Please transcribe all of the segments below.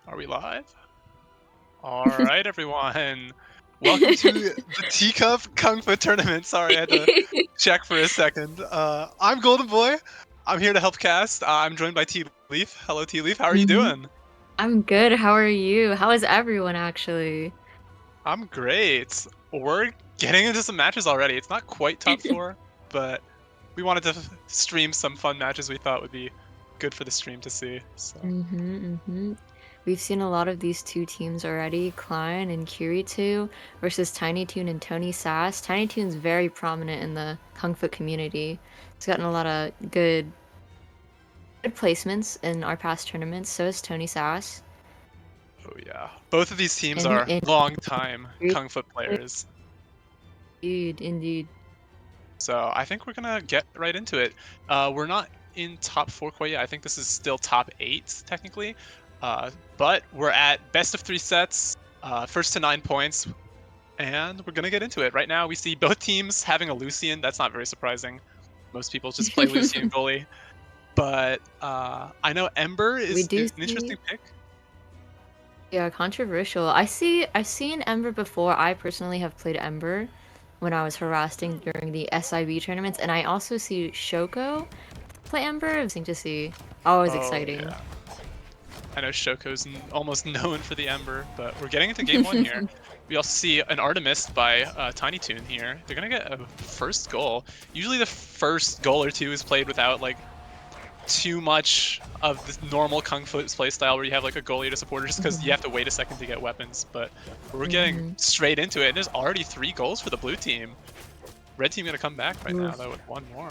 Are we live? All right, everyone. Welcome to the Teacup Kung Fu Tournament. Sorry, I had to check for a second. I'm Goldenboi. I'm here to help cast. I'm joined by T-Leaf. Hello, T-Leaf. How are you Mhm. doing? I'm good. How are you? How is everyone actually? I'm great. We're getting into some matches already. It's not quite top four, but we wanted to stream some fun matches we thought would be good for the stream to see. So, We've seen a lot of these two teams already, Klein and Kirito versus Tiny Toon and Tony Sass. Tiny Toon's very prominent in the Kung Fu community. He's gotten a lot of good placements in our past tournaments. So is Tony Sass. oh yeah. Both of these teams And are long-time Kung Fu players. indeed. So I think we're gonna get right into it. We're not in top four quite yet. I think this is still top eight technically, but we're at best of three sets, first to 9 points, and we're gonna get into it. Right now, we see both teams having a Lucian. That's not very surprising. Most people just play Lucian goalie, but I know Ember We is do an see. interesting pick. Yeah, controversial. I've seen Ember before. I personally have played Ember when I was harassing during the SIB tournaments, and I also see Shoko play Ember. Interesting to see. Always Oh exciting. yeah, I know Shoko's almost known for the Ember, but we're getting into game one here. We also see an Artemis by Tiny Toon here. They're gonna get a first goal. Usually the first goal or two is played without like too much of the normal Kung Fu play style where you have like a goalie to supporter just because you have to wait a second to get weapons. But we're getting Mhm. straight into it, and there's already 3 goals for the blue team. Red team gonna come back right now Oof. though with one more.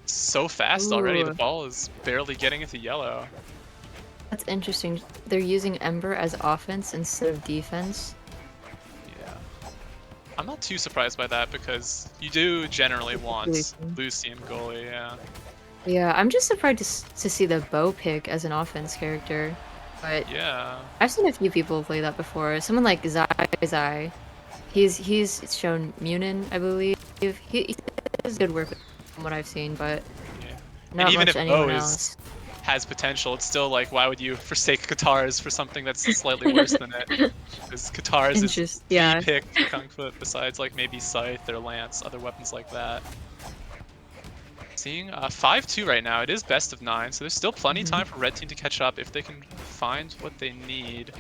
So fast already, the Ooh, ball is barely getting into yellow. that's interesting. They're using Ember as offense instead of defense. Yeah. I'm not too surprised by that because you do generally want Lucian. Lucian goalie, yeah. Yeah, I'm just surprised to see the bow pick as an offense character, but Yeah. I've seen a few people play that before. Someone like Zai. He's shown Munin, I believe. He does good work from what I've seen, but Yeah. And not even much if Bo anyone is else. has potential, it's still like why would you forsake Katars for something that's slightly worse than it? Because Katars is the Yeah. pick for Kung Fu besides like maybe Scythe or Lance, other weapons like that. Seeing 5-2 right now, it is best of 9, so there's still plenty of hmm time for Red Team to catch up if they can find what they need.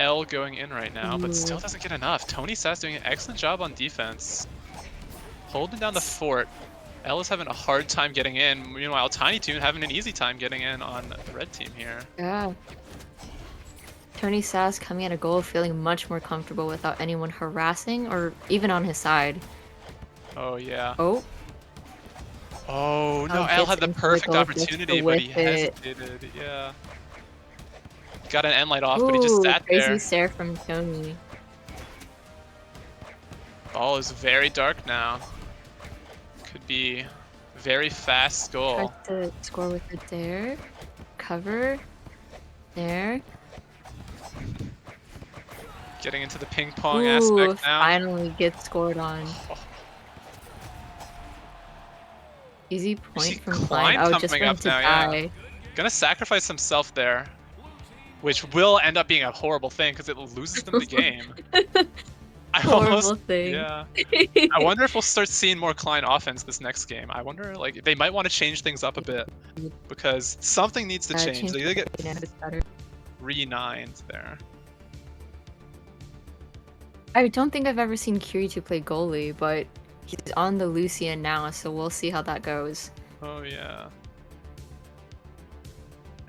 L going in right now, but still Ooh. doesn't get enough. Tony Sass doing an excellent job on defense. Holding down the fort. L is having a hard time getting in. Meanwhile, Tiny Toon having an easy time getting in on the red team here. Yeah. Tony Sass coming at a goal feeling much more comfortable without anyone harassing or even on his side. Oh, yeah. Oh, Oh, no, Al L gets had the into the perfect goal, gets to opportunity, but whip he it. hesitated. Yeah. Got an end light off, but he just Ooh, sat crazy there. stare from Tony. Ball is very dark now. Could be very fast Tries goal. to score with it there. Cover. There. Getting into the ping pong aspect Ooh, now. finally gets scored on. Oh, Easy we see point from Klein. Klein Oh, just coming for him up to now, yeah. die. Gonna sacrifice himself there, which will end up being a horrible thing because it loses them the game. I almost, Horrible thing. yeah. I wonder if we'll start seeing more Klein offense this next game. I wonder, like, they might want to change things up a bit because something needs to change. Change They the either get play now, it's better. 3-9 there. I don't think I've ever seen Kirito play goalie, but he's on the Lucian now, so we'll see how that goes. Oh, yeah.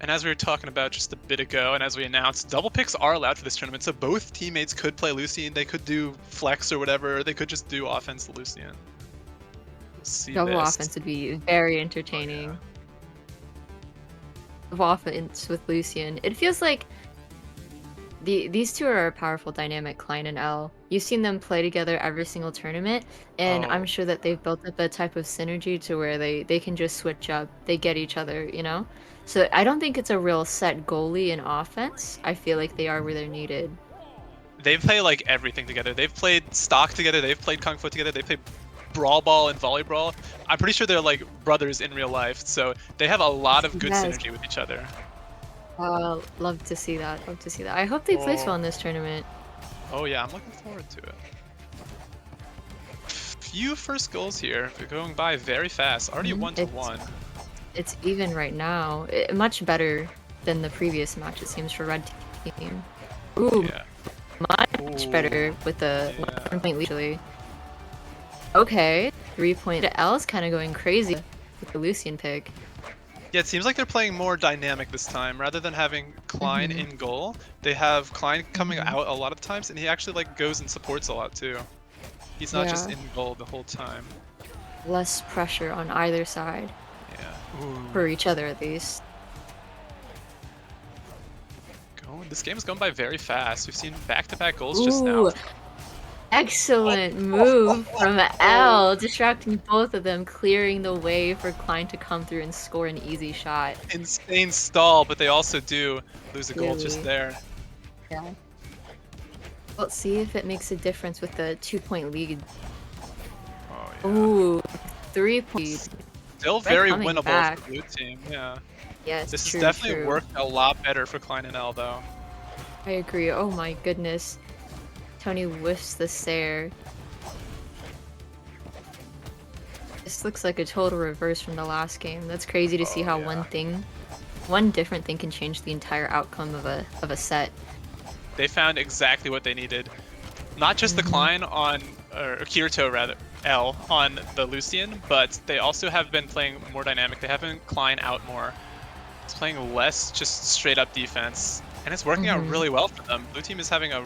And as we were talking about just a bit ago, and as we announced, double picks are allowed for this tournament, so both teammates could play Lucian, they could do flex or whatever, or they could just do offense Lucian. We'll see Double this. offense would be very Oh, yeah. entertaining. Double offense with Lucian. It feels like these two are a powerful dynamic, Klein and L. You've seen them play together every single tournament, and I'm Oh, sure that they've built up a type of synergy to where they can just switch up. They get each other, you know? So I don't think it's a real set goalie in offense. I feel like they are where they're needed. they play like everything together. They've played stock together, they've played Kung Fu together, they played brawl ball and volleyball. I'm pretty sure they're like brothers in real life, so they have a lot of good Yes. synergy with each other. Love to see that. Love to see that. I hope they place well Oh, in this tournament. oh yeah, I'm looking forward to it. Few first goals here, they're going by very fast. Already Mhm. 1-1. It's even right now. Much better than the previous match, it seems, for red team. Ooh, Yeah. much better with the Yeah. 1-point lead, actually. Okay, 3-point. L's kind of going crazy with the Lucian pick. Yeah, it seems like they're playing more dynamic this time. Rather than having Klein Mhm. in goal, they have Klein coming Mhm. out a lot of times, and he actually like goes and supports a lot too. He's not just Yeah, in goal the whole time. less pressure on either side, Yeah. Ooh. for each other at least. This game is going by very fast. We've seen back-to-back goals just now. Ooh, excellent move from Oh, L, distracting both of them, clearing the way for Klein to come through and score an easy shot. insane stall, but they also do lose a goal just Clearly. there. Yeah. Let's see if it makes a difference with the 2-point lead. Oh yeah. Ooh, 3-point lead. Still Red very coming winnable back. for blue team. Yeah. Yes, This is true, definitely true. worked a lot better for Klein and L though. I agree. Oh my goodness. Tony whiffs the stare. This looks like a total reverse from the last game. That's crazy to see Oh how yeah. one different thing can change the entire outcome of a set. They found exactly what they needed. Not just the Mhm. Klein on, or Kirito rather, L on the Lucian, but they also have been playing more dynamic. They have been Klein out more. It's playing less just straight up defense, and it's working out Mhm. really well for them. Blue team is having a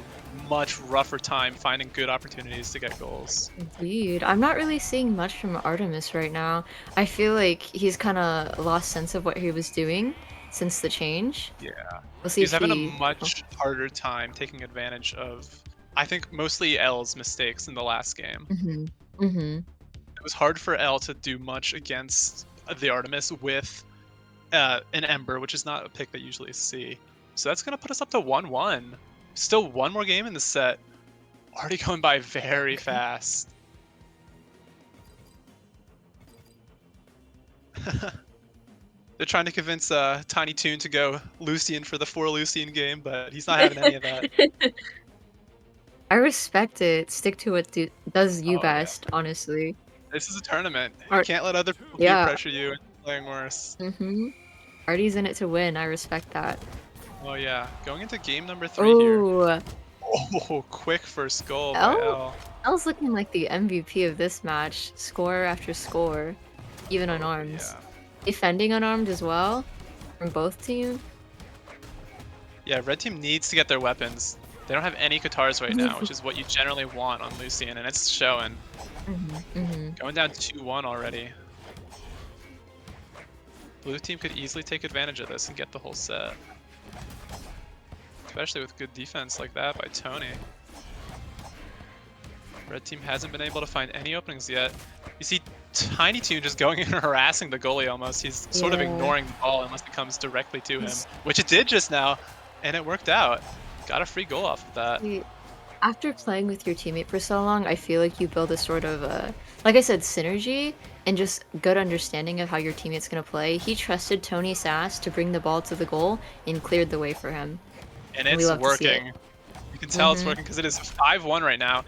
much rougher time finding good opportunities to get goals. Indeed. I'm not really seeing much from Artemis right now. I feel like he's kind of lost sense of what he was doing since the change. Yeah. We'll see He's if having a he. Oh. much harder time taking advantage of, I think, mostly L's mistakes in the last game. Mhm. Mhm. It was hard for L to do much against the Artemis with an Ember, which is not a pick that you usually see. So that's going to put us up to 1-1. Still one more game in the set. Already going by very Okay. fast. They're trying to convince Tiny Toon to go Lucian for the 4 Lucian game, but he's not having any of that. I respect it. Stick to what does you Oh yeah. best, honestly. This is a tournament. You Art. can't let other people peer Yeah. pressure you into playing worse. Mhm. Artie's in it to win. I respect that. Oh yeah. Going into game number 3 here. Oh, Oh, quick first goal by L. L. L's looking like the MVP of this match. Score after score, even on Oh arms. yeah. Defending unarmed as well, from both teams. Yeah, red team needs to get their weapons. They don't have any Katars right now, which is what you generally want on Lucian, and it's showing. Mhm. Mhm. Going down 2-1 already. Blue team could easily take advantage of this and get the whole set. Especially with good defense like that by Tony. Red team hasn't been able to find any openings yet. You see Tiny Toon just going in and harassing the goalie almost. He's sort of Yeah. ignoring the ball unless it comes directly to him, He's- which it did just now, and it worked out. Got a free goal off of that. After playing with your teammate for so long, I feel like you build a sort of, like I said, synergy and just good understanding of how your teammate's gonna play. He trusted Tony Sass to bring the ball to the goal and cleared the way for him. And And we it's love to see it. working. You can tell it's working because it is 5-1 right now.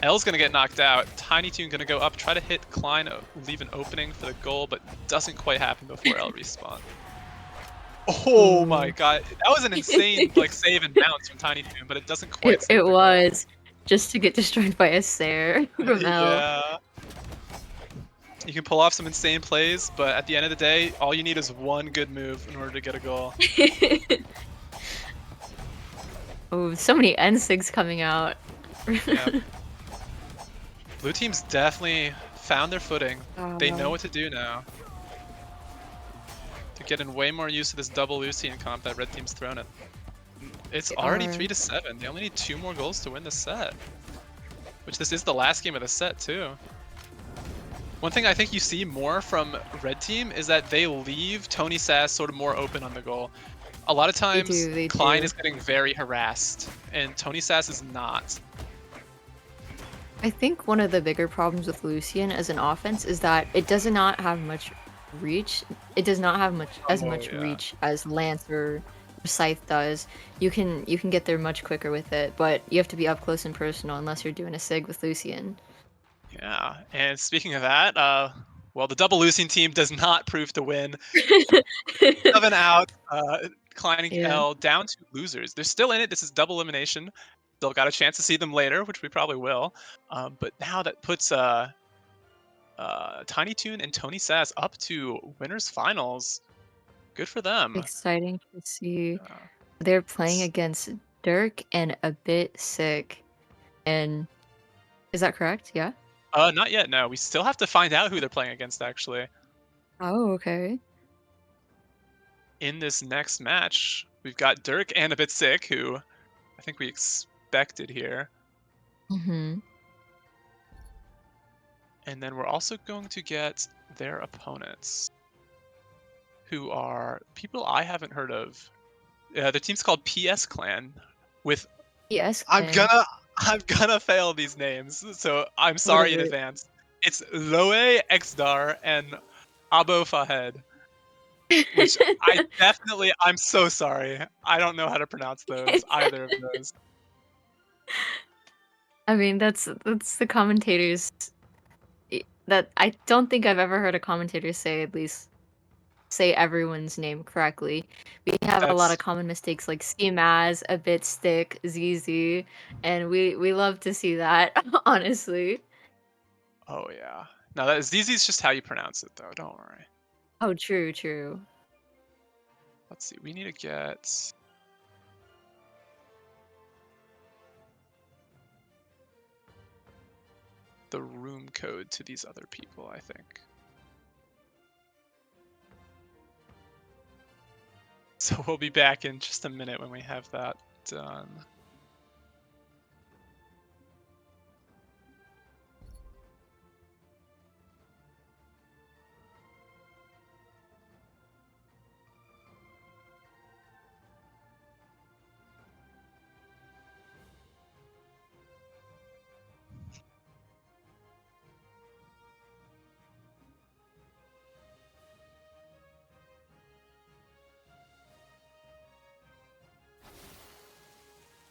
L's gonna get knocked out. Tiny Toon gonna go up, try to hit Klein, leave an opening for the goal, but doesn't quite happen before L respawn. Oh my Ooh. god, that was an insane like save and bounce from Tiny Toon, but it doesn't quite It save the goal. was just to get destroyed by a Sare from L. Yeah. You can pull off some insane plays, but at the end of the day, all you need is one good move in order to get a goal. Oh, so many N6s coming out. Yeah. Blue team's definitely found their footing. They know what to do now. They're getting way more used to this double Lucian comp that red team's thrown it. It's They already are. 3-7. They only need 2 more goals to win the set. Which this is the last game of the set too. One thing I think you see more from red team is that they leave Tony Sass sort of more open on the goal. A lot of times they Klein do. is getting very harassed and Tony Sass is not. I think one of the bigger problems with Lucian as an offense is that it does not have much reach. It does not have Oh much yeah. reach as Lance or Scythe does. You can get there much quicker with it, but you have to be up close and personal unless you're doing a sig with Lucian. Yeah. And speaking of that, well, the double losing team does not prove to win. 7 out, declining Yeah, L down to losers. They're still in it. This is double elimination. Still got a chance to see them later, which we probably will. But now that puts Tiny Toon and Tony Sass up to winners finals. Good for them. exciting to see. Uh, They're playing it's against Dirk and a bit sick. And is that correct? Yeah. not yet. No, we still have to find out who they're playing against. Actually, Oh, okay. in this next match, we've got Dirk and a bit sick, who I think we expected here, Mm-hmm. and then we're also going to get their opponents, who are people I haven't heard of. The team's called PS Clan. With Yes, I'm Clan. gonna I'm gonna fail these names, so I'm What is sorry in it? advance. It's Loe Exdar and Abo Fahed, which I'm so sorry. I don't know how to pronounce those, either of those. I mean, that's the commentators that I don't think I've ever heard a commentator say at least say everyone's name correctly. We have a lot of That's common mistakes like Schemaz, a bit stick, ZZ, and we love to see that, honestly. oh yeah. No, that is ZZ's just how you pronounce it though, don't worry. Oh, true, true. Let's see, we need to get the room code to these other people, I think. So we'll be back in just a minute when we have that done.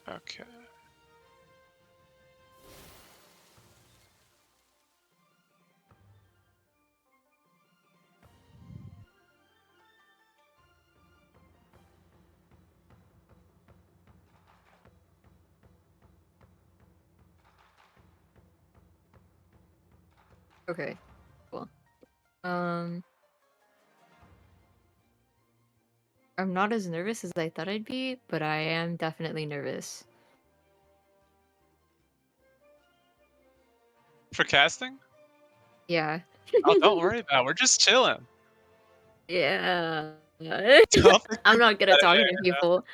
Okay. Okay, cool. Um, I'm not as nervous as I thought I'd be, but I am definitely nervous. For casting? Yeah. Oh, don't worry about it. We're just chilling. Yeah. Don't think I'm too not good much at about talking it. to people.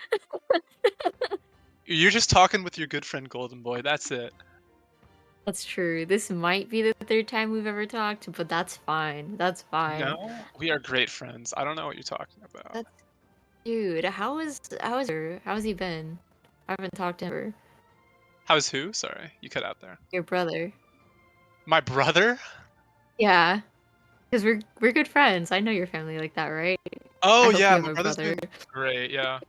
You're just talking with your good friend Goldenboi. That's it. That's true. This might be the third time we've ever talked, but that's fine. That's fine. No, we are great friends. I don't know what you're talking about. That's dude. How has he been? I haven't talked to him. How's who? Sorry, you cut out there. Your brother. My brother? Yeah, because we're good friends. I know your family like that, right? I Oh hope you yeah, have my a brother's brother. doing great. Yeah,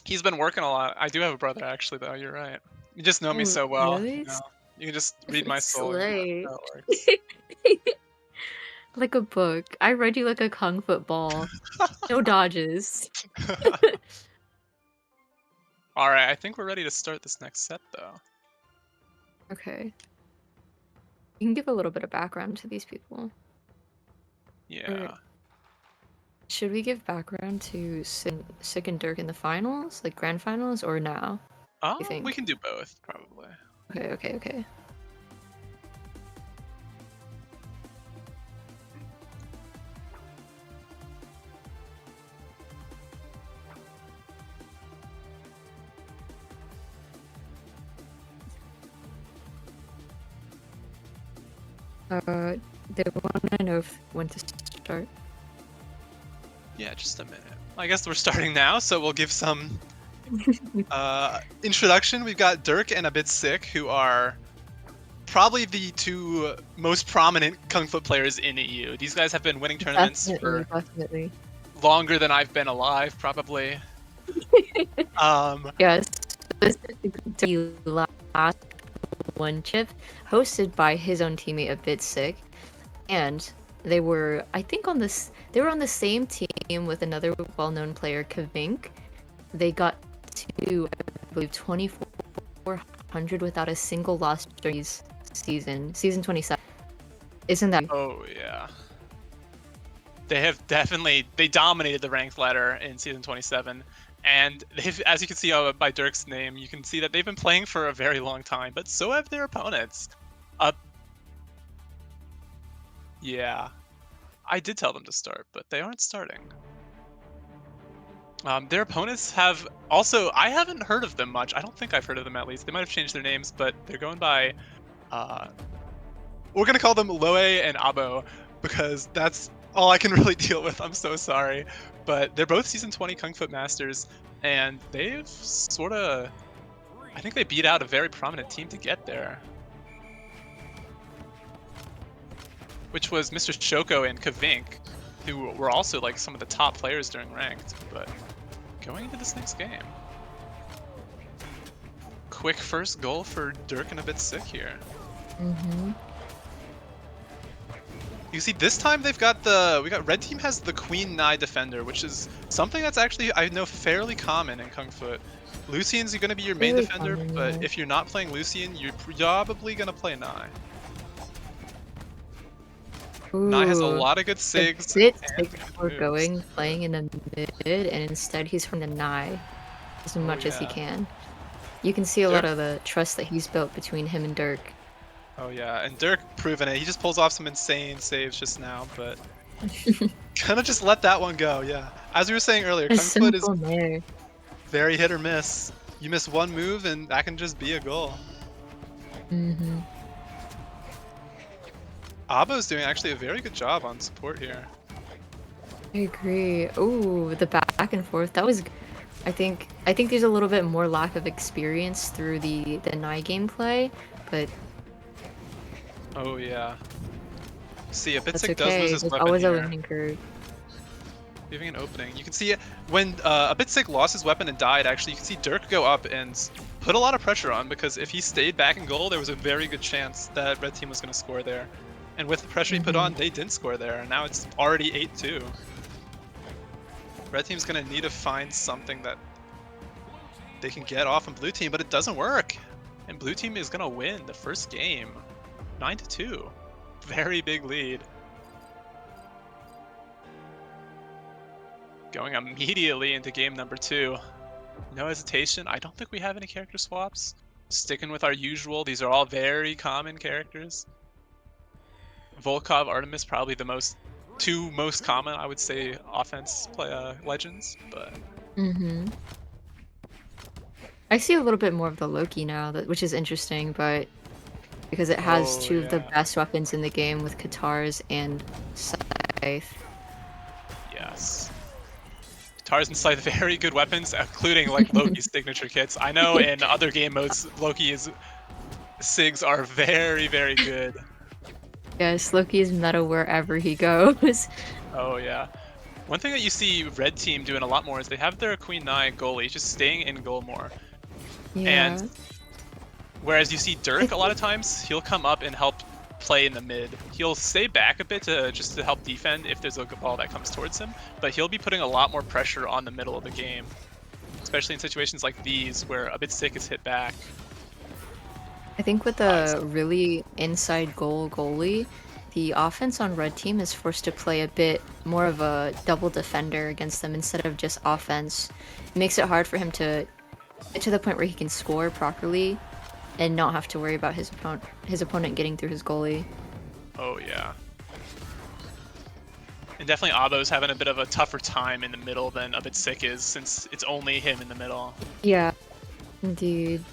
he's been working a lot. I do have a brother actually, though. You're right. You just know me Oh, so well. really? You can just read my soul. You know Slay. how it works. Like a book. I read you like a kung football. No dodges. All right, I think we're ready to start this next set, though. Okay. You can give a little bit of background to these people. Or Yeah. should we give background to Sick and Dirk in the finals, like grand finals, or now? You We think? can do both, probably. Okay, okay, okay. They want to know when to start. Yeah, just a minute. I guess we're starting now, so we'll give some Introduction, we've got Dirk and A Bit Sick, who are probably the two most prominent Kung Fu players in EU. These guys have been winning tournaments Definitely, for definitely. longer than I've been alive, probably. Yes, this is the last one chip hosted by his own teammate A Bit Sick, and they were, I think, they were on the same team with another well-known player, Kavink. They got to, I believe, 2,400 without a single loss during his season 27. Isn't that? Oh yeah. They dominated the ranked ladder in season 27, and they've, as you can see by Dirk's name, you can see that they've been playing for a very long time, but so have their opponents. Yeah, I did tell them to start, but they aren't starting. Their opponents have also, I haven't heard of them much. I don't think I've heard of them, at least. They might have changed their names, but they're going by, we're gonna call them Loe and Abo, because that's all I can really deal with. I'm so sorry. But they're both season 20 Kung Fu Masters, and they've sort of, I think they beat out a very prominent team to get there, which was Mr. Shoko and Kavink, who were also like some of the top players during ranked. But going into this next game, quick first goal for Dirk and A Bit Sick here. Mm-hmm. You see, this time they've got red team has the Queen Nai Defender, which is something that's actually, I know, fairly common in Kung Fu. Lucian's going to be your main Really defender, common, but yeah. if you're not playing Lucian, you're probably going to play Nai. Nai has a Ooh, lot of good a sigs bit and sick good for moves. going, playing in the mid, and instead he's from the Nai as much as he yeah. can. You can see a Dirk, lot of the trust that he's built between him and Dirk. oh yeah, and Dirk proven it. He just pulls off some insane saves just now, but kind of just let that one go, yeah. As we were saying earlier, A Kung Fu is simple there. very hit or miss. You miss one move and that can just be a goal. Mm-hmm. Abo's doing actually a very good job on support here. I agree. Ooh, the back and forth. That was, I think there's a little bit more lack of experience through the Nai gameplay, but Oh yeah. See, a that's Bitsig does lose okay. his There's weapon always a here, learning curve. leaving an opening. You can see when a Bitsig lost his weapon and died, actually, you can see Dirk go up and put a lot of pressure on, because if he stayed back in goal, there was a very good chance that red team was going to score there. And with the pressure he put on, they didn't score there, and now it's already 8-2. Red team's going to need to find something that they can get off on blue team, but it doesn't work. And blue team is going to win the first game, 9-2. Very big lead. Going immediately into game number 2. No hesitation. I don't think we have any character swaps. Sticking with our usual. These are all very common characters. Volkov, Artemis, probably the two most common, I would say, offense legends. But I see a little bit more of the Loki now, which is interesting, but because it has two of the best weapons in the game with Katars and Scythe. Yes. Katars and Scythe, very good weapons, including like Loki's signature kits. I know in other game modes, Loki's SIGs are very, very good. Yes, Loki is meta wherever he goes. Oh yeah. One thing that you see red team doing a lot more is they have their Queen Nai goalie just staying in goal more. Yeah. And whereas you see Dirk a lot of times, he'll come up and help play in the mid. He'll stay back a bit just to help defend if there's a ball that comes towards him, but he'll be putting a lot more pressure on the middle of the game, especially in situations like these where A Bit Sick is hit back. I think with the really inside goal goalie, the offense on red team is forced to play a bit more of a double defender against them instead of just offense. It makes it hard for him to get to the point where he can score properly and not have to worry about his opponent getting through his goalie. Oh yeah. And definitely Abo's having a bit of a tougher time in the middle than A Bit Sick is, since it's only him in the middle. Yeah, indeed.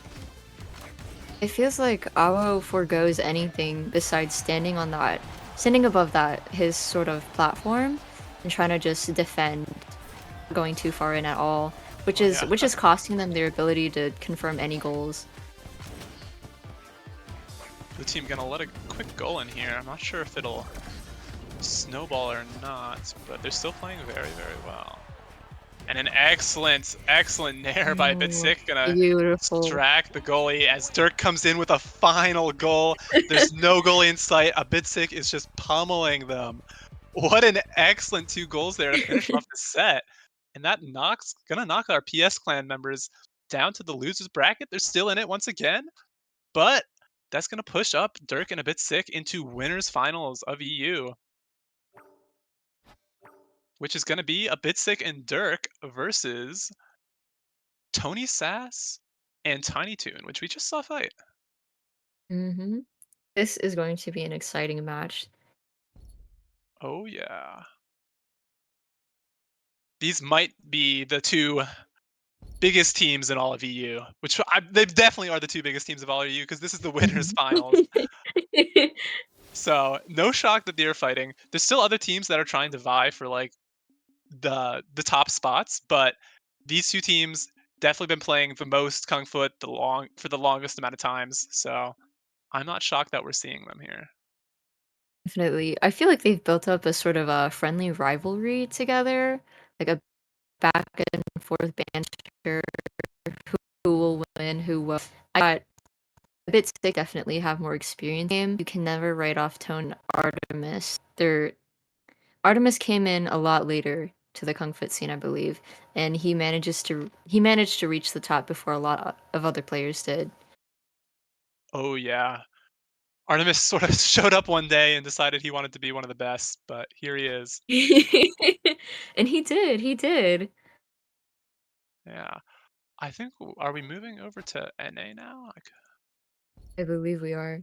It feels like Abo forgoes anything besides standing above that, his sort of platform, and trying to just defend, going too far in at all, which Oh is yeah. costing them their ability to confirm any goals. The team gonna let a quick goal in here. I'm not sure if it'll snowball or not, but they're still playing very, very well. And an excellent, excellent nair by Oh, Bitsick, gonna beautiful. distract the goalie as Dirk comes in with a final goal. There's no goalie in sight. A Bitsick is just pummeling them. What an excellent 2 goals there to finish off the set. And that gonna knock our PS clan members down to the losers bracket. They're still in it once again, but that's gonna push up Dirk and a Bitsick into winners finals of EU, which is gonna be a Bitsick and Dirk versus Tony Sass and Tiny Toon, which we just saw fight. Hmm. This is going to be an exciting match. Oh yeah. These might be the 2 biggest teams in all of EU, which they definitely are the 2 biggest teams of all of EU because this is the winners Mhm. finals. So no shock that they're fighting. There's still other teams that are trying to vie for like the top spots, but these 2 teams definitely been playing the most Kung Fu for the longest amount of times. So I'm not shocked that we're seeing them here. Definitely. I feel like they've built up a sort of a friendly rivalry together, like a back and forth banter, who will win, who will. I got a bit sick, definitely have more experience in the game. You can never write off Tone Artemis. Artemis came in a lot later to the Kung Fu scene, I believe, and he managed to reach the top before a lot of other players did. Oh yeah. Artemis sort of showed up one day and decided he wanted to be one of the best, but here he is. And he did. Yeah. I think are we moving over to NA now? I believe we are.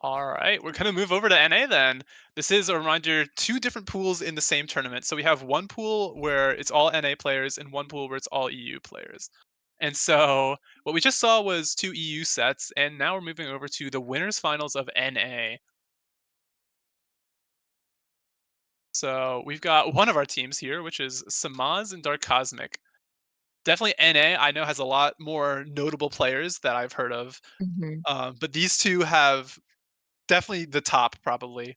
All right, we're gonna move over to NA then. This is a reminder, 2 different pools in the same tournament. So we have one pool where it's all NA players and one pool where it's all EU players. And so what we just saw was 2 EU sets, and now we're moving over to the winners finals of NA. So we've got one of our teams here, which is Samaz and Dark Cosmic. Definitely NA, I know has a lot more notable players that I've heard of. Mhm. But these 2 have definitely the top probably.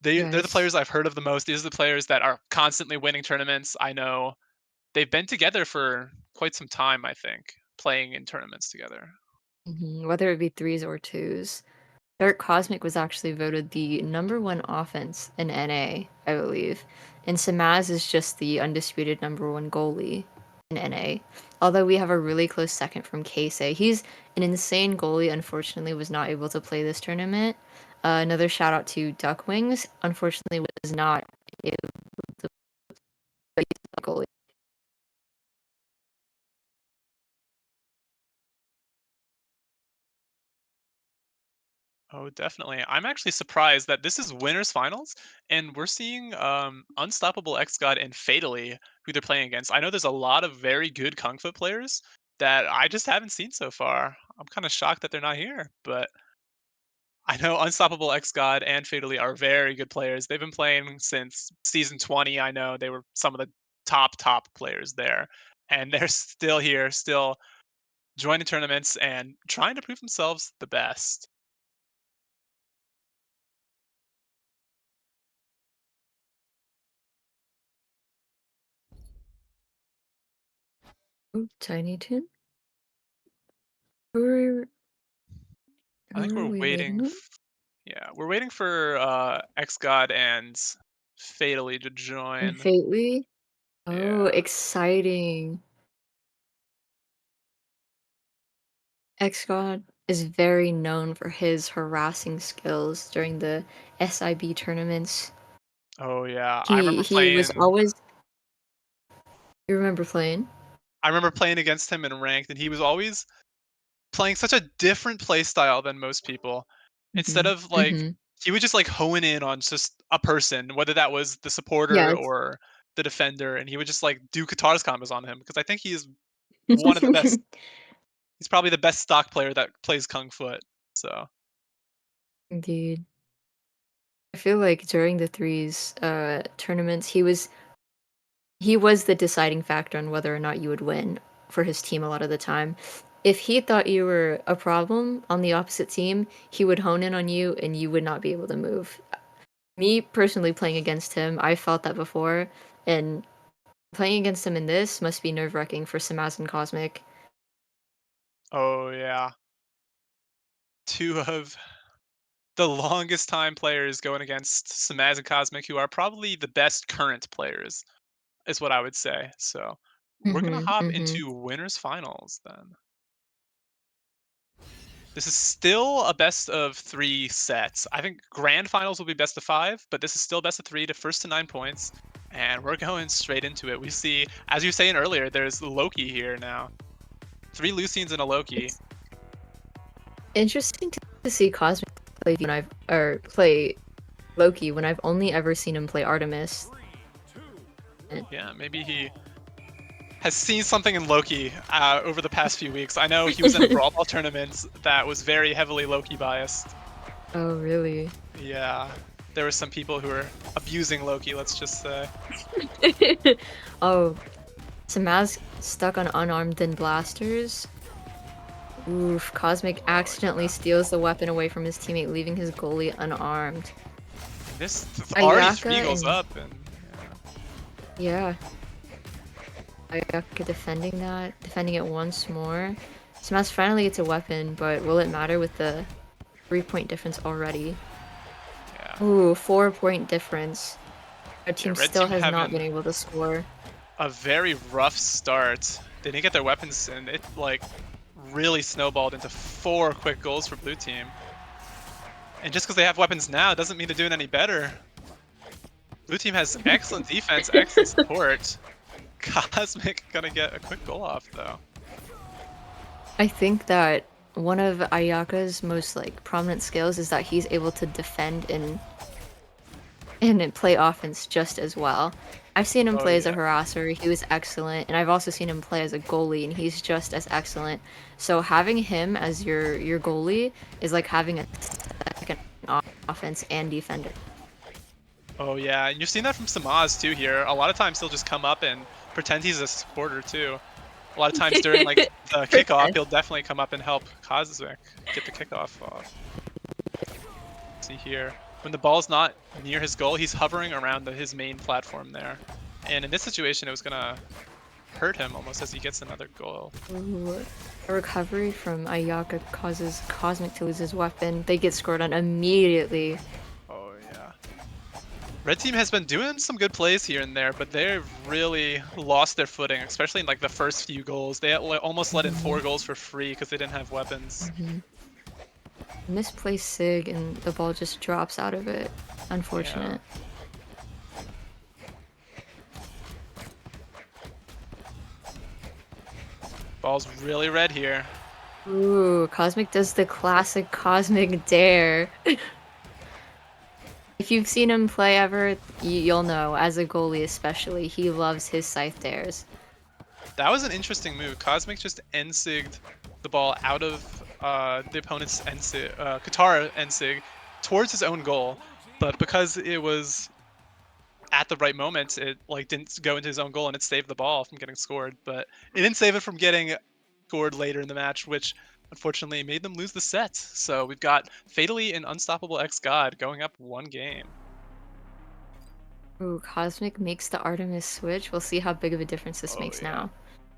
They're the Yes. players I've heard of the most. These are the players that are constantly winning tournaments. I know they've been together for quite some time, I think, playing in tournaments together. Mhm. Whether it be threes or twos. Dark Cosmic was actually voted the number one offense in NA, I believe. And Samaz is just the undisputed number one goalie in NA. Although we have a really close second from Keisei. He's an insane goalie, unfortunately was not able to play this tournament. Another shout out to Duck Wings, unfortunately was not able to play the goalie. Oh, definitely. I'm actually surprised that this is winners finals and we're seeing Unstoppable X God and Fatally who they're playing against. I know there's a lot of very good Kung Fu players that I just haven't seen so far. I'm kind of shocked that they're not here, but I know Unstoppable X God and Fatally are very good players. They've been playing since season 20. I know they were some of the top players there, and they're still here, still joining tournaments and trying to prove themselves the best. Oh, Tiny Toon? Who are, I think who are we're we waiting. waiting on? Yeah, we're waiting for X God and Fatally to And join. Fately? Oh, Yeah. exciting. X-God is very known for his harassing skills during the SIB tournaments. Oh yeah. He was always. You remember playing? I remember playing against him in ranked, and he was always playing such a different play style than most people. Instead Mhm. of like Mhm. he would just like hone in on just a person, whether that was the supporter Yes. or the defender, and he would just like do Katars combos on him because I think he is one of the best. He's probably the best stock player that plays Kung Fu. So Indeed. I feel like during the threes tournaments, he was the deciding factor on whether or not you would win for his team a lot of the time. If he thought you were a problem on the opposite team, he would hone in on you and you would not be able to move. Me personally playing against him, I felt that before, and playing against him in this must be nerve-wracking for Samaz and Cosmic. Oh yeah, two of the longest time players going against Samaz and Cosmic, who are probably the best current players, is what I would say. So we're gonna Mhm, hop mhm. into winners finals then. This is still a best of 3 sets. I think grand finals will be best of 5, but this is still best of 3 to first to 9 points, and we're going straight into it. We see, as you were saying earlier, there's Loki here now. 3 Lucines and a Loki. It's interesting to see Cosmic play when play Loki when I've only ever seen him play Artemis. Yeah, maybe he has seen something in Loki over the past few weeks. I know he was in a Brawl Ball tournament that was very heavily Loki biased. Oh, really? Yeah, there were some people who were abusing Loki, let's just say. Oh, Samaz stuck on unarmed then blasters. Oof, Cosmic accidentally steals the weapon away from his teammate, leaving his goalie unarmed. This is already Ayaka 3 goals and up, and yeah, Ayaka defending it once more. Samaz finally gets a weapon, but will it matter with the 3-point difference already? yeah. Ooh, 4-point difference. Our Yeah, team red still team has not been having able to score. a very rough start. They didn't get their weapons, and it like really snowballed into 4 quick goals for blue team. And just because they have weapons now doesn't mean they're doing any better. Blue team has excellent defense, excellent support. Cosmic gonna get a quick goal off though. I think that one of Ayaka's most like prominent skills is that he's able to defend and play offense just as well. I've seen him Oh play as a yeah. harasser, he was excellent, and I've also seen him play as a goalie, and he's just as excellent. So having him as your goalie is like having a second offense and defender. Oh yeah, and you've seen that from Samaz too here. A lot of times he'll just come up and pretend he's a supporter too. A lot of times during like the kickoff, he'll definitely come up and help Cosmic get the kickoff off. See here, when the ball's not near his goal, he's hovering around his main platform there. And in this situation, it was gonna hurt him almost as he gets another goal. Ooh. A recovery from Ayaka causes Cosmic to lose his weapon. They get scored on immediately. Oh yeah. Red team has been doing some good plays here and there, but they've really lost their footing, especially in like the first few goals. They almost let in 4 goals for free because they didn't have weapons. Misplaced Sig and the ball just drops out of it. Unfortunate. Ball's really red here. Ooh, Cosmic does the classic Cosmic Dare. If you've seen him play ever, you'll know, as a goalie especially, he loves his scythe dares. That was an interesting move. Cosmic just end-sigged the ball out of the opponent's Katara end-sig towards his own goal, but because it was at the right moment, it like didn't go into his own goal and it saved the ball from getting scored, but it didn't save it from getting scored later in the match, which unfortunately made them lose the set. So we've got Fatally and Unstoppable X-God going up 1 game. Ooh, Cosmic makes the Artemis switch. We'll see how big of a difference this Oh makes yeah. now.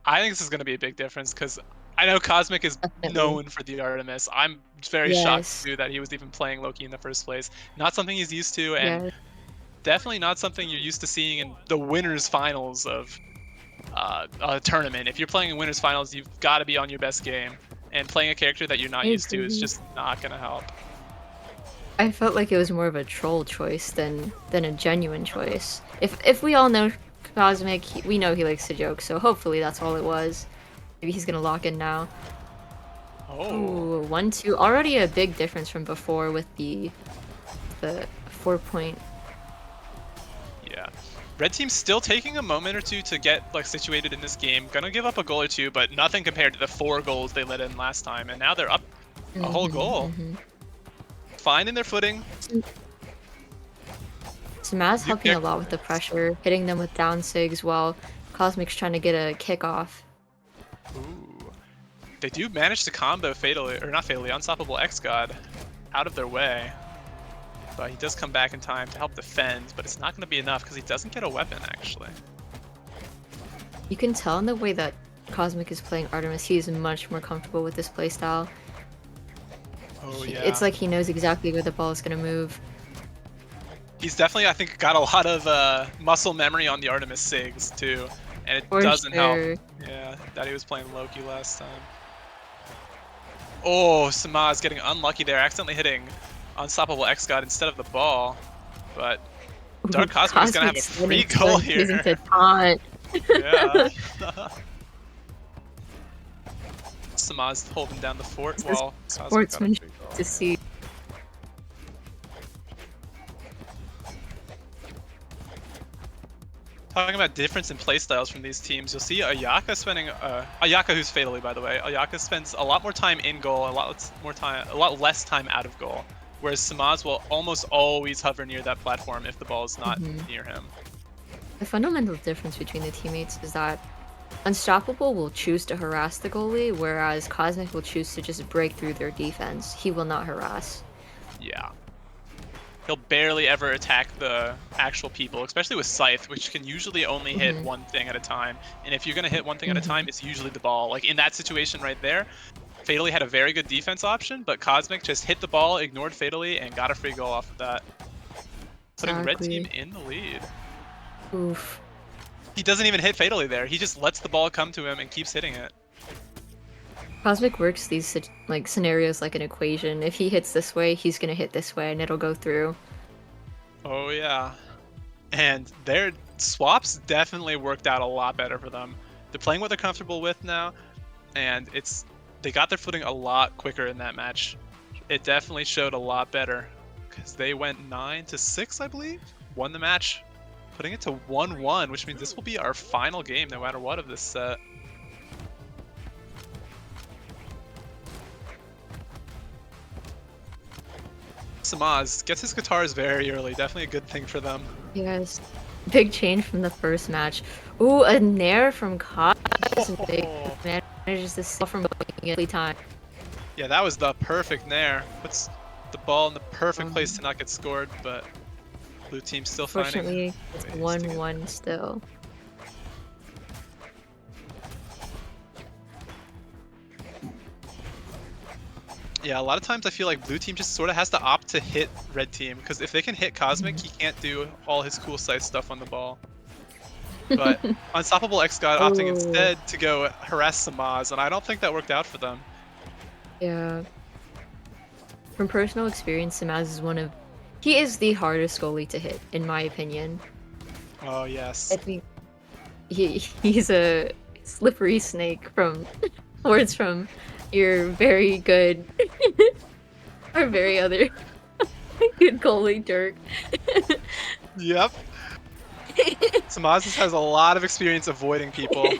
I think this is going to be a big difference because I know Cosmic is Definitely. known for the Artemis. I'm very shocked Yes. too that he was even playing Loki in the first place. Not something he's used to, and Yes. definitely not something you're used to seeing in the winners finals of a tournament. If you're playing in winners finals, you've got to be on your best game, and playing a character that you're I not used to is agree. just not going to help. I felt like it was more of a troll choice than a genuine choice. If we all know Cosmic, we know he likes to joke, so hopefully that's all it was. Maybe he's gonna lock in now. Oh, Ooh, 1-2. Already a big difference from before with the 4-point. yeah. Red team's still taking a moment or two to get like situated in this game. Gonna give up a goal or two, but nothing compared to the 4 goals they let in last time, and now they're up a whole goal. Finding their footing. Samaz You helping a pick lot with the pressure, hitting them with down sigs while Cosmic's trying to get a kick off. Ooh. They do manage to combo fatally, or not fatally, Unstoppable X-God out of their way. But he does come back in time to help defend, but it's not going to be enough because he doesn't get a weapon, actually. You can tell in the way that Cosmic is playing Artemis, he is much more comfortable with this playstyle. Oh, yeah. It's like he knows exactly where the ball is going to move. He's definitely, I think, got a lot of muscle memory on the Artemis Sigs, too. And it For doesn't help. sure. Yeah, that he was playing Loki last time. Oh, Samaz getting unlucky there, accidentally hitting Unstoppable X-God instead of the ball. But Dark Cosmic is going to have a free goal here. Using to taunt. Yeah. Samaz holding down the fort while Cosmic got a free goal. To see. Talking about difference in playstyles from these teams, you'll see Ayaka spending Ayaka, who's fatally, by the way. Ayaka spends a lot more time in goal, a lot less time out of goal. Whereas Samaz will almost always hover near that platform if the ball is not near him. The fundamental difference between the teammates is that Unstoppable will choose to harass the goalie, whereas Cosmic will choose to just break through their defense. He will not harass. Yeah. He'll barely ever attack the actual people, especially with Scythe, which can usually only hit one thing at a time. And if you're going to hit one thing at a time, it's usually the ball. Like in that situation right there, Fatally had a very good defense option, but Cosmic just hit the ball, ignored Fatally, and got a free goal off of that. Putting Red Team in the lead. Oof. He doesn't even hit Fatally there. He just lets the ball come to him and keeps hitting it. Cosmic works these like scenarios like an equation. If he hits this way, he's gonna hit this way, and it'll go through. Oh yeah, and their swaps definitely worked out a lot better for them. They're playing what they're comfortable with now, and they got their footing a lot quicker in that match. It definitely showed a lot better because they went 9-6, I believe, won the match, putting it to 1-1, which means this will be our final game no matter what of this set. Samaz gets his guitars very early, definitely a good thing for them. Yes. Big change from the first match. Ooh, a nair from Cosmic. Manages to stop from going every time. Yeah, that was the perfect nair. Puts the ball in the perfect place to not get scored, but blue team still finding. Fortunately, it's 1-1 still. Yeah, a lot of times I feel like blue team just sort of has to opt to hit red team, because if they can hit Cosmic, he can't do all his cool scythe stuff on the ball. But Unstoppable X-God opting instead to go harass Samaz, and I don't think that worked out for them. Yeah. From personal experience, Samaz is he is the hardest goalie to hit, in my opinion. Oh, yes. I think he's a slippery snake from words from your very good or very other good goalie, Dirk. Yep. Samaz has a lot of experience avoiding people.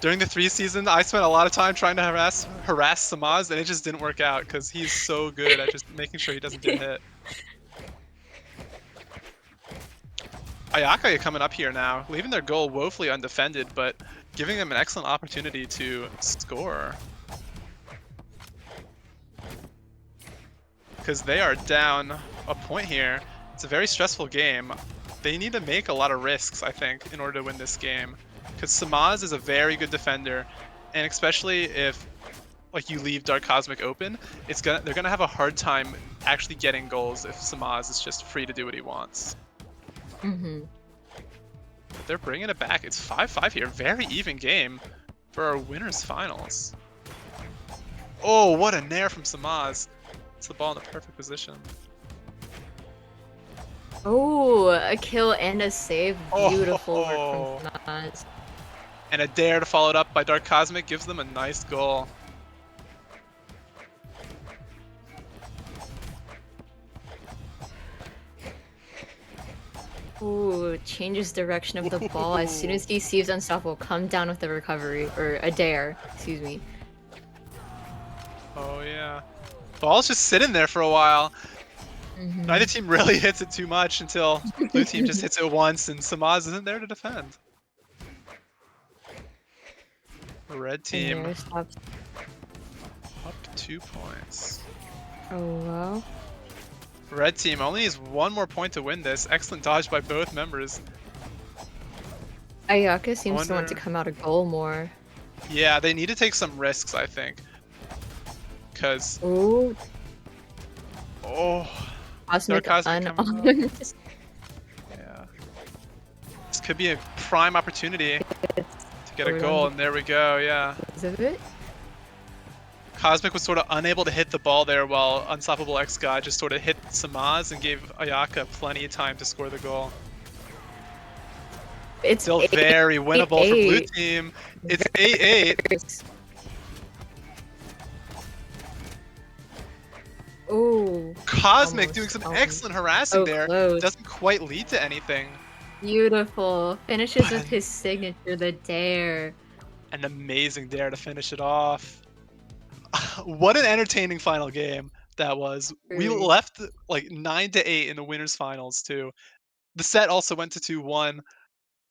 During the 3 season, I spent a lot of time trying to harass Samaz, and it just didn't work out because he's so good at just making sure he doesn't get hit. Ayaka coming up here now, leaving their goal woefully undefended, but giving them an excellent opportunity to score. Because they are down a point here. It's a very stressful game. They need to make a lot of risks, I think, in order to win this game. Because Samaz is a very good defender, and especially if like you leave Dark Cosmic open, they're gonna have a hard time actually getting goals if Samaz is just free to do what he wants. But they're bringing it back. It's 5-5 here. Very even game for our winners finals. Oh, what a nair from Samaz. It's the ball in the perfect position. Oh, a kill and a save. Beautiful work from Samaz. And a dare to follow it up by Dark Cosmic gives them a nice goal. Ooh, changes direction of the ball as soon as he sees Unstoppable come down with the recovery, or a dare, excuse me. Oh yeah. Ball's just sitting there for a while. Neither Mhm. team really hits it too much until blue team just hits it once and Samaz isn't there to defend. Red And team there stops. up 2 points. Oh wow. Red team only needs one more point to win this. Excellent dodge by both members. Ayaka I seems to want to wonder. come out of goal more. Yeah, they need to take some risks, I think. Because, Oh, oh, Dark cosmic Cosmic coming up. unarmed. Yeah. This could be a prime opportunity It's to get a forward on goal, and there we go, yeah. because of it. Cosmic was sort of unable to hit the ball there while Unstoppable X God just sort of hit Samaz and gave Ayaka plenty of time to score the goal. It's Still very eight winnable for blue eight. team. It's 8-8. Oh, Cosmic doing almost, some almost. excellent harassing So there. close. Doesn't quite lead to anything. Beautiful. Finishes But with his signature, the dare. an amazing dare to finish it off. What an entertaining final game that was. We Truly. left like 9-8 in the winners finals too. The set also went to 2-1.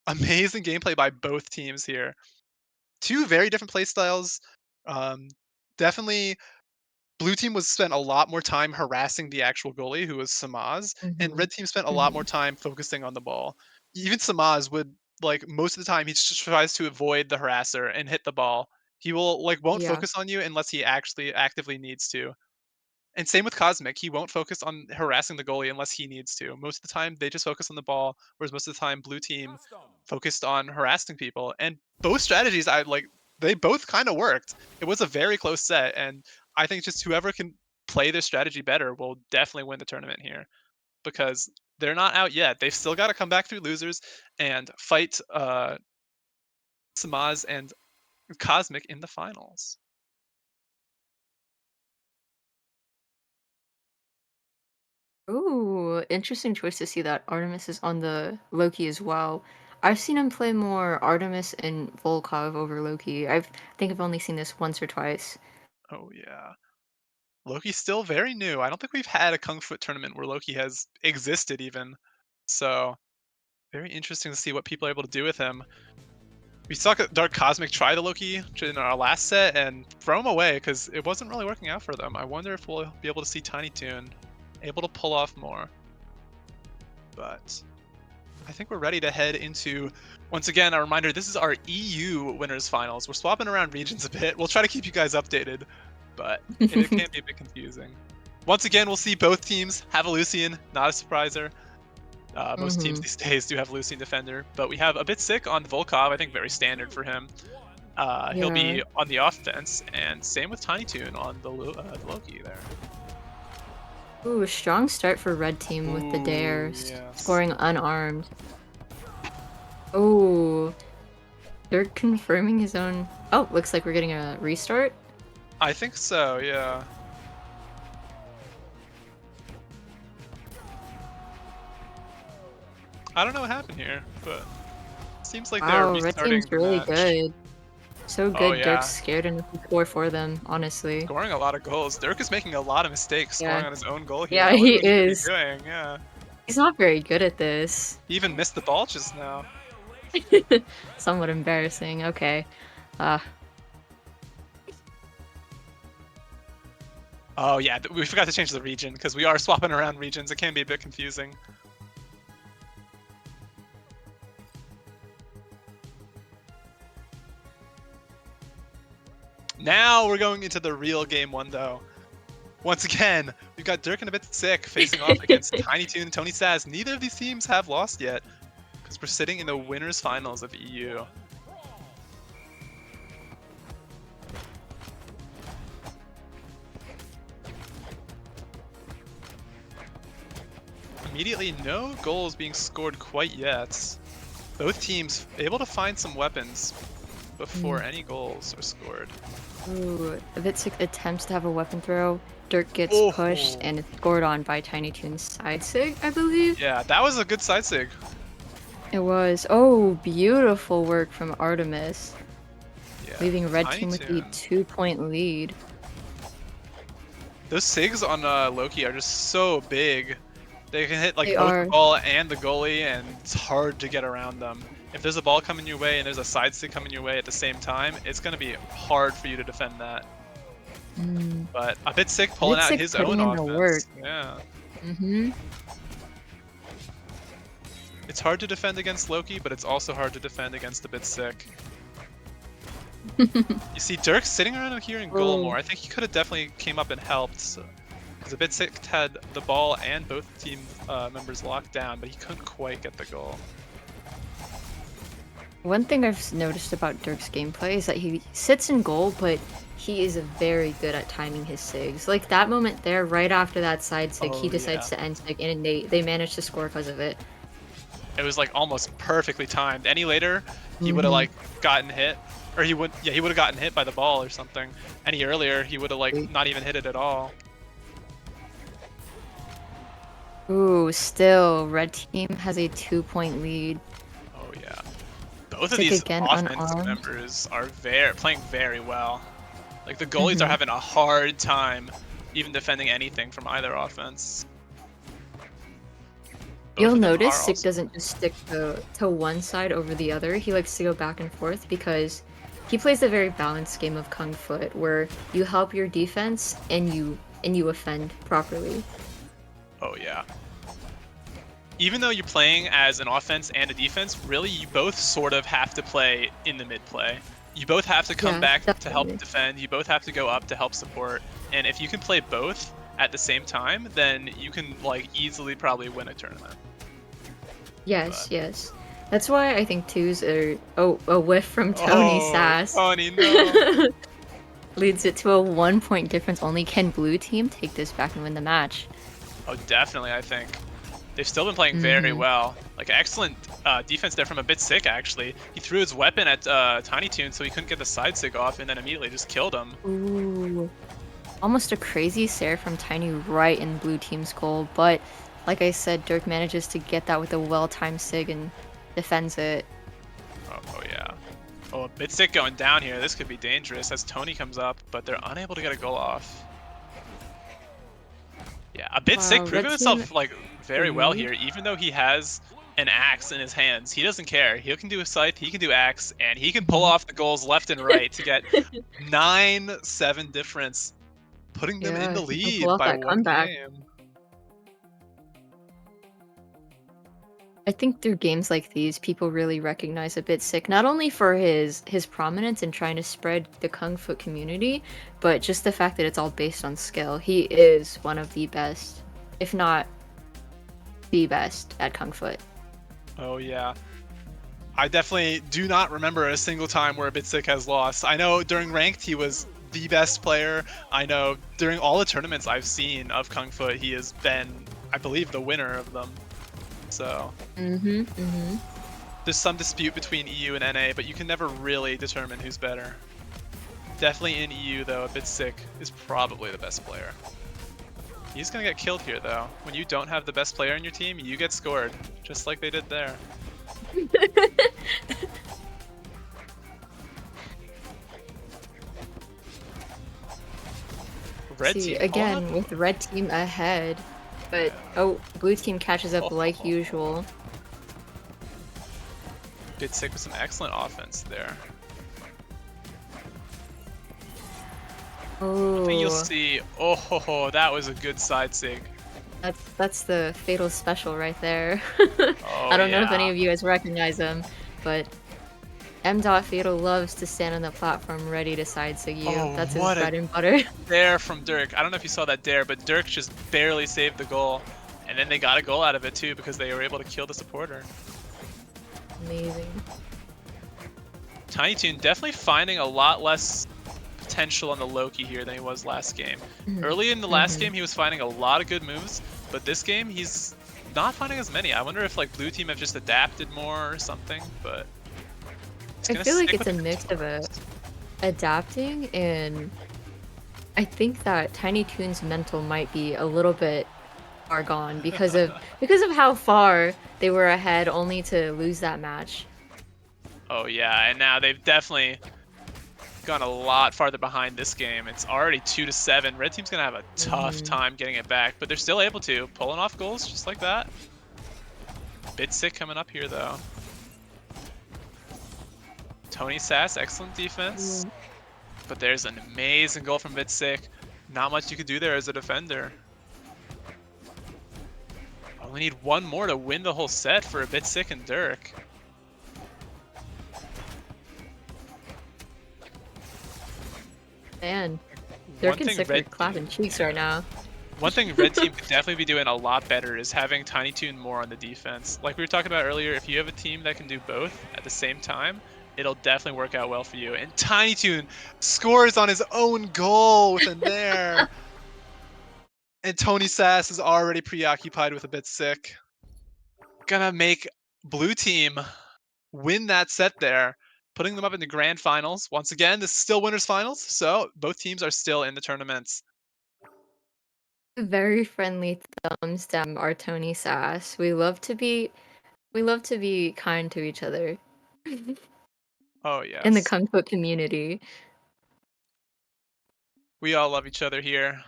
Amazing gameplay by both teams here. Two very different play styles. Um, Definitely blue team was spent a lot more time harassing the actual goalie, who was Samaz, and Mhm. red team spent a lot more Mhm. time focusing on the ball. Even Samaz would like most of the time he just tries to avoid the harasser and hit the ball. He will like won't Yeah. focus on you unless he actually actively needs to. And same with Cosmic, he won't focus on harassing the goalie unless he needs to. Most of the time, they just focus on the ball, whereas most of the time, blue team focused on harassing people. And both strategies, I like, they both kind of worked. It was a very close set, and I think just whoever can play their strategy better will definitely win the tournament here because they're not out yet. They've still got to come back through losers and fight Samaz and Cosmic in the finals. Ooh, interesting choice to see that Artemis is on the Loki as well. I've seen him play more Artemis and Volkov over Loki. Think I've only seen this once or twice. Oh yeah. Loki's still very new. I don't think we've had a Kung Fu tournament where Loki has existed even. So, very interesting to see what people are able to do with him. We saw Dark Cosmic try the Loki in our last set and throw him away because it wasn't really working out for them. I wonder if we'll be able to see Tiny Toon able to pull off more. But I think we're ready to head into, once again, a reminder, this is our EU Winners Finals. We're swapping around regions a bit. We'll try to keep you guys updated, but it can be a bit confusing. Once again, we'll see both teams have a Lucian, not a surpriser. Most teams Mhm. these days do have a Lucian defender, but we have a bit sick on Volkov, I think very standard for him. He'll Yeah. be on the offense, and same with Tiny Toon on the Loki there. Ooh, a strong start for red team with the Ooh, dares, yes. scoring unarmed. Ooh, they're confirming his own. Oh, looks like we're getting a restart. I think so, yeah. I don't know what happened here, but seems like they're Wow, red restarting team's the really match. good. So Oh good, Dirk's yeah, scared enough to score for them, honestly. scoring a lot of goals. Dirk is making a lot of mistakes Yeah. scoring on his own goal here. Yeah, I wonder he what he could be is. doing, yeah. He's not very good at this. He even missed the ball just now. Somewhat embarrassing. Okay. Uh, Oh yeah, we forgot to change the region because we are swapping around regions. It can be a bit confusing. Now we're going into the real game one though. Once again, we've got Dirk and a bit sick facing off against Tiny Toon and Tony Saz. Neither of these teams have lost yet because we're sitting in the winners finals of EU. Immediately, no goals being scored quite yet. Both teams able to find some weapons before mm, any goals are scored. ooh, a bit sick attempts to have a weapon throw. Dirk gets pushed Oh, and it's scored on by Tiny Toon's side sig, I believe. yeah, that was a good side sig. It was. Oh, beautiful work from Artemis, Yeah, leaving red Tiny team with the Toon. 2-point lead. Those SIGs on Loki are just so big. They can hit like They both the are. ball and the goalie, and it's hard to get around them. If there's a ball coming your way and there's a side stick coming your way at the same time, it's gonna be hard for you to defend that. Mm. But a bit sick pulling out Vidsick his putting own in the work. offense. Yeah. Mm-hmm. It's hard to defend against Loki, but it's also hard to defend against a bit sick. You see Dirk sitting around here in goal Oh. more. I think he could have definitely came up and helped. Because a bit sick had the ball and both team members locked down, but he couldn't quite get the goal. One thing I've noticed about Dirk's gameplay is that he sits in goal, but he is very good at timing his sigs. Like that moment there, right after that side sig, he Oh, decides to end sig, and they manage to score because of it. It was like almost perfectly timed. Any later, he would have like gotten hit, or he would have gotten hit by the ball or something. Any earlier, he would have like not even hit it at all. Ooh, still, red team has a 2-point lead. Oh yeah, both of Sick these again, offense unarmed. members are playing very well. Like the goalies are having a hard time even defending anything from either offense. Both You'll of them notice are Sick also- doesn't just stick to one side over the other. He likes to go back and forth because he plays a very balanced game of Kung Foot where you help your defense and you offend properly. Oh yeah. Even though you're playing as an offense and a defense, really you both sort of have to play in the mid play. You both have to come Yeah, back to help definitely. defend. You both have to go up to help support. And if you can play both at the same time, then you can like easily probably win a tournament. Yes, But- yes. That's why I think twos are a whiff from Tony Sass. Tony, no. Leads it to a 1-point difference. Only can blue team take this back and win the match. Oh, definitely, I think. They've still been playing very well. Like, excellent defense there from a bit sick, actually. He threw his weapon at Tiny Toon so he couldn't get the side sig off, and then immediately just killed him. Ooh. Almost a crazy stare from Tiny right in blue team's goal, but like I said, Dirk manages to get that with a well-timed sig and defends it. Oh yeah. Oh, a bit sick going down here. This could be dangerous as Tony comes up, but they're unable to get a goal off. Yeah, a bit sick Wow, proving red himself team like very well lead. here, even though he has an axe in his hands. He doesn't care. He can do a scythe, he can do axe, and he can pull off the goals left and right to get 9-7 difference, putting them in Yeah, the he can pull lead off by that one comeback. game. I think through games like these, people really recognize a bit sick, not only for his prominence in trying to spread the Kung Fu community, but just the fact that it's all based on skill. He is one of the best, if not the best, at Kung Fu. Oh yeah. I definitely do not remember a single time where a bit sick has lost. I know during ranked he was the best player. I know during all the tournaments I've seen of Kung Fu, he has been, I believe, the winner of them. So there's some dispute between EU and NA, but you can never really determine who's better. Definitely in EU though, a bit sick is probably the best player. He's gonna get killed here though. When you don't have the best player in your team, you get scored, just like they did there. Red See, team again, with red team ahead, but oh, blue team catches up like usual. Bit sick with some excellent offense there. I think you'll Oh, see. Oh, that was a good side sig. that's the fatal special right there. Oh, I don't know if yeah. any of you guys recognize him, but Fatal loves to stand on the platform ready to side sig you. Oh, That's his what a- bread and butter. Dare from Dirk. I don't know if you saw that dare, but Dirk just barely saved the goal. And then they got a goal out of it too because they were able to kill the supporter. Amazing. Tiny Toon definitely finding a lot less potential on the Loki here than he was last game. Early in the last game, he was finding a lot of good moves, but this game, he's not finding as many. I wonder if like blue team have just adapted more or something, but it's I gonna feel like stick it's with a the mix of controllers. adapting and I think that Tiny Toon's mental might be a little bit far gone because of how far they were ahead only to lose that match. Oh yeah, and now they've definitely gone a lot farther behind this game. It's already 2-7. Red team's gonna have a tough Mhm. time getting it back, but they're still able to, pulling off goals just like that. Bit sick coming up here though. Tony Sass, excellent defense, Mm. but there's an amazing goal from Bit sick. Not much you could do there as a defender. Only need one more to win the whole set for a Bit sick and Dirk. Man, One Dirk and thing Sick are Red clapping Team, cheeks right yeah. now. One thing Red Team could definitely be doing a lot better is having Tiny Toon more on the defense. Like we were talking about earlier, if you have a team that can do both at the same time, it'll definitely work out well for you. And Tiny Toon scores on his own goal with a nair. And Tony Sass is already preoccupied with a bit sick. Gonna make blue team win that set there, putting them up in the grand finals. Once again, this is still winners finals, so both teams are still in the tournaments. Very friendly thumbs down our Tony Sass. We love to be kind to each other Oh in the yes. Kung Fu community. We all love each other here.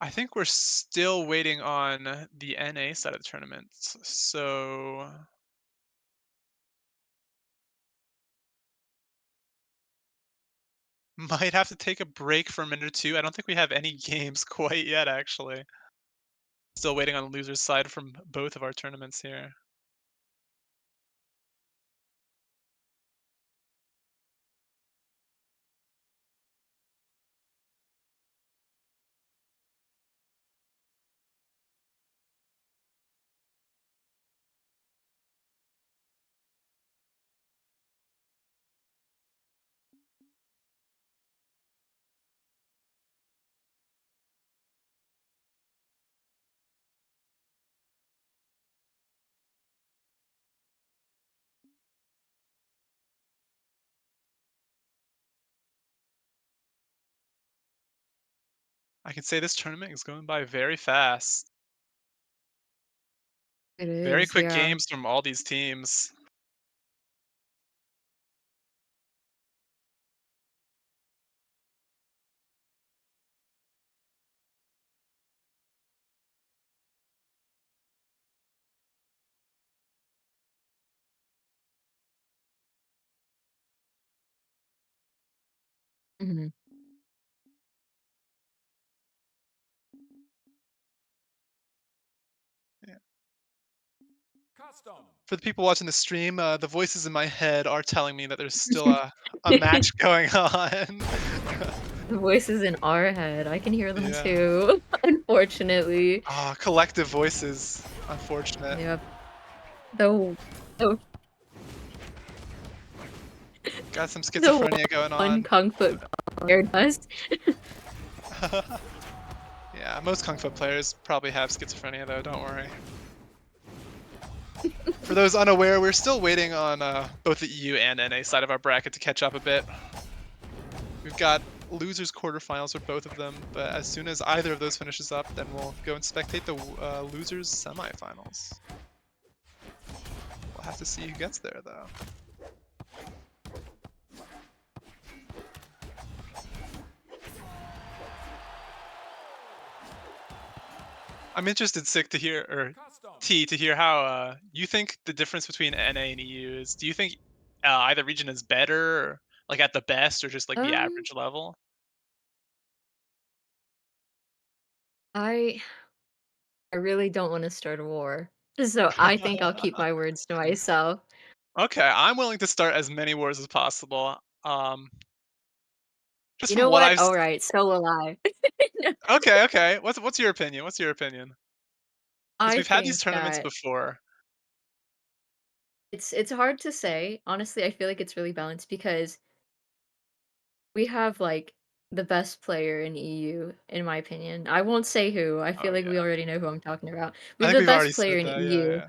I think we're still waiting on the NA side of the tournament. So might have to take a break for a minute or two. I don't think we have any games quite yet, actually. Still waiting on the loser's side from both of our tournaments here. I can say this tournament is going by very fast. It Very is, quick yeah. games from all these teams. Mhm. Yeah. For the people watching the stream, the voices in my head are telling me that there's still a match going on. The voices in our head, I can hear them Yeah. too, unfortunately. Ah, collective voices. Unfortunate. Yep. The the Got some the schizophrenia going one on. Kung Fu player does. Yeah, most Kung Fu players probably have schizophrenia though, don't worry. For those unaware, we're still waiting on both the EU and NA side of our bracket to catch up a bit. We've got losers quarterfinals for both of them, but as soon as either of those finishes up, then we'll go and spectate the losers semifinals. We'll have to see who gets there though. I'm interested, Sick, to hear, or T, to hear how you think the difference between NA and EU is. Do you think either region is better, or, like at the best, or just like the Um, average level? I I really don't want to start a war. So I think I'll keep my words to myself. Okay, I'm willing to start as many wars as possible. Um, just You from know what what? I've. All right, so will I. Okay, okay. What's your opinion? What's your opinion? Because I we've had these think tournaments that before. it's hard to say. Honestly, I feel like it's really balanced because we have like the best player in EU, in my opinion. I won't say who. I Oh feel like we yeah, already know who I'm talking about. We I have think the we've already best player said in that. Yeah, EU. yeah.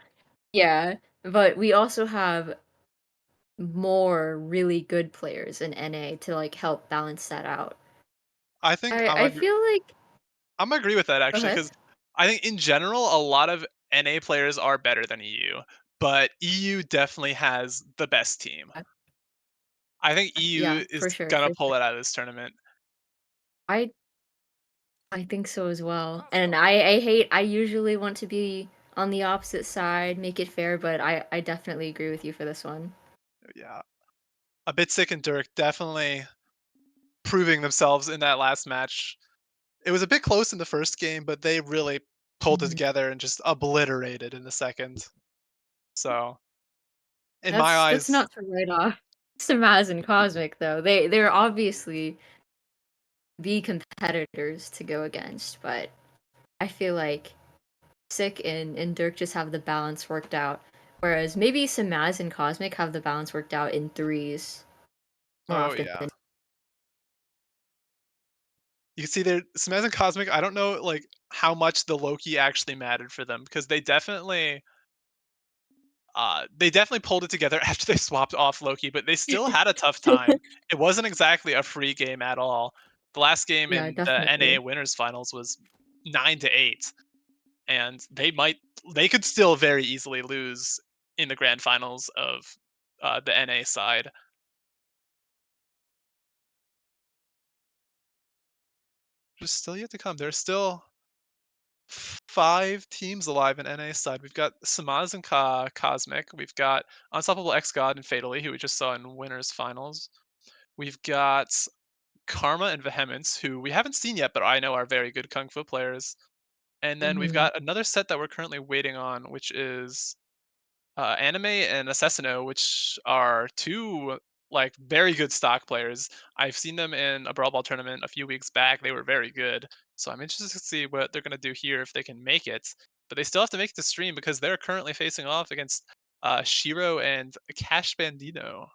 Yeah, but we also have more really good players in NA to like help balance that out. I think I feel like I'm gonna agree with that go actually, ahead. because I think in general a lot of NA players are better than EU, but EU definitely has the best team. I think Yeah, EU is for sure, gonna for pull sure. it out of this tournament. I I think so as well. And I usually want to be on the opposite side, make it fair, but I definitely agree with you for this one. Yeah. A bit sick and Dirk definitely proving themselves in that last match. It was a bit close in the first game, but they really pulled it Mhm. together and just obliterated in the second. So, in my That's eyes, not to write off Samaz and Cosmic though. They're obviously the competitors to go against, but I feel like Sick and Dirk just have the balance worked out. Whereas maybe Samaz and Cosmic have the balance worked out in threes more oh often yeah. than You can see there Smez and Cosmic, I don't know like how much the Loki actually mattered for them because they definitely pulled it together after they swapped off Loki, but they still had a tough time. It wasn't exactly a free game at all. The last game Yeah, in the NA definitely. winners finals was 9-8, and they could still very easily lose in the grand finals of the NA side. Just still yet to come. There's still 5 teams alive in NA side. We've got Samaz and Cosmic. We've got Unstoppable X God and Fatally, who we just saw in winners finals. We've got Karma and Vehemence, who we haven't seen yet, but I know are very good Kung Fu players. And then we've Mhm. got another set that we're currently waiting on, which is Anime and Assassino, which are two like very good stock players. I've seen them in a Brawl Ball tournament a few weeks back. They were very good. So I'm interested to see what they're gonna do here if they can make it. But they still have to make it to stream because they're currently facing off against Shiro and Cash Bandito.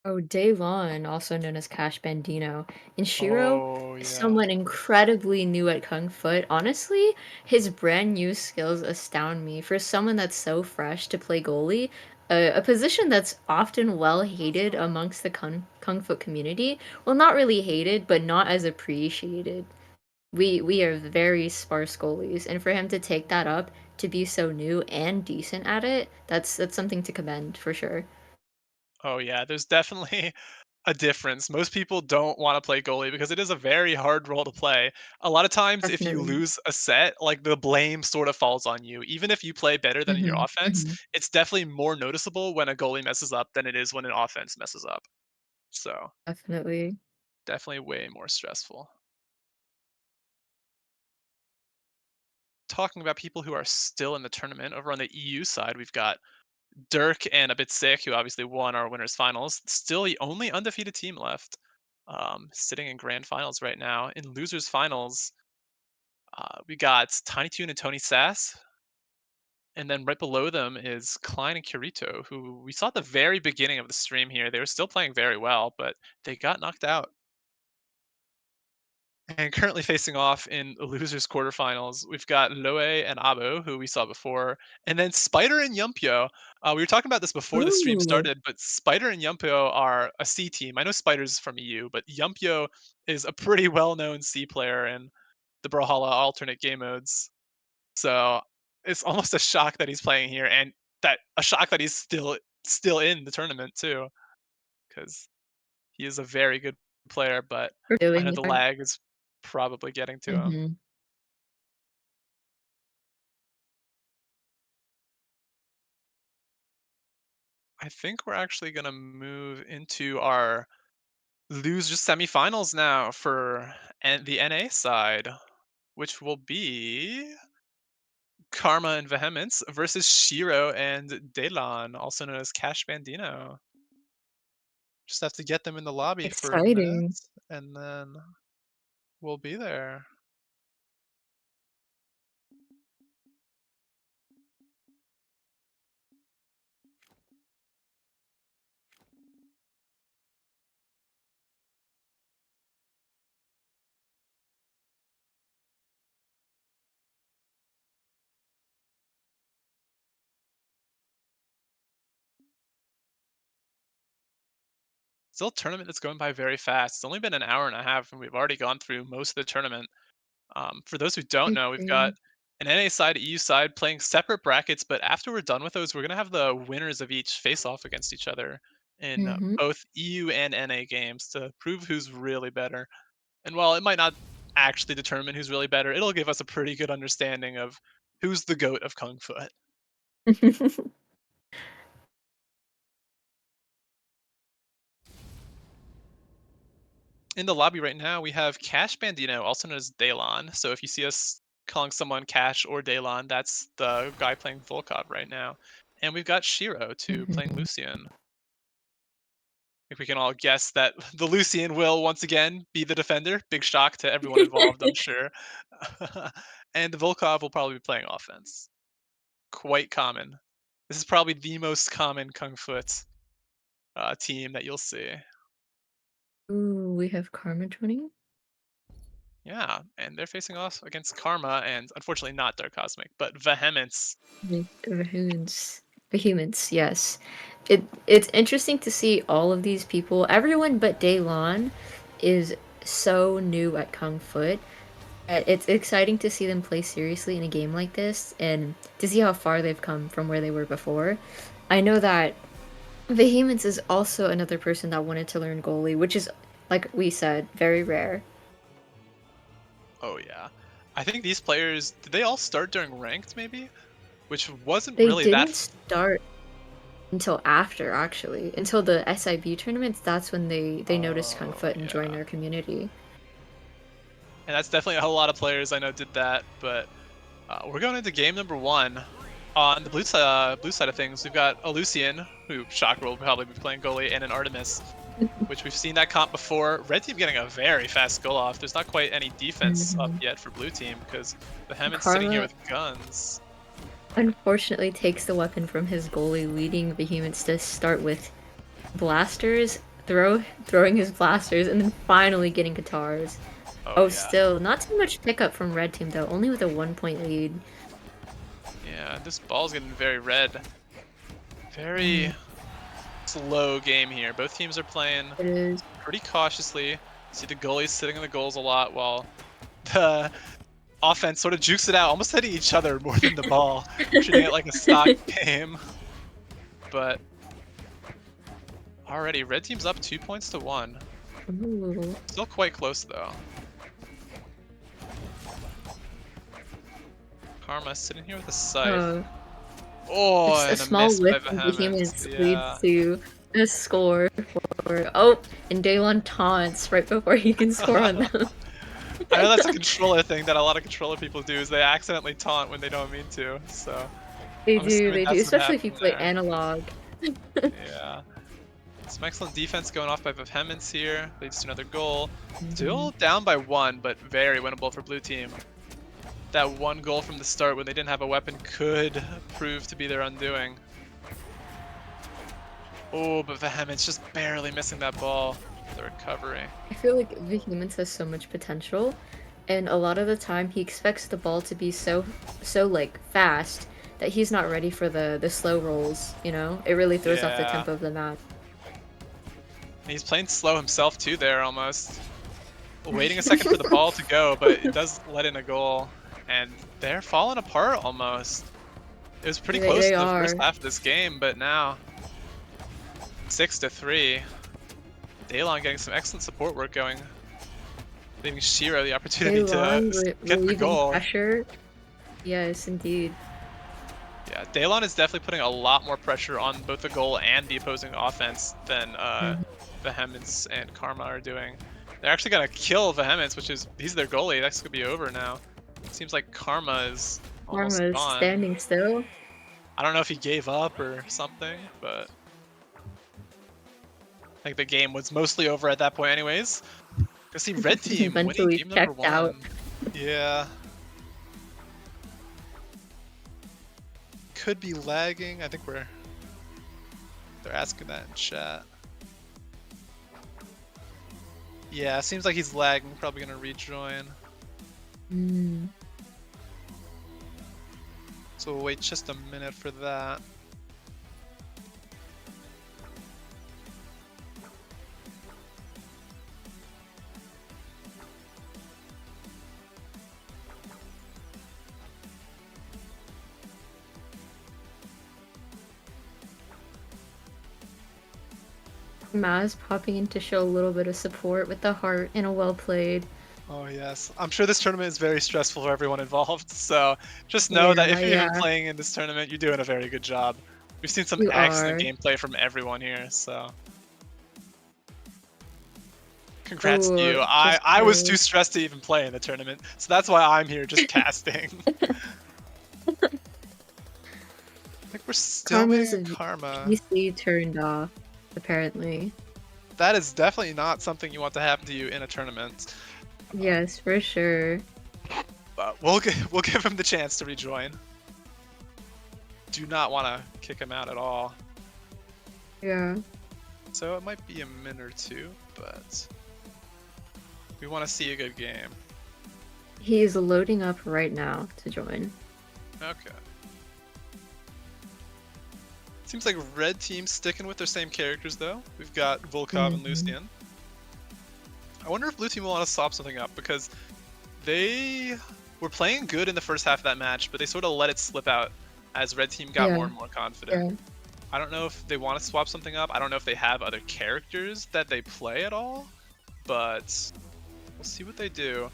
Oh, Daewon, also known as Cash Bandino. And Shiro Oh is yeah. someone incredibly new at Kung Fu. Honestly, his brand new skills astound me. For someone that's so fresh to play goalie, a position that's often well hated amongst the Kung Fu community. Well, not really hated, but not as appreciated. We are very sparse goalies, and for him to take that up, to be so new and decent at it, that's something to commend for sure. Oh yeah. There's definitely a difference. Most people don't want to play goalie because it is a very hard role to play. A lot of times, if you Definitely. lose a set, like the blame sort of falls on you. Even if you play better than in your Mhm, offense, mhm. it's definitely more noticeable when a goalie messes up than it is when an offense messes up. So, Definitely. definitely way more stressful. Talking about people who are still in the tournament, over on the EU side, we've got Dirk and a bit sick, who obviously won our winners finals. Still the only undefeated team left, sitting in grand finals right now. In losers finals, we got Tiny Toon and Tony Sass, and then right below them is Klein and Kirito, who we saw at the very beginning of the stream here. They were still playing very well, but they got knocked out. And currently facing off in the losers quarterfinals, we've got Loe and Abo, who we saw before, and then Spider and Yumpyo. We were talking about this before the stream Ooh. started, but Spider and Yumpyo are a C team. I know Spider's from EU, but Yumpyo is a pretty well-known C player in the Brawlhalla alternate game modes. So it's almost a shock that he's playing here, and that a shock that he's still in the tournament too, because he is a very good player. But For I doing know it. the lag is probably getting to him. Mhm. I think we're actually gonna move into our losers semifinals now for the NA side, which will be Karma and Vehemence versus Shiro and Delan, also known as Cash Bandino. Just have to get them in the lobby for a minute, Exciting. and then we'll be there. Still a tournament that's going by very fast. It's only been an hour and a half, and we've already gone through most of the tournament. For those who don't I know, we've got agree. an NA side, EU side playing separate brackets, but after we're done with those, we're gonna have the winners of each face off against each other. in Mm-hmm. both EU and NA games to prove who's really better. And while it might not actually determine who's really better, it'll give us a pretty good understanding of who's the GOAT of Kung Fu. In the lobby right now, we have Cash Bandino, also known as Daylon. So if you see us calling someone Cash or Daylon, that's the guy playing Volkov right now. And we've got Shiro too playing Mhm. Lucian. If we can all guess that the Lucian will once again be the defender. Big shock to everyone involved, I'm sure. And the Volkov will probably be playing offense. Quite common. This is probably the most common Kung Fu team that you'll see. Ooh, we have Karma joining. Yeah, and they're facing off against Karma and unfortunately not Dark Cosmic, but Vehemence. Vehemence, yes. It's interesting to see all of these people. Everyone but Daylon is so new at Kung Fu. It's exciting to see them play seriously in a game like this and to see how far they've come from where they were before. I know that Vehemence is also another person that wanted to learn goalie, which is, like we said, very rare. Oh yeah. I think these players did they all start during ranked maybe? Which wasn't They really that didn't start until after, actually. Until the SIB tournaments, that's when they noticed Kung oh Fu and joined yeah. our community. And that's definitely a whole lot of players I know did that, but we're going into game number 1. On the blue side of things, we've got a Lucian, who shocker will probably be playing goalie, and an Artemis, which we've seen that comp before. Red team getting a very fast goal off. There's not quite any defense up Mhm. yet for blue team because the Hammond's sitting here Karma with guns. unfortunately takes the weapon from his goalie, leading Behemoths to start with blasters, throwing his blasters, and then finally getting guitars. Oh Oh, yeah, still not too much pickup from red team though, only with a 1 point lead. yeah. This ball's getting very red. Mm, Very slow game here. Both teams are playing it is. pretty cautiously. See the goalies sitting in the goals a lot while the offense sort of jukes it out, almost hitting each other more than the ball, treating it like a stock game. But already, red team's up 2 points to 1. Ooh. Still quite close though. Karma sitting here with a scythe. Uh, Oh, a and a small miss whiff by of Vehemence. Behemoths Yeah. leads to a score for and Daylon taunts right before he can score on them. I know that's a controller thing that a lot of controller people do is they accidentally taunt when they don't mean to. So I'm assuming They do, that's what especially if you happened play there. analog. Yeah. Some excellent defense going off by Vehemence here. Leads to another goal. Mhm. Still down by 1, but very winnable for blue team. That one goal from the start when they didn't have a weapon could prove to be their undoing. Oh, but Vehemence just barely missing that ball. The recovery. I feel like Vehemence has so much potential, and a lot of the time he expects the ball to be so like fast that he's not ready for the slow rolls, you know? It really throws off the Yeah. tempo of the match. And he's playing slow himself too there almost. Waiting a second for the ball to go, but it does let in a goal. And they're falling apart almost. It was pretty close They in the first are. half of this game, but now 6-3. Daylon getting some excellent support work going, leaving Shiro the opportunity to Daylon get the relieving goal. pressure. Yes, indeed. Yeah, Daylon is definitely putting a lot more pressure on both the goal and the opposing offense than Mhm. Vehemence and Karma are doing. They're actually gonna kill Vehemence, which is he's their goalie. That's gonna be over now. Seems like Karma is almost Karma is gone. standing still. I don't know if he gave up or something, but I think the game was mostly over at that point anyways. Go see Red Team winning Mentally game number checked out. 1. Yeah. Could be lagging. I think they're asking that in chat. Yeah, seems like he's lagging. Probably gonna rejoin. Mm. So we'll wait just a minute for that. Maz popping in to show a little bit of support with the heart and a well played. Oh yes, I'm sure this tournament is very stressful for everyone involved. So just know that Yeah, if you're even yeah, playing in this tournament, you're doing a very good job. We've seen some you excellent are. gameplay from everyone here. So congrats to you. Oh, I was too stressed to even play in the tournament, so that's why I'm here just casting. I think we're still waiting Karma's on Karma. PC turned off, apparently. That is definitely not something you want to happen to you in a tournament. Yes, for sure. But we'll give him the chance to rejoin. Do not want to kick him out at all. Yeah. So it might be a minute or two, but we want to see a good game. He is loading up right now to join. Okay. Seems like red team's sticking with their same characters though. We've got Volkov and Lucian. I wonder if blue team will want to swap something up because they were playing good in the first half of that match, but they sort of let it slip out as red team got more and more confident. Yeah. I don't know if they want to swap something up. I don't know if they have other characters that they play at all, but we'll see what they do.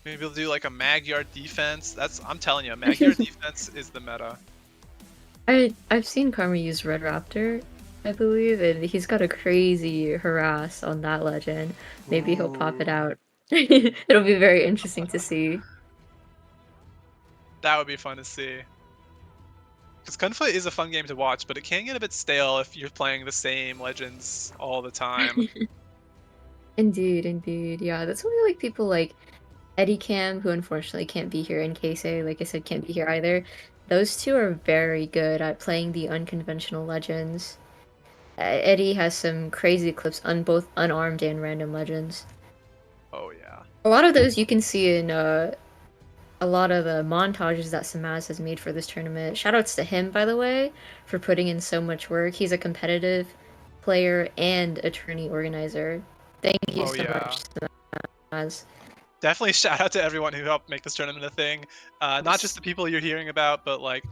Maybe they'll do like a Magyar defense. I'm telling you, Magyar defense is the meta. I've seen Karma use Red Raptor, I believe, and he's got a crazy harass on that legend. Maybe he'll pop it out. It'll be very interesting to see. That would be fun to see. Because Gunfight is a fun game to watch, but it can get a bit stale if you're playing the same legends all the time. Indeed, indeed. Yeah, that's why I like people like Eddie Cam, who unfortunately can't be here, and Casey, like I said, can't be here either. Those two are very good at playing the unconventional legends. Eddie has some crazy clips on both unarmed and random legends. Oh yeah. A lot of those you can see in a lot of the montages that Samaz has made for this tournament. Shoutouts to him, by the way, for putting in so much work. He's a competitive player and attorney organizer. Thank you so much, Samaz. Definitely shout out to everyone who helped make this tournament a thing. Not just the people you're hearing about, but like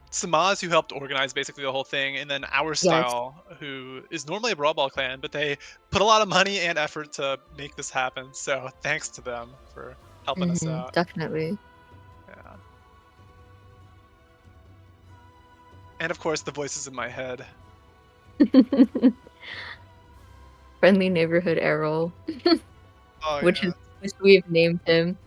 Samaz, who helped organize basically the whole thing, and then Our Style, who is normally a Brawl Ball clan, but they put a lot of money and effort to make this happen. So thanks to them for helping us out. Definitely. Yeah. And of course, the voices in my head. Friendly neighborhood Errol. Oh, which yeah. is which we've named him.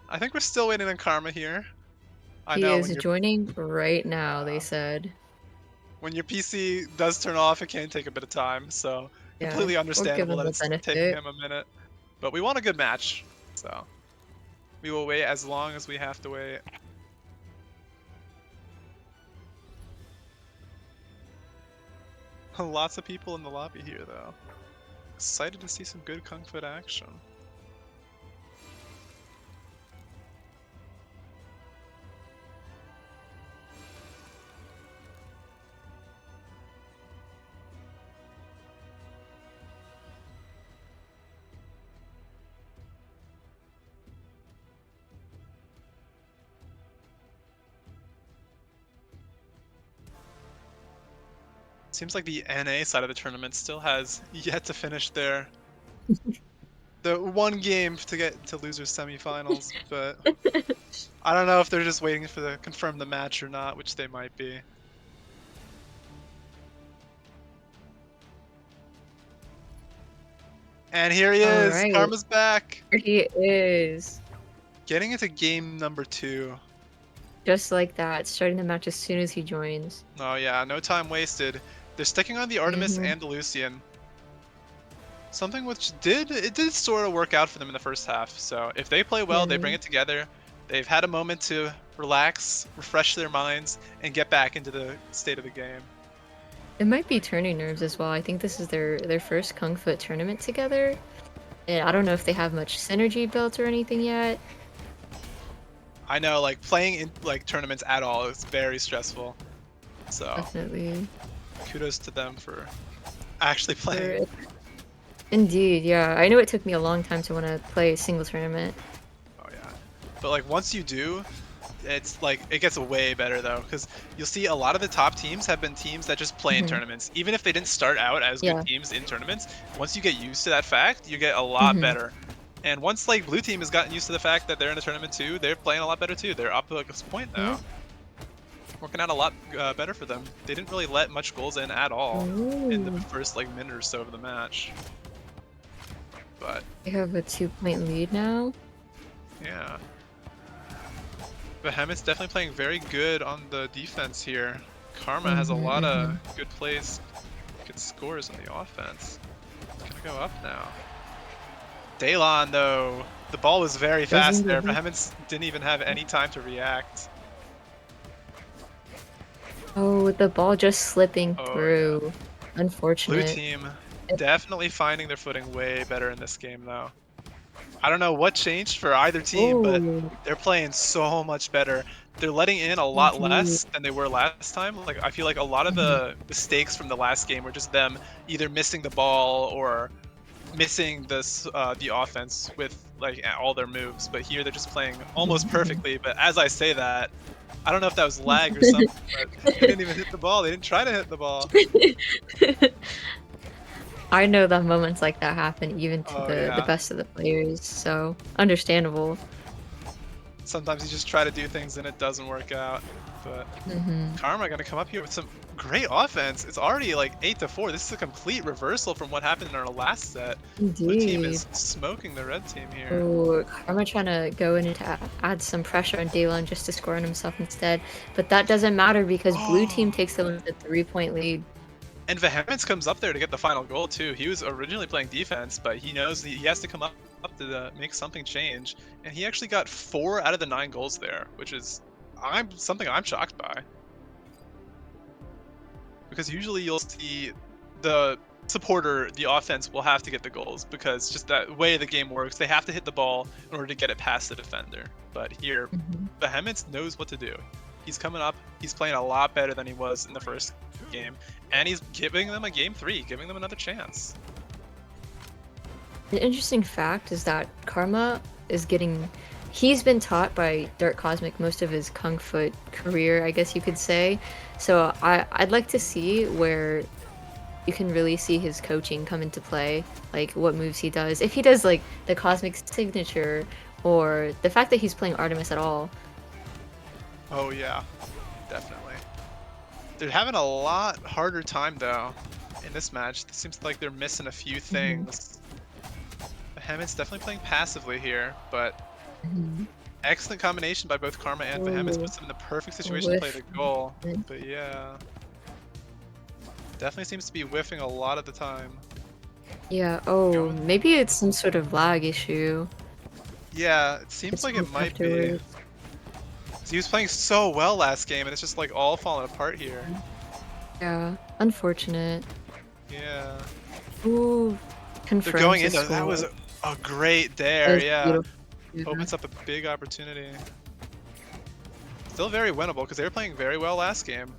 I think we're still waiting on Karma here. He is joining right now, they said. When your PC does turn off, it can take a bit of time, so completely understandable that it's taking him a minute. But we want a good match, so we will wait as long as we have to wait. Lots of people in the lobby here, though. Excited to see some good Kung Fu action. Seems like the NA side of the tournament still has yet to finish the one game to get to losers semifinals, but I don't know if they're just waiting for the confirm the match or not, which they might be. And here he is, right. Karma's back. Here he is. Getting into game number 2. Just like that, starting the match as soon as he joins. Oh yeah, no time wasted. They're sticking on the Artemis and the Lucian. Something which did sort of work out for them in the first half. So if they play well, they bring it together. They've had a moment to relax, refresh their minds, and get back into the state of the game. It might be turning nerves as well. I think this is their first Kung Fu tournament together. And I don't know if they have much synergy built or anything yet. I know, like, playing in like tournaments at all is very stressful. So definitely. Kudos to them for actually playing. Indeed, yeah. I know it took me a long time to want to play a single tournament. Oh yeah. But like once you do, it's like it gets way better though, because you'll see a lot of the top teams have been teams that just play in Hmm. tournaments. Even if they didn't start out as good Yeah. teams in tournaments, once you get used to that fact, you get a lot Hmm. better. And once like blue team has gotten used to the fact that they're in a tournament too, they're playing a lot better too. They're up like a point Yeah. now, working out a lot better for them. They didn't really let much goals in at all in the Ooh. first like minute or so of the match. But They have a 2-point lead now. yeah, Behemoth's definitely playing very good on the defense here. Karma has a Hmm. lot of Hmm. good plays, good scores on the offense. It's gonna go up now. Daylon though, the ball was very Doesn't fast there. get Behemoths didn't even have any time to react. Oh, the ball just slipping Oh yeah. through. Blue Unfortunate. team It- definitely finding their footing way better in this game though. I don't know what changed for either team, but Oh, they're playing so much better. They're letting in a lot indeed. less than they were last time. Like I feel like a lot of Mhm. the mistakes from the last game were just them either missing the ball or missing the offense with like all their moves. But here they're just playing almost Mhm. perfectly. But as I say that, I don't know if that was lag or something, but they didn't even hit the ball. They didn't try to hit the ball. I know that moments like that happen even to Oh the yeah. best of the players, so understandable. Sometimes you just try to do things and it doesn't work out. But Mhm. Karma gonna come up here with some great offense. It's already like 8-4. This is a complete reversal from what happened in our last set. Blue team Indeed. is smoking the red team here. Oh, Karma trying to go in and to add some pressure on Daylon just to score on himself instead, but that doesn't matter because blue team Oh, takes them with a 3-point lead. and Vehemence comes up there to get the final goal too. He was originally playing defense, but he knows he has to come up to make something change, and he actually got 4 out of the 9 goals there, which is I'm shocked by. Because usually you'll see the supporter, the offense will have to get the goals because just that way the game works. They have to hit the ball in order to get it past the defender. But here, Mhm. Behemoth knows what to do. He's coming up. He's playing a lot better than he was in the first game, and he's giving them a game 3, giving them another chance. An interesting fact is that Karma is getting he's been taught by Dark Cosmic most of his Kung Fu career, I guess you could say. So I'd like to see where you can really see his coaching come into play, like what moves he does. If he does like the Cosmic signature or the fact that he's playing Artemis at all. Oh yeah, definitely. They're having a lot harder time though in this match. It seems like they're missing a few Mhm. things. Behemoth's definitely playing passively here, but Mhm. excellent combination by both Karma and Behemoth Ooh, puts them in the perfect situation to play whiff. the goal. But yeah, definitely seems to be whiffing a lot of the time. Yeah, oh, Going, maybe it's some sort of lag issue. yeah, it seems It's like it fixed might be. afterwards. He was playing so well last game, and it's just like all falling apart here. Yeah, unfortunate. Yeah, Ooh, they're confirms going the in though. That score. was a great That dare. was Yeah, beautiful. Yeah. opens up a big opportunity. Still very winnable because they were playing very well last game.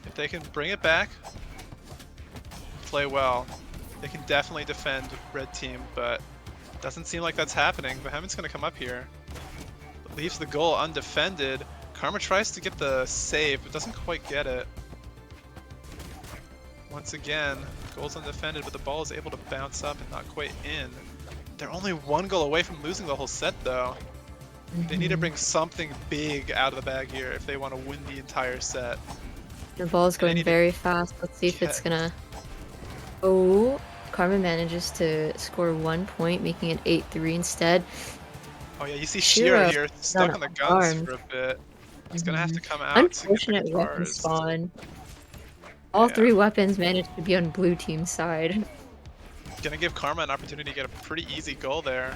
If they can bring it back, play well, they can definitely defend red team, but doesn't seem like that's happening. Behemoth's gonna come up here. Leaves the goal undefended. Karma tries to get the save, but doesn't quite get it. Once again, goal's undefended, but the ball is able to bounce up and not quite in. They're only 1 goal away from losing the whole set though. They need to Mhm. bring something big out of the bag here if they want to win the entire set. The ball's And they going need to very fast. Let's see if it's get... gonna. Oh, Karma manages to score 1 point, making it 8-3 instead. Oh yeah, you see Shiro Shiro here got stuck on the guns armed. for a bit. He's gonna have Mhm. to come out to get the Unfortunate weapon guitars. spawn. All Yeah. three weapons managed to be on blue team's side. Gonna give Karma an opportunity to get a pretty easy goal there.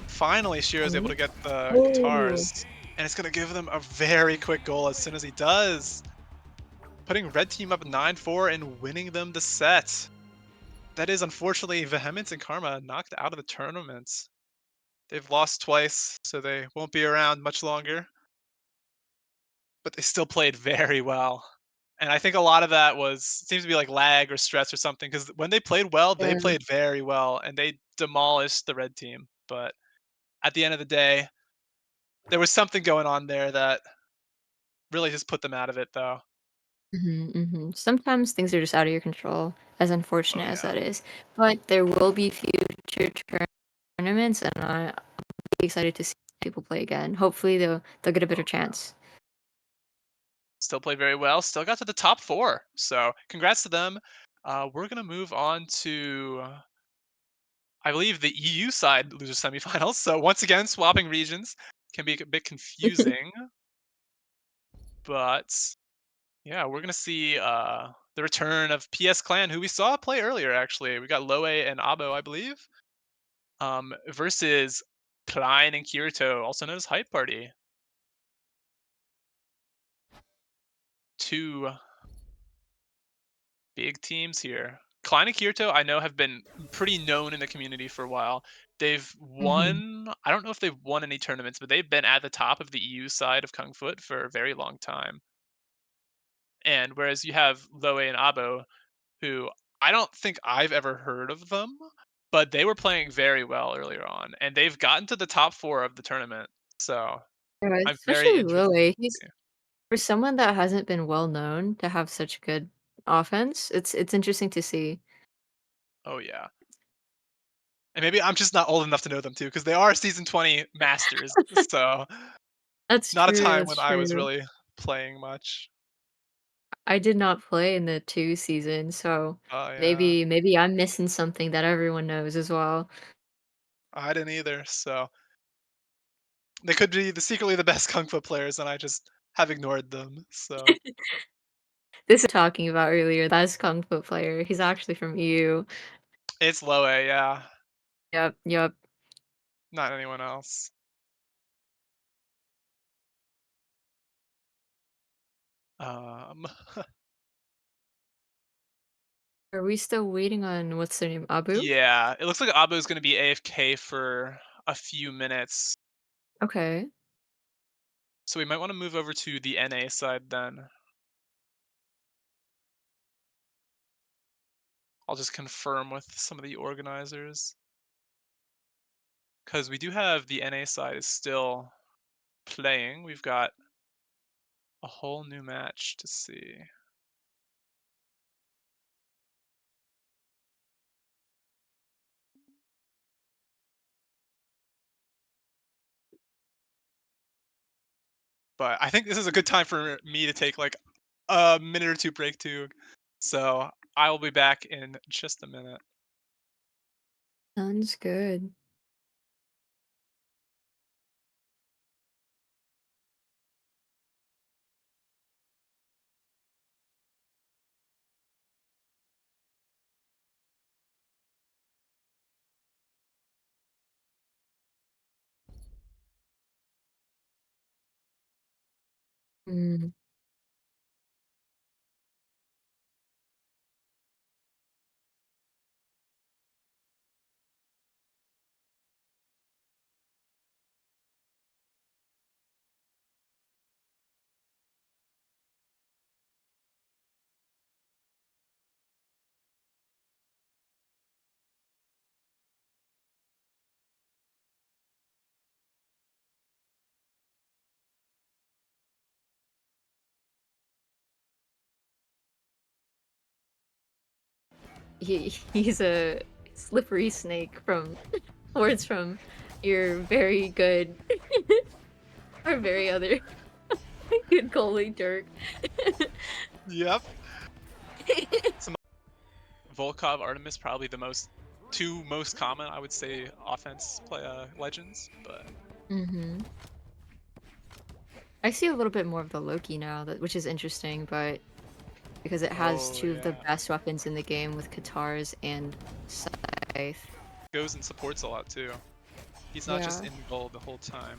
Finally, Shiro's able Mhm. to get the Oh, guitars, and it's gonna give them a very quick goal as soon as he does, putting red team up 9-4 and winning them the set. That is unfortunately Vehemence and Karma knocked out of the tournament. They've lost twice, so they won't be around much longer, but they still played very well. And I think a lot of that was seems to be like lag or stress or something because when they played well, they yeah. played very well and they demolished the red team. But at the end of the day, There was something going on there that really just put them out of it, though. Sometimes things are just out of your control, as Oh, unfortunate as yeah. that is. But there will be future tournaments, and I'm excited to see people play again. Hopefully, they'll get a better Oh, chance. still played very well, still got to the top 4, so congrats to them. We're gonna move on to, I believe, the EU side loser semifinals, so once again, swapping regions can be a bit confusing, but yeah, we're gonna see, the return of PS Clan, who we saw play earlier, actually. We got Loe and Abo, I believe, versus Klein and Kirito, also known as Hype Party. 2 big teams here. Klein and Kirito, I know, have been pretty known in the community for a while. They've hmm won, I don't know if they've won any tournaments, but they've been at the top of the EU side of Kung Fu for a very long time. And whereas you have Loe and Abo, who I don't think I've ever heard of them, but they were playing very well earlier on, and they've gotten to the top 4 of the tournament. So Yeah, I'm very especially interested Lily. to He's see. for someone that hasn't been well known to have such good offense. It's interesting to see. Oh yeah. And maybe I'm just not old enough to know them too, because they are season 20 masters. So That's not a true. time That's when I was true. really playing much. I did not play in the 2 season, so Oh yeah. maybe I'm missing something that everyone knows as well. I didn't either. So they could be secretly the best kung fu players, and I just have ignored them. So This is talking about earlier, that's Kung Fu player. He's actually from EU. it's Loe, yeah, Yep, yep. not anyone else. Um, Are we still waiting on what's their name? Abu? yeah, it looks like Abu is going to be AFK for a few minutes, Okay. so we might want to move over to the NA side then. I'll just confirm with some of the organizers because we do have the NA side is still playing. We've got a whole new match to see. But I think this is a good time for me to take like a minute or two break too. So I will be back in just a minute. Sounds good. Mm. He's a slippery snake from words from your very good or very other good goalie Dirk. Yep. Some Volkov, Artemis, probably the two most common, I would say, offense play legends. But hmm I see a little bit more of the Loki now, which is interesting, but because it has oh two of the yeah, best weapons in the game with Katars and Scythe. goes and supports a lot too. He's not just Yeah, in goal the whole time.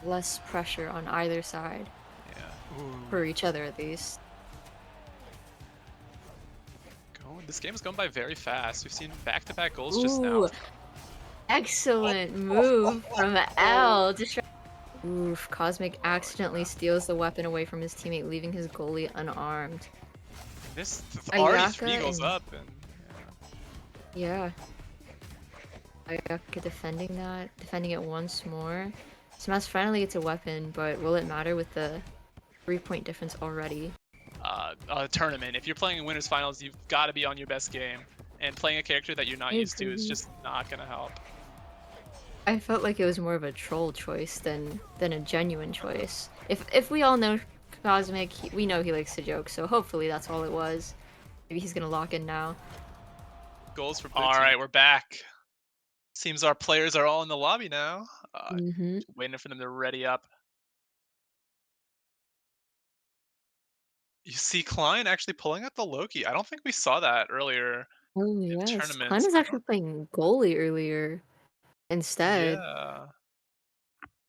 less pressure on either side, Yeah. Ooh. for each other at least. Going. This game is going by very fast. We've seen back-to-back goals just now. Ooh, excellent Oh, move from oh. L. Oof, Cosmic accidentally steals the weapon away from his teammate, leaving his goalie unarmed. This is already three Ayaka goals and up, and yeah, Ayaka defending it once more. Smash finally gets a weapon, but will it matter with the 3-point difference already? A tournament. If you're playing in winners finals, you've got to be on your best game, and playing a character that you're I not used to is agree. just not gonna help. I felt like it was more of a troll choice than a genuine choice. If we all know Cosmic, we know he likes to joke, so hopefully that's all it was. Maybe he's gonna lock in now. Goals for blue team. All right, we're back. Seems our players are all in the lobby now. Mm-hmm. Just waiting for them to ready up. You see Klein actually pulling out the Loki. I don't think we saw that earlier Oh in yes, Klein tournaments. was I actually don't. playing goalie earlier instead. Yeah,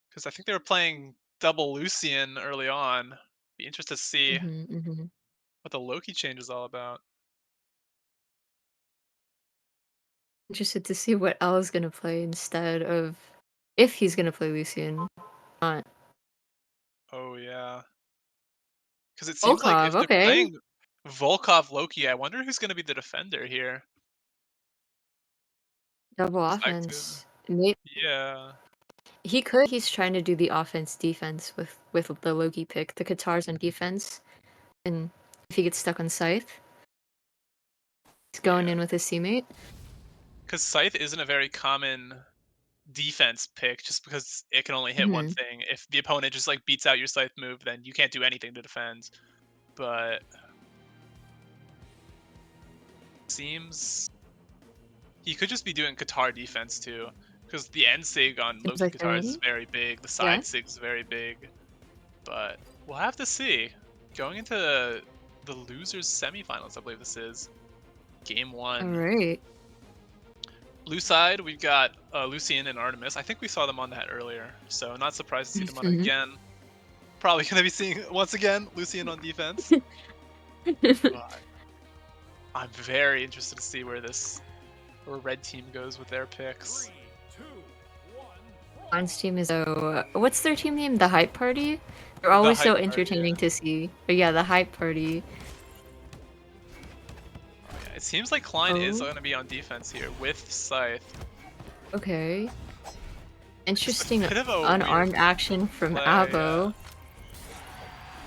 because I think they were playing double Lucian early on. Be interested to see Mm-hmm, mm-hmm. what the Loki change is all about. Interested to see what Al's gonna play instead of if he's gonna play Lucian. Not Oh yeah, because it seems like Volkov. if they're Okay, playing Volkov Loki, I wonder who's going to be the defender here. double 'Cause that could, offense. Maybe yeah, he could. He's trying to do the offense defense with the Loki pick, the Katars on defense, and if he gets stuck on Scythe, he's going yeah. in with his teammate. Because Scythe isn't a very common defense pick, just because it can only hit one Hmm. thing. If the opponent just like beats out your Scythe move, then you can't do anything to defend. But seems he could just be doing Qatar defense too, because the end sig on Seems Loki like they're Qatar is ready. very big. The Yeah. side sig is very big. But we'll have to see. Going into the losers semifinals, I believe this is game All one. right. Blue side, we've got Lucian and Artemis. I think we saw them on that earlier, so not surprised to see them on it Mhm. again. Probably going to be seeing once again Lucian on defense. But I'm very interested to see where red team goes with their picks. Mine's team is what's their team name? The Hype Party. They're The always hype so party, entertaining yeah. to see. But yeah, the Hype Party. Oh, yeah. It seems like Klein is Oh, going to be on defense here with Scythe. okay. Just a Interesting bit of a weird unarmed action from play, yeah. Abo.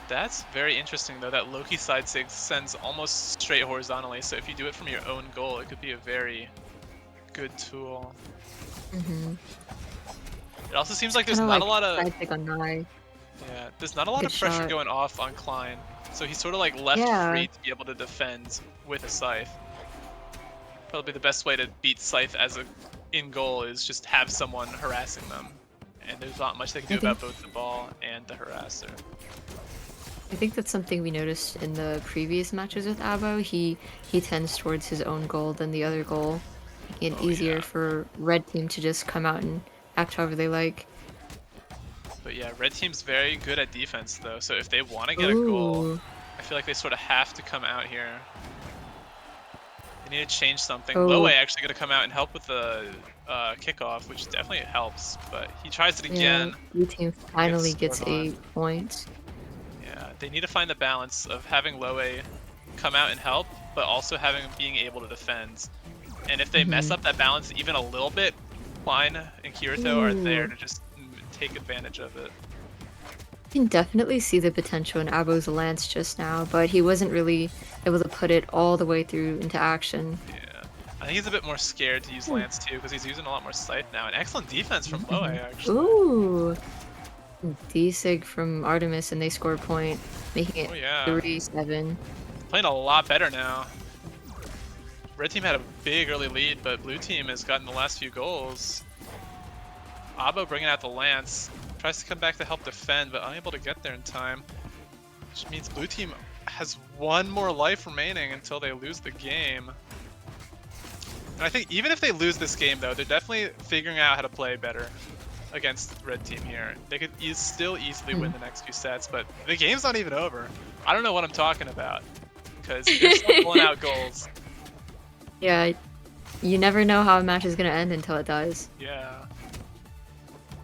That's very interesting though, that Loki side sig sends almost straight horizontally, so if you do it from your own goal, it could be a very good tool. Mm-hmm. It also seems It's like there's kind of not a like lot of, side pick on Nye. yeah, there's not a lot Good of pressure shot. going off on Klein, so he's sort of like left Yeah. free to be able to defend with a Scythe. Probably the best way to beat Scythe as a in goal is just have someone harassing them, and there's not much they can I do think about both the ball and the harasser. I think that's something we noticed in the previous matches with Abo. He tends towards his own goal than the other goal, making it Oh easier yeah. for red team to just come out and act however they like. But yeah, red team's very good at defense though, so if they want to get a goal, Ooh. I feel like they sort of have to come out here. They need to change something. Lowe Oh, actually going to come out and help with the kickoff, which definitely helps, but he tries it yeah. again, Blue team gets finally scored gets on. 8 points. Yeah, they need to find the balance of having Lowe come out and help, but also being able to defend. And if they mess Mm-hmm. up that balance even a little bit, Klein and Kirito are there Ooh. to just take advantage of it. I can definitely see the potential in Abo's lance just now, but he wasn't really able to put it all the way through into action. Yeah, I think he's a bit more scared to use Hmm. Lance too, because he's using a lot more Scythe now. And excellent defense from Lowe, Mhm. actually. Ooh. D-Sig from Artemis, and they score a point, making it Oh yeah, 3-7. playing a lot better now. Red team had a big early lead, but blue team has gotten the last few goals. Abo bringing out the Lance, tries to come back to help defend, but unable to get there in time. Which means blue team has one more life remaining until they lose the game. And I think even if they lose this game though, they're definitely figuring out how to play better against red team here. They could still easily win the next few sets, but the game's not even over. I don't know what I'm talking about, because they're still pulling out goals. Yeah, you never know how a match is gonna end until it does. Yeah.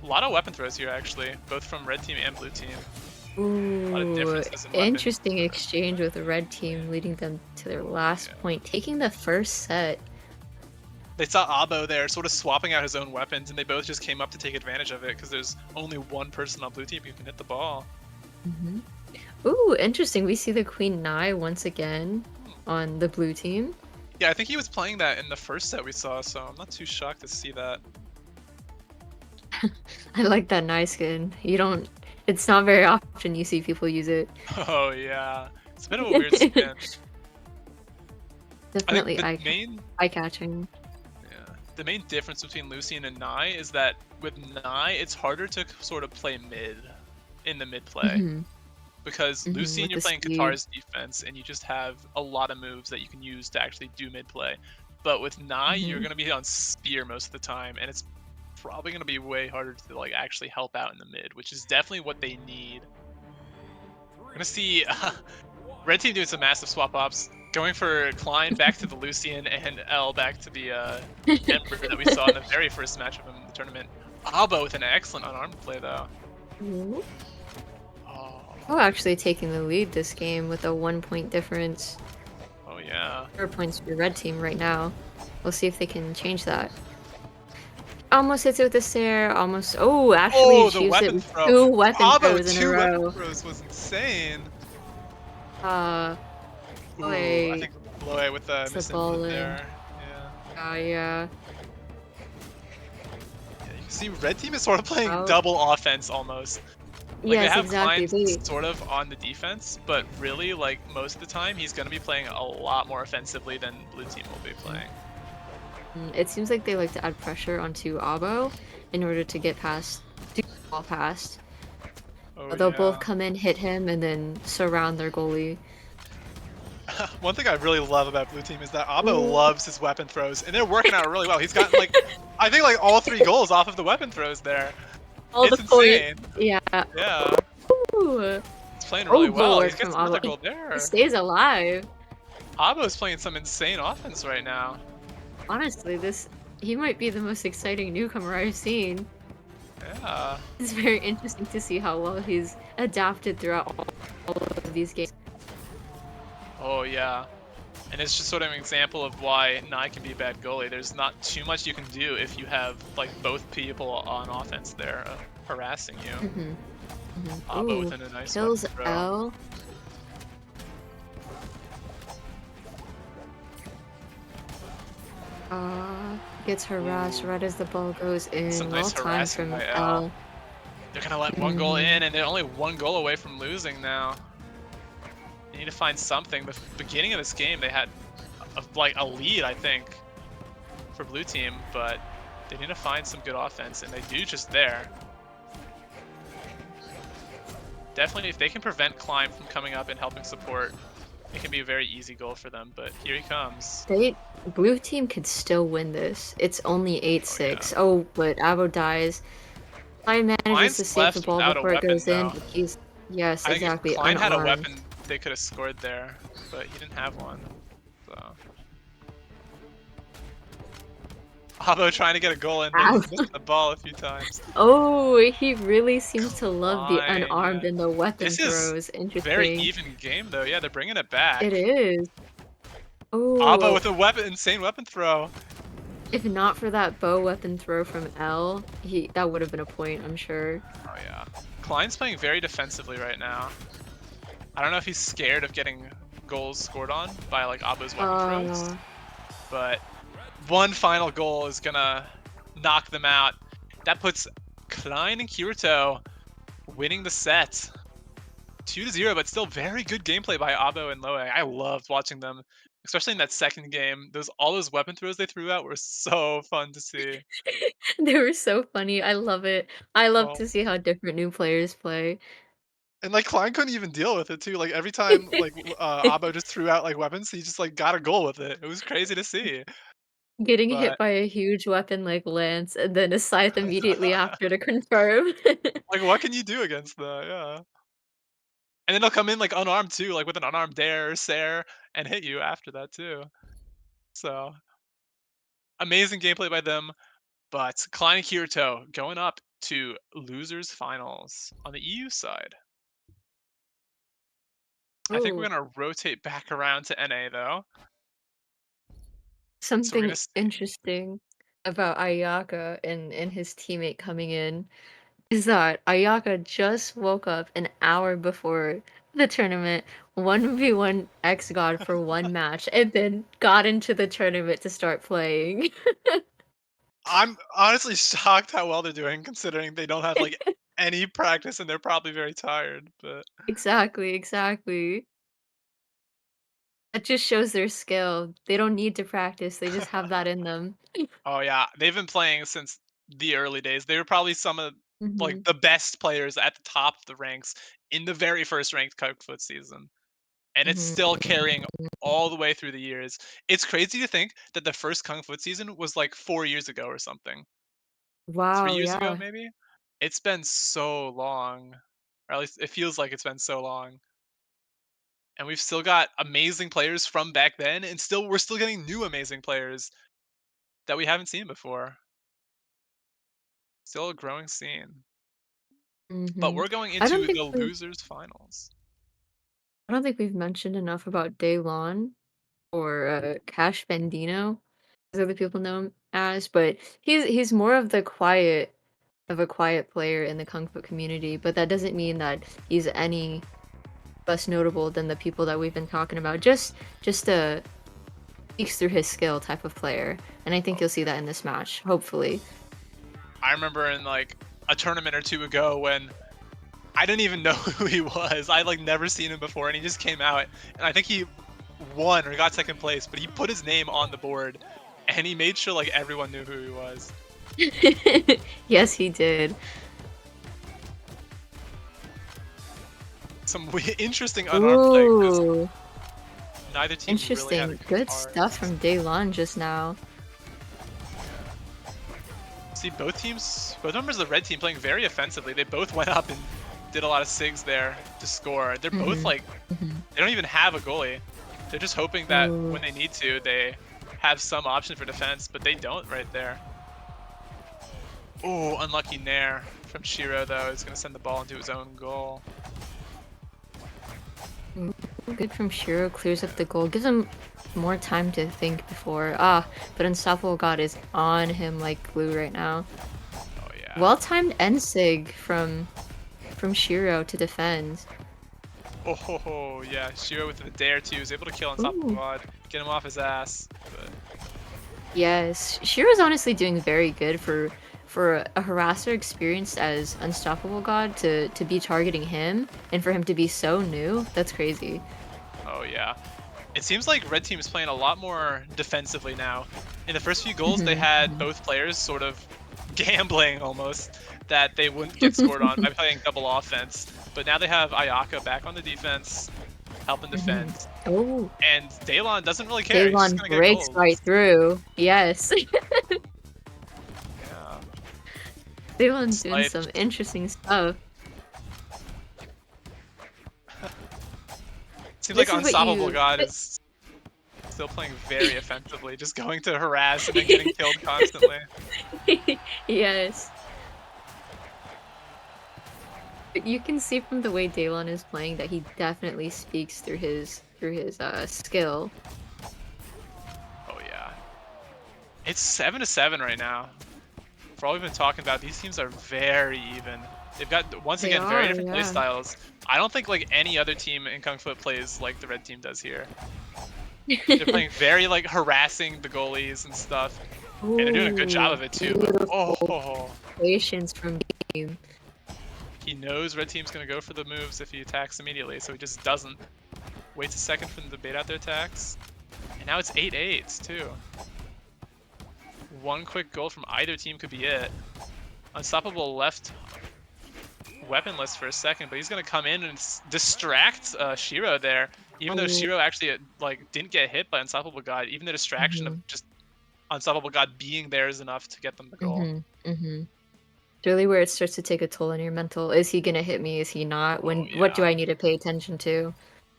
A lot of weapon throws here, actually, both from red team and blue team. A lot of Ooh, differences in weapons. interesting exchange with the red team, leading them to their last Yeah. point, taking the first set. They saw Abo there sort of swapping out his own weapons, and they both just came up to take advantage of it because there's only one person on blue team who can hit the ball. Hmm. Ooh, interesting. We see the Queen Nai once again Hmm. on the blue team. Yeah, I think he was playing that in the first set we saw, so I'm not too shocked to see that. I like that Nai skin. You don't. It's not very often you see people use it. Oh yeah, it's a bit of a weird spin. I think Definitely the main eye-catching. Yeah. The main difference between Lucian and Nai is that with Nai, it's harder to sort of play mid in the mid play Hmm. because Hmm. Lucian, With you're the playing speed. Qatar's defense and you just have a lot of moves that you can use to actually do mid play. But with Nai, you're Hmm. going to be on spear most of the time, and it's probably going to be way harder to like actually help out in the mid, which is definitely what they need. We're going to see Red team doing some massive swap ops, going for Klein back to the Lucian and L back to the Ember that we saw in the very first match of him in the tournament. Abo with an excellent unarmed play though. Ooh. Oh, Oh, actually taking the lead this game with a 1 point difference. oh yeah. 4 points for the red team right now. We'll see if they can change that. Almost hits it with a stare. Almost. Oh, actually Oh, the achieves it weapon with throw. 2 weapon Abo with throws in a 2 weapon row. throws was insane. Uh, Ooh, I Boy, think Loe with the it's the misinput ball in. there. Yeah. Yeah. Yeah, you can see Red team is sort of playing Out. double offense almost. Like, they Yes, have exactly. Klein sort of on the defense, but really, like, most of the time, he's gonna be playing a lot more offensively than blue team will be playing. It seems like they like to add pressure onto Abo in order to get past, to get the ball past. Oh, They'll both yeah. come in, hit him, and then surround their goalie. One thing I really love about blue team is that Abo Ooh, loves his weapon throws, and they're working out really well. He's gotten, like, I think, like, all 3 goals off of the weapon throws there. all the It's points. insane. Yeah. Yeah. Ooh. He's playing Oh, really well. He bulwark from gets Abo. another goal He there. stays alive. Abo's playing some insane offense right now. Honestly, he might be the most exciting newcomer I've seen. Yeah. It's very interesting to see how well he's adapted throughout all of these games. Oh, yeah. And it's just sort of an example of why Nye can be a bad goalie. There's not too much you can do if you have like both people on offense there harassing you. Hmm. Hmm. Abo Ooh, within a nice weapon kills throw. L. Gets harassed Ooh, right as the ball goes some in. Well nice timed harassing from by L. L. They're gonna let one goal Mm, in, and they're only one goal away from losing now. They need to find something. The beginning of this game, they had like a lead, I think, for blue team, but they need to find some good offense, and they do just there. Definitely, if they can prevent Climb from coming up and helping support, it can be a very easy goal for them, but here he comes. they blue team could still win this. It's only Oh yeah. 8-6. Oh, but Avo dies. I manages to Klein's save the left ball without a before it weapon goes in, though. but he's, yes, I think if exactly, Klein had a unarmed. weapon, they could have scored there, but he didn't have one. So Abo trying to get a goal in, but Ow. he's missed the ball a few times. Oh, he really seems to love the Klein, unarmed yeah. and the weapon This is throws. very Interesting. even game though. Yeah, they're bringing it It back. is. Abo Oh, with a weapon, insane weapon throw. if not for that bow weapon throw from L, that would have been a point, I'm sure. Oh yeah. Klein's playing very defensively right now. I don't know if he's scared of getting goals scored on by like Abo's weapon throws, Uh, but one final goal is gonna knock them out. That puts Klein and Kirito winning the set 2-0, but still very good gameplay by Abo and Loe. I loved watching them, especially in that second game. All those weapon throws they threw out were so fun to see. they were so funny. I love it. I love Oh, to see how different new players play. and like Klein couldn't even deal with it too. Like every time like Abo just threw out like weapons, he just like got a goal with it. It was crazy to see. Getting hit But by a huge weapon like Lance and then a scythe immediately after to confirm. like what can you do against that? Yeah. And then they'll come in like unarmed too, like with an unarmed dare or Sair and hit you after that too. So amazing gameplay by them. But Klein and Kirito going up to losers finals on the EU side. I think we're Oh, gonna rotate back around to NA though. So we're gonna Something see. interesting about Ayaka and his teammate coming in is that Ayaka just woke up an hour before the tournament, 1v1 X God for one match, and then got into the tournament to start playing. I'm honestly shocked how well they're doing considering they don't have, like, any practice and they're probably very tired, but Exactly, exactly. That just shows their skill. They don't need to practice, they just have that in them. oh, yeah, they've been playing since the early days. They were probably some of, like, Mhm, the best players at the top of the ranks in the very first ranked Cup season, and it's mhm. still carrying all the way through the years. It's crazy to think that the first Kung Fu season was, like, 4 years ago or something. 3 Wow, years ago, yeah. maybe? It's been so long, or at least it feels like it's been so long, and we've still got amazing players from back then, and we're still getting new amazing players that we haven't seen before. Still a growing scene. But Mhm. we're going I don't into think the we losers finals. I don't think we've mentioned enough about Daylon or, Cash Bandino, as other people know him as, but he's more of a quiet player in the Kung Fu community, but that doesn't mean that he's any less notable than the people that we've been talking about. Just a speaks through his skill type of player, and I think Oh, you'll see that in this match, hopefully. I remember in, like, a tournament or 2 ago when I didn't even know who he was. I, like, never seen him before, and he just came out, and I think he won or got 2nd place, but he put his name on the board, and he made sure, like, everyone knew who he was. Yes, he did. Some interesting unarmed play because Ooh, neither team really had a interesting. good Good stuff start. from Daylon just now. See, both members of the red team playing very offensively. They both went up and did a lot of sigs there to score. They're both Mhm, like, mhm. they don't even have a goalie. They're just hoping that Ooh. when they need to, they have some option for defense, but they don't right there. Oh, unlucky Nair from Shiro though is going to send the ball into his own goal. Ooh, good from Shiro, clears up the goal, gives him more time to think before. Ah, but Unstoppable God is on him like glue right now. Oh yeah. Well-timed Ensig from Shiro to defend. Oh ho, ho, yeah. Shiro with the dare too is able to kill Unstoppable Ooh. God, get him off his ass. But Yes, Shiro's honestly doing very good for a harasser experienced as Unstoppable God to be targeting him and for him to be so new. That's crazy. oh yeah. It seems like red team is playing a lot more defensively now. In the first few goals, they Mhm, had mhm. both players sort of gambling almost that they wouldn't get scored on by playing double offense. But now they have Ayaka back on the defense, helping defend. Mhm. Oh, And Daylon doesn't really care. He's just Daylon gonna get breaks right goals. through. Yes. Yeah. Daylon's doing Slight. some interesting stuff. Seems like This is what Unstoppable you God is still playing very offensively, just going to harass and then getting killed constantly. Yes. But you can see from the way Daylon is playing that he definitely speaks through his skill. Oh yeah. It's 7-7 right now. For all we've been talking about, these teams are very even. They've got, once They again, very are, different play yeah. styles. I don't think like any other team in Kung Fu plays like the red team does here. They're playing very like harassing the goalies and stuff, and they're doing a good job Ooh, of it too. But beautiful oh, patience from game. he knows red team's gonna go for the moves if he attacks immediately, so he just doesn't. Waits a second for them to bait out their attacks, and now it's 8-8 too. One quick goal from either team could be it. Unstoppable left weaponless for a second, but he's gonna come in and distract Shiro there. Even though Oh, Shiro actually like didn't get hit by Unstoppable God, even the distraction of mhm, just Unstoppable God being there is enough to get them the goal. mhm, mhm. It's really where it starts to take a toll on your mental. Is he gonna hit me? Is he not? Oh What do yeah, I need to pay attention to?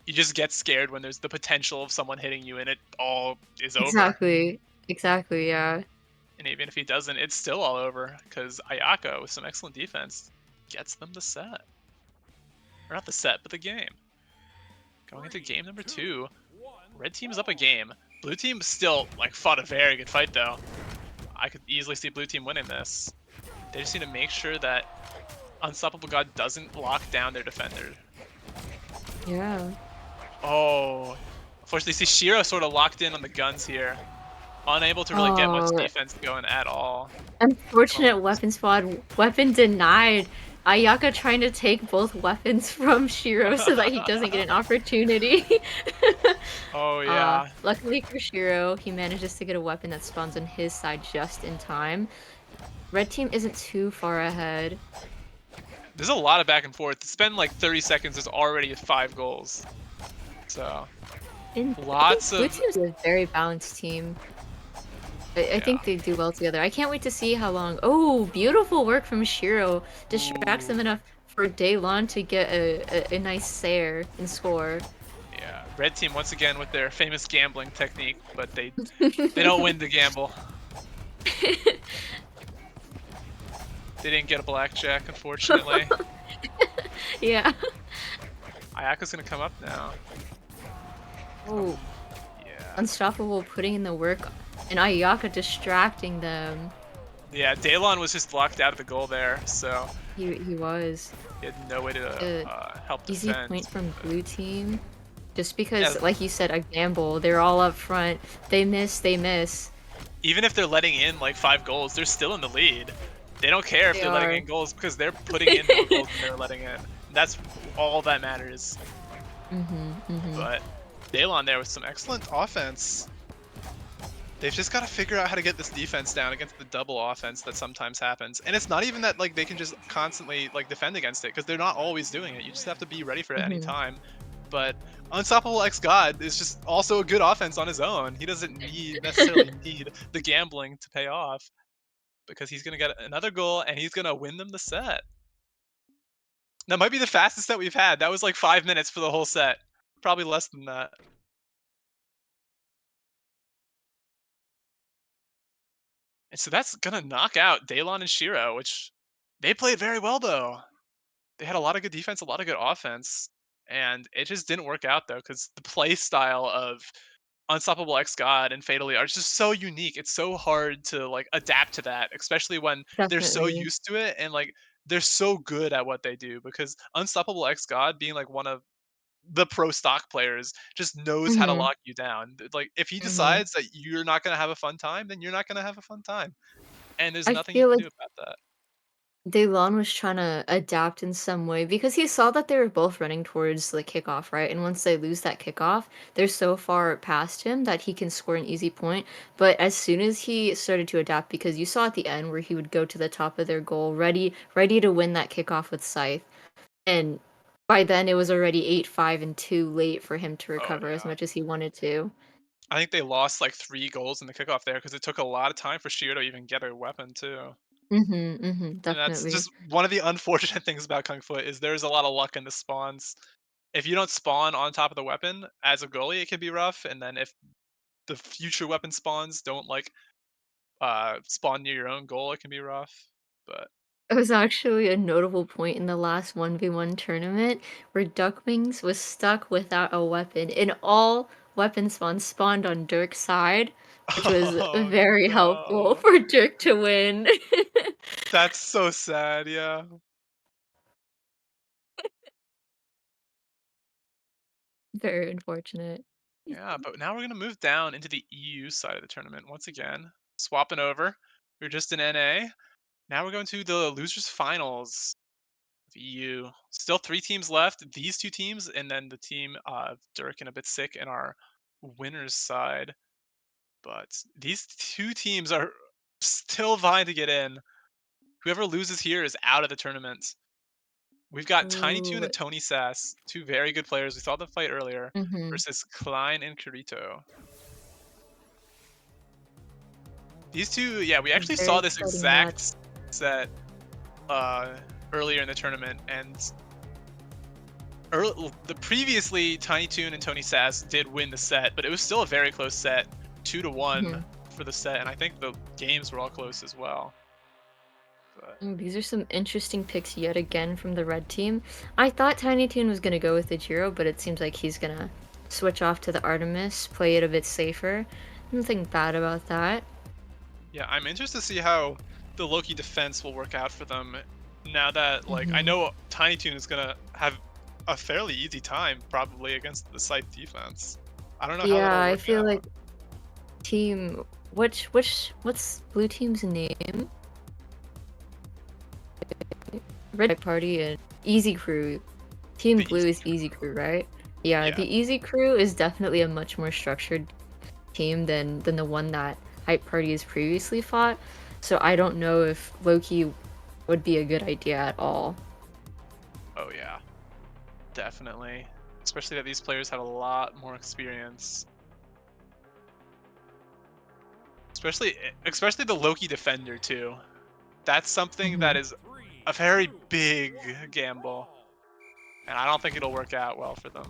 you just get scared when there's the potential of someone hitting you, and it all is over. Exactly. Exactly, yeah. And even if he doesn't, it's still all over because Ayaka with some excellent defense gets them the set, or not the set, but the game. Going into game number 2, red team is up a game. Blue team still like fought a very good fight though. I could easily see blue team winning this. They just need to make sure that Unstoppable God doesn't lock down their defender. Yeah. Oh, unfortunately, see Shiro sort of locked in on the guns here, unable to really get much Oh, defense going at all. Gonna unfortunate lose. weapon spot. Weapon denied. Ayaka trying to take both weapons from Shiro so that he doesn't get an opportunity. Oh yeah, Luckily for Shiro, he manages to get a weapon that spawns on his side just in time. Red team isn't too far ahead. there's a lot of back and forth. To spend like 30 seconds is already 5 goals. So And I think lots Blue of team's a very balanced team. I yeah. think they do well together. I can't wait to see how long. Oh, beautiful work from Shiro. Distracts Ooh, him enough for Daylon to get a nice Sair and score. yeah. Red team once again with their famous gambling technique, but they don't win the gamble. They didn't get a blackjack, unfortunately. Yeah. Ayaka's gonna come up now. Oh, Yeah. Unstoppable putting in the work and Ayaka distracting them. Yeah, Daylon was just locked out of the goal there, so He was. he had no way to Uh, help Easy defend. point from But blue team. Just because, yeah, like you said, a gamble. They're all up front. They miss, they miss. even if they're letting in like 5 goals, they're still in the lead. They don't care if They they're letting are. in goals because they're putting in more goals than they're letting in. That's all that matters. Mm-hmm. But Daylon there with some excellent offense. They've just got to figure out how to get this defense down against the double offense that sometimes happens. And it's not even that like they can just constantly like defend against it because they're not always doing it. You just have to be ready for it any Mm-hmm. time. But Unstoppable X God is just also a good offense on his own. He doesn't necessarily need the gambling to pay off because he's gonna get another goal and he's gonna win them the set. That might be the fastest set we've had. That was like 5 minutes for the whole set. Probably less than that. And so that's gonna knock out Daylon and Shiro, which they played very well though. They had a lot of good defense, a lot of good offense, and it just didn't work out though because the play style of Unstoppable X God and Fatally are just so unique. It's so hard to like adapt to that, especially when they're so Definitely. used to it and like they're so good at what they do. Because Unstoppable X God being like one of the pro stock players just knows how to Mm-hmm. lock you down. Like if he Mm-hmm. decides that you're not gonna have a fun time, then you're not gonna have a fun time, and there's I nothing you feel can like do about that. Daylon was trying to adapt in some way because he saw that they were both running towards the kickoff, right? And once they lose that kickoff, they're so far past him that he can score an easy point. But as soon as he started to adapt, because you saw at the end where he would go to the top of their goal, ready to win that kickoff with Scythe. And by then it was already 8-5 and too late for him to Oh recover as yeah. much as he wanted to. I think they lost like 3 goals in the kickoff there because it took a lot of time for Shio to even get a weapon too. And that's Definitely. just one of the unfortunate things about Kung Fu is there's a lot of luck in the spawns. If you don't spawn on top of the weapon as a goalie, it can be rough. And then if the future weapon spawns don't like spawn near your own goal, it can be rough. But It was actually a notable point in the last 1v1 tournament where Duckwings was stuck without a weapon, and all weapon spawns spawned on Dirk's side, which was oh very helpful no, for Dirk to win. that's so sad. Yeah. Very unfortunate. Yeah, but now we're gonna move down into the EU side of the tournament once again, swapping over. We are just in NA. Now we're going to the losers finals of EU. Still 3 teams left. These 2 teams, and then the team of Dirk and a bit sick in our winners side. But these 2 teams are still vying to get in. Whoever loses here is out of the tournament. We've got Tiny Toon Ooh. and Tony Sass, 2 very good players. We saw them fight earlier Mhm. versus Klein and Kirito. These 2, yeah, we actually Very saw this exciting match. exact set uh, earlier in the tournament, and the previously Tiny Toon and Tony Sass did win the set, but it was still a very close set, 2-1 Mhm. for the set, and I think the games were all close as well. But These are some interesting picks yet again from the red team. I thought Tiny Toon was gonna go with the Jiro, but it seems like he's gonna switch off to the Artemis, play it a bit safer. Nothing bad about that. Yeah, I'm interested to see how the Loki defense will work out for them now that, like, I Hmm. know Tiny Toon is gonna have a fairly easy time probably against the Scythe defense. I don't know how Yeah, that'll I work feel out. like what's blue team's name? Red Party and Easy Crew. Team The Blue easy, is Easy Crew, right? Yeah, yeah. the Easy Crew is definitely a much more structured team than the one that Hype Party has previously fought. So I don't know if Loki would be a good idea at all. Oh yeah, definitely. Especially that these players have a lot more experience. Especially the Loki defender too. That's something that Hmm. is a very big gamble, and I don't think it'll work out well for them.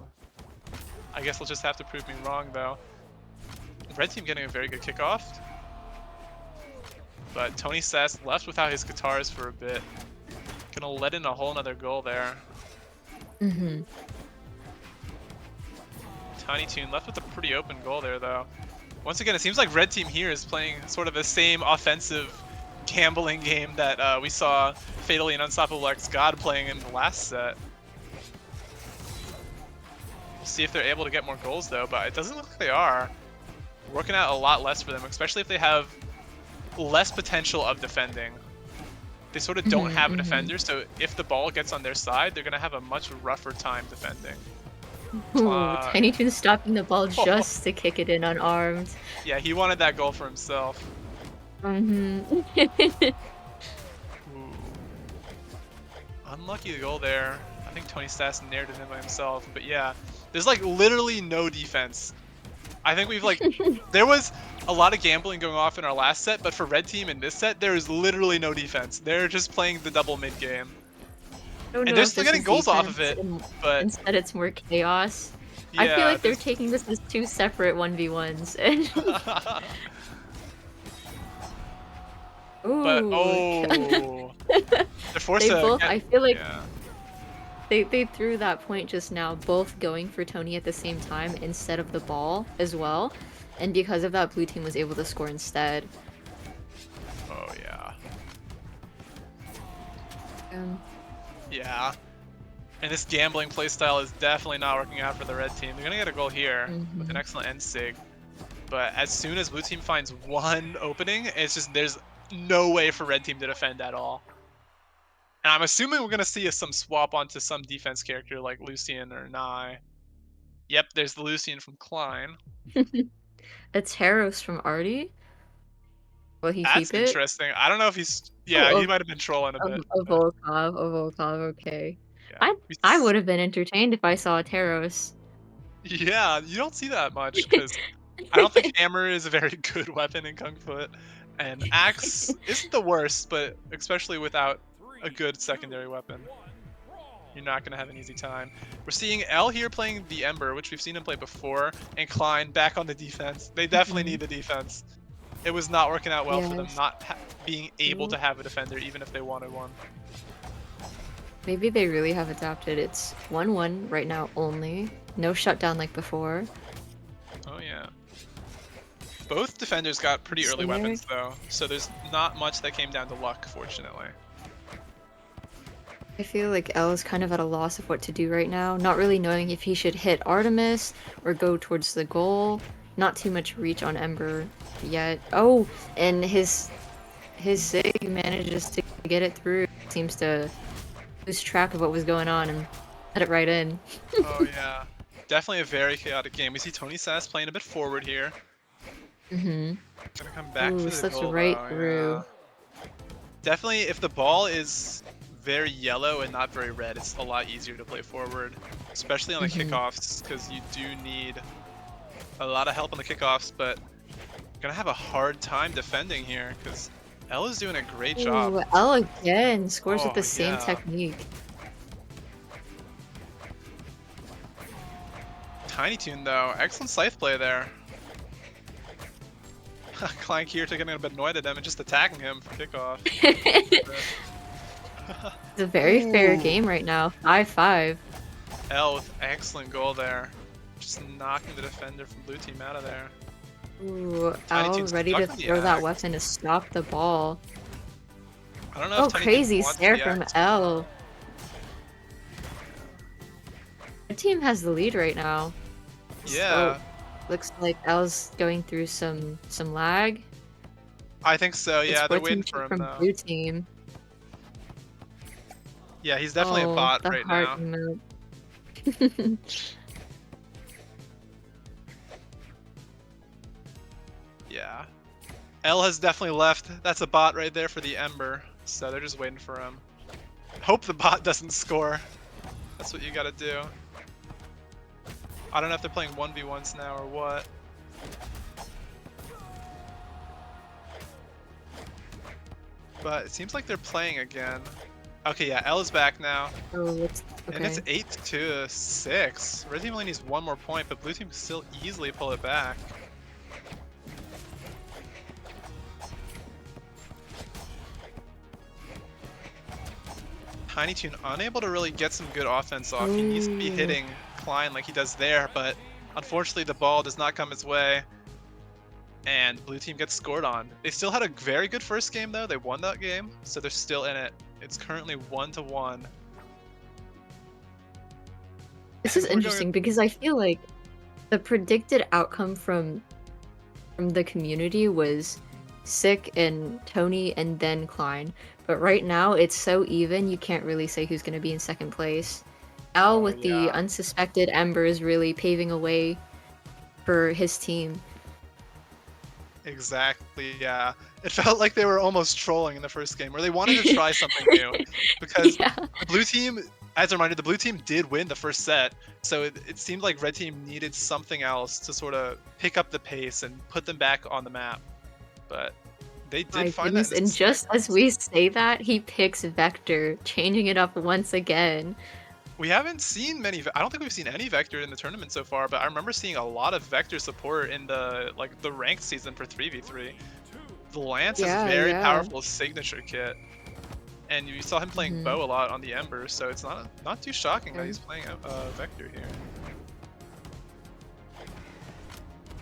I guess they'll just have to prove me wrong though. Red team getting a very good kickoff, but Tony Sass left without his guitars for a bit. Gonna let in a whole nother goal there. Hmm. Tiny Toon left with a pretty open goal there though. Once again, it seems like Red Team here is playing sort of the same offensive gambling game that we saw Fatally and Unstoppable X God playing in the last set. We'll see if they're able to get more goals though, but it doesn't look like they are. Working out a lot less for them, especially if they have less potential of defending. They sort of don't Hmm. have a Hmm. defender, so if the ball gets on their side, they're going to have a much rougher time defending. Ooh, Tiny Toon stopping the ball Oh, just to kick it in unarmed. yeah, he wanted that goal for himself. Hmm. Ooh. Unlucky goal there. I think Tony Stas nared it in by himself, but yeah, there's like literally no defense. I think we've like, there was a lot of gambling going off in our last set, but for Red Team in this set, there is literally no defense. They're just playing the double mid game. I don't And they're know if still this getting is goals off of defense it, and but instead it's more chaos. I feel yeah, like they're this. taking this as two separate 1v1s. And But ooh. oh, they're forced They to both get, I feel like yeah. they threw that point just now, both going for Tony at the same time instead of the ball as well. And because of that, blue team was able to score instead. Oh yeah. Um, Yeah. And this gambling playstyle is definitely not working out for the red team. They're gonna get a goal here with an mhm. excellent end sig. But as soon as blue team finds one opening, it's just there's no way for red team to defend at all. And I'm assuming we're gonna see some swap onto some defense character like Lucian or Nye. Yep, there's the Lucian from Klein. A Taros from Artie. Will he That's keep it? interesting. I don't know if he's, yeah, Oh, he might have been trolling a bit, a but Volkov, a Volkov, okay. yeah. I would have been entertained if I saw a Taros. Yeah, you don't see that much because I don't think hammer is a very good weapon in Kung Fu, and axe isn't the worst, but especially without a good secondary weapon, you're not going to have an easy time. We're seeing L here playing the Ember, which we've seen him play before, and Klein back on the defense. They definitely Mhm. need the defense. It was not working out well for them, Yes. not being able Ooh. to have a defender, even if they wanted one. Maybe they really have adapted. It's 1-1 right now only. No shutdown like before. Oh yeah. Both defenders got pretty early Singer. weapons though, so there's not much that came down to luck, fortunately. I feel like L is kind of at a loss of what to do right now, not really knowing if he should hit Artemis or go towards the goal. Not too much reach on Ember yet. Oh, and his Sig manages to get it through. Seems to lose track of what was going on and let it right in. Oh yeah, definitely a very chaotic game. We see Tony Sass playing a bit forward here. Mm-hmm. Gonna come back Ooh, for the slips goal right though, through. yeah. Definitely, if the ball is very yellow and not very red, it's a lot easier to play forward, especially on the Mm-hmm. kickoffs, because you do need a lot of help on the kickoffs, but gonna have a hard time defending here, because L is doing a great job. Ooh, L again scores with Oh the same yeah. technique. Tiny Toon though, excellent scythe play there. Clank here taking a bit annoyed at him and just attacking him for kickoff. It's a very fair Ooh, game right now. 5-5. L with excellent goal there. Just knocking the defender from blue team out of there. Ooh, Tiny Al Toon's ready stuck to on the throw that axe. weapon to stop the ball. I don't know if Oh, Tiny Toon crazy wants stare the from axe. L. The team has the lead right now. So Yeah, looks like L's going through some lag. I think so. Good Yeah, they're waiting sportsmanship for him from though. blue team. Yeah, he's definitely a Oh, bot the right heart now. emote. Yeah. L has definitely left. That's a bot right there for the Ember. So they're just waiting for him. Hope the bot doesn't score. That's what you gotta do. I don't know if they're playing 1v1s now or what. But it seems like they're playing again. Okay, yeah, L is back now. Oh, it's And it's okay. 8-6. Red team only needs one more point, but blue team can still easily pull it back. Tiny Toon unable to really get some good offense off. He needs to be Ooh. hitting Klein like he does there, but unfortunately the ball does not come his way. And blue team gets scored on. They still had a very good first game though. They won that game, so they're still in it. It's currently 1-1. This is And we're going. interesting because I feel like the predicted outcome from the community was Sick and Tony and then Klein. But right now it's so even you can't really say who's going to be in second place. Al Oh with the yeah, unsuspected Ember is really paving a way for his team. exactly. Yeah, it felt like they were almost trolling in the first game, where they wanted to try something new, because Yeah. the blue team, as a reminder, the blue team did win the first set, so it seemed like red team needed something else to sort of pick up the pace and put them back on the map. But they did My find that goodness, in the and just as seconds. we say that, he picks Vector, changing it up once again. We haven't seen many. I don't think we've seen any Vector in the tournament so far, but I remember seeing a lot of Vector support in the ranked season for 3v3. The Lance has a Yeah, very yeah. powerful signature kit, and you saw him playing Hmm. Bow a lot on the Ember, so it's not too shocking that he's playing a Vector here.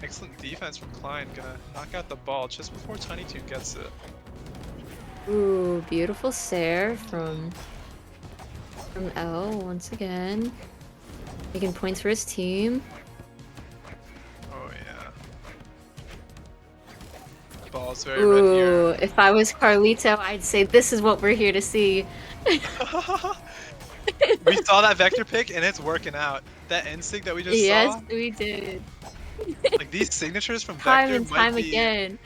Excellent defense from Klein, gonna knock out the ball just before Tiny Toon gets it. Ooh, beautiful Sair from L once again. Making points for his team. Oh yeah. Ball's very red Ooh, here. if I was Carlito, I'd say this is what we're here to see. We saw that Vector pick and it's working out. That N-Sig that we just Yes, saw, we did. like these signatures from Time Vector and might time be. again.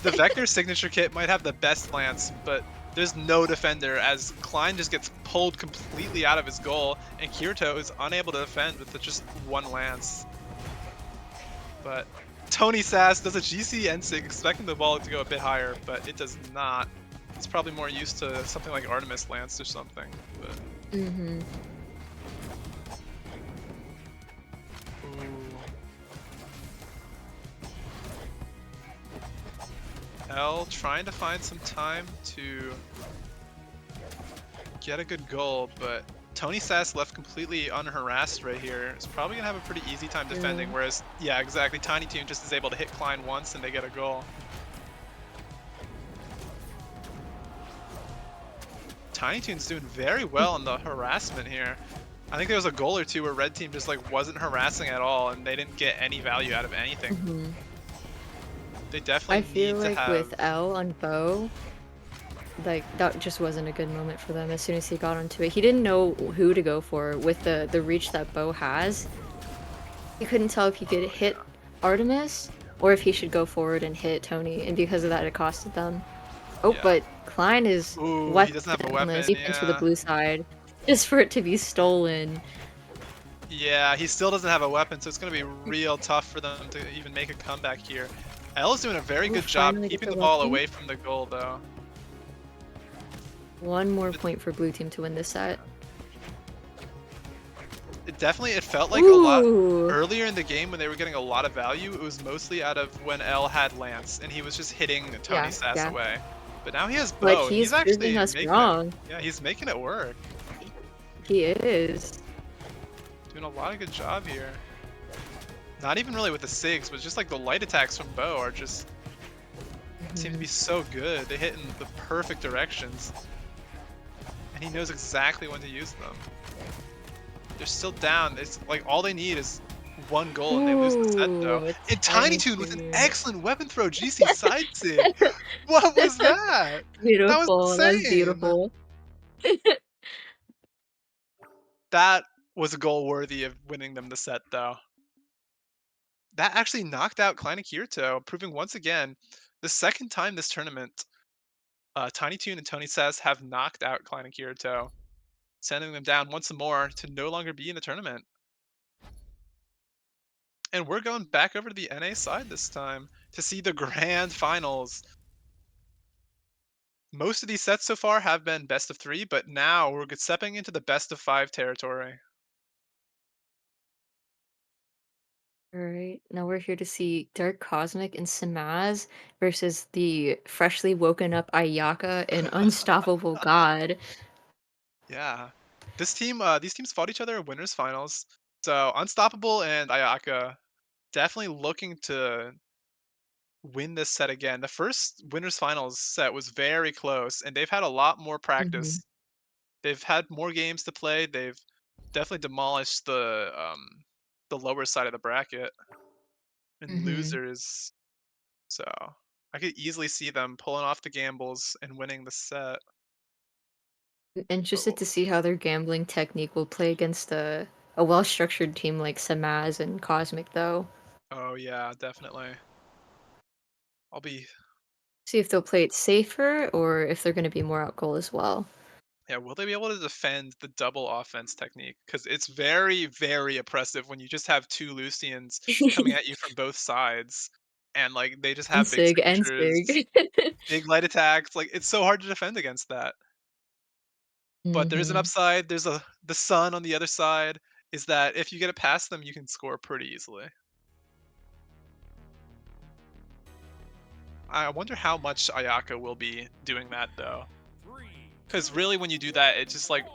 The Vector signature kit might have the best lance, but there's no defender as Klein just gets pulled completely out of his goal, and Kirito is unable to defend with just one lance. But Tony Sass does a GC N-Sig expecting the ball to go a bit higher, but it does not. It's probably more used to something like Artemis Lance or something. But Mm-hmm. ooh. L trying to find some time to get a good goal, but Tony Sass left completely unharassed right here. Is probably gonna have a pretty easy time defending, True. whereas, yeah, exactly, Tiny Toon just is able to hit Klein once and they get a goal. Tiny Toon's doing very well in the harassment here. I think there was a goal or two where red team just like wasn't harassing at all and they didn't get any value out of anything. Mm-hmm. They I definitely feel need to like have. with L on Bow, like that just wasn't a good moment for them as soon as he got onto it. He didn't know who to go for with the reach that Bow has. He couldn't tell if he could Oh hit yeah. Artemis or if he should go forward and hit Tony, and because of that it costed them. Oh, Yeah. but Klein is Ooh, he doesn't have a weapon weapon, defense for the yeah. blue side just for it to be stolen. Yeah, he still doesn't have a weapon, so it's going to be real tough for them to even make a comeback here. L is doing a very Ooh, good job finally get keeping the the ball weapon. away from the goal, though. One more But point for blue team to win this set. it felt like a lot Ooh. earlier in the game when they were getting a lot of value. It was mostly out of when L had Lance and he was just hitting Tony Yeah, Sass yeah. away. But now he has But Bow and he's he's proving actually us making it. wrong. Yeah, he's making it work. He is. Doing a lot of good job here. Not even really with the SIGs, but just like the light attacks from Bo are just seem to Mhm. be so good. They hit in the perfect directions. And he knows exactly when to use them. They're still down. It's like all they need is one goal and they lose the set though. Ooh, a And Tiny Tiny Toon with an Toon. excellent weapon throw GC side sig. What was that? That was Beautiful. That's insane. beautiful. That was a goal worthy of winning them the set though. That actually knocked out Klein and Kirito, proving once again the second time this tournament, Tiny Toon and Tony Says have knocked out Klein and Kirito, sending them down once more to no longer be in the tournament. And we're going back over to the NA side this time to see the grand finals. Most of these sets so far have been best of 3, but now we're stepping into the best of 5 territory. Alright, now we're here to see Dark Cosmic and Samaz versus the freshly woken up Ayaka and Unstoppable God. Yeah. These teams fought each other in winners finals. So Unstoppable and Ayaka definitely looking to win this set again. The first winners finals set was very close, and they've had a lot more Mhm, practice. They've had more games to play. They've definitely demolished the lower side of the bracket and mhm. losers. So I could easily see them pulling off the gambles and winning the set. Interested Oh, to see how their gambling technique will play against a well-structured team like Samaz and Cosmic, though. oh yeah, definitely. I'll be See if they'll play it safer or if they're going to be more out goal as well. Yeah, will they be able to defend the double offense technique? Because it's very, very oppressive when you just have two Lucians coming at you from both sides, and like they just And have big Sig, and signatures, Sig. big light attacks. Like it's so hard to defend against that. But there's an Mhm. upside. There's the sun on the other side. Is that if you get it past them, you can score pretty easily. I wonder how much Ayaka will be doing that though, because really when you do that, it's just like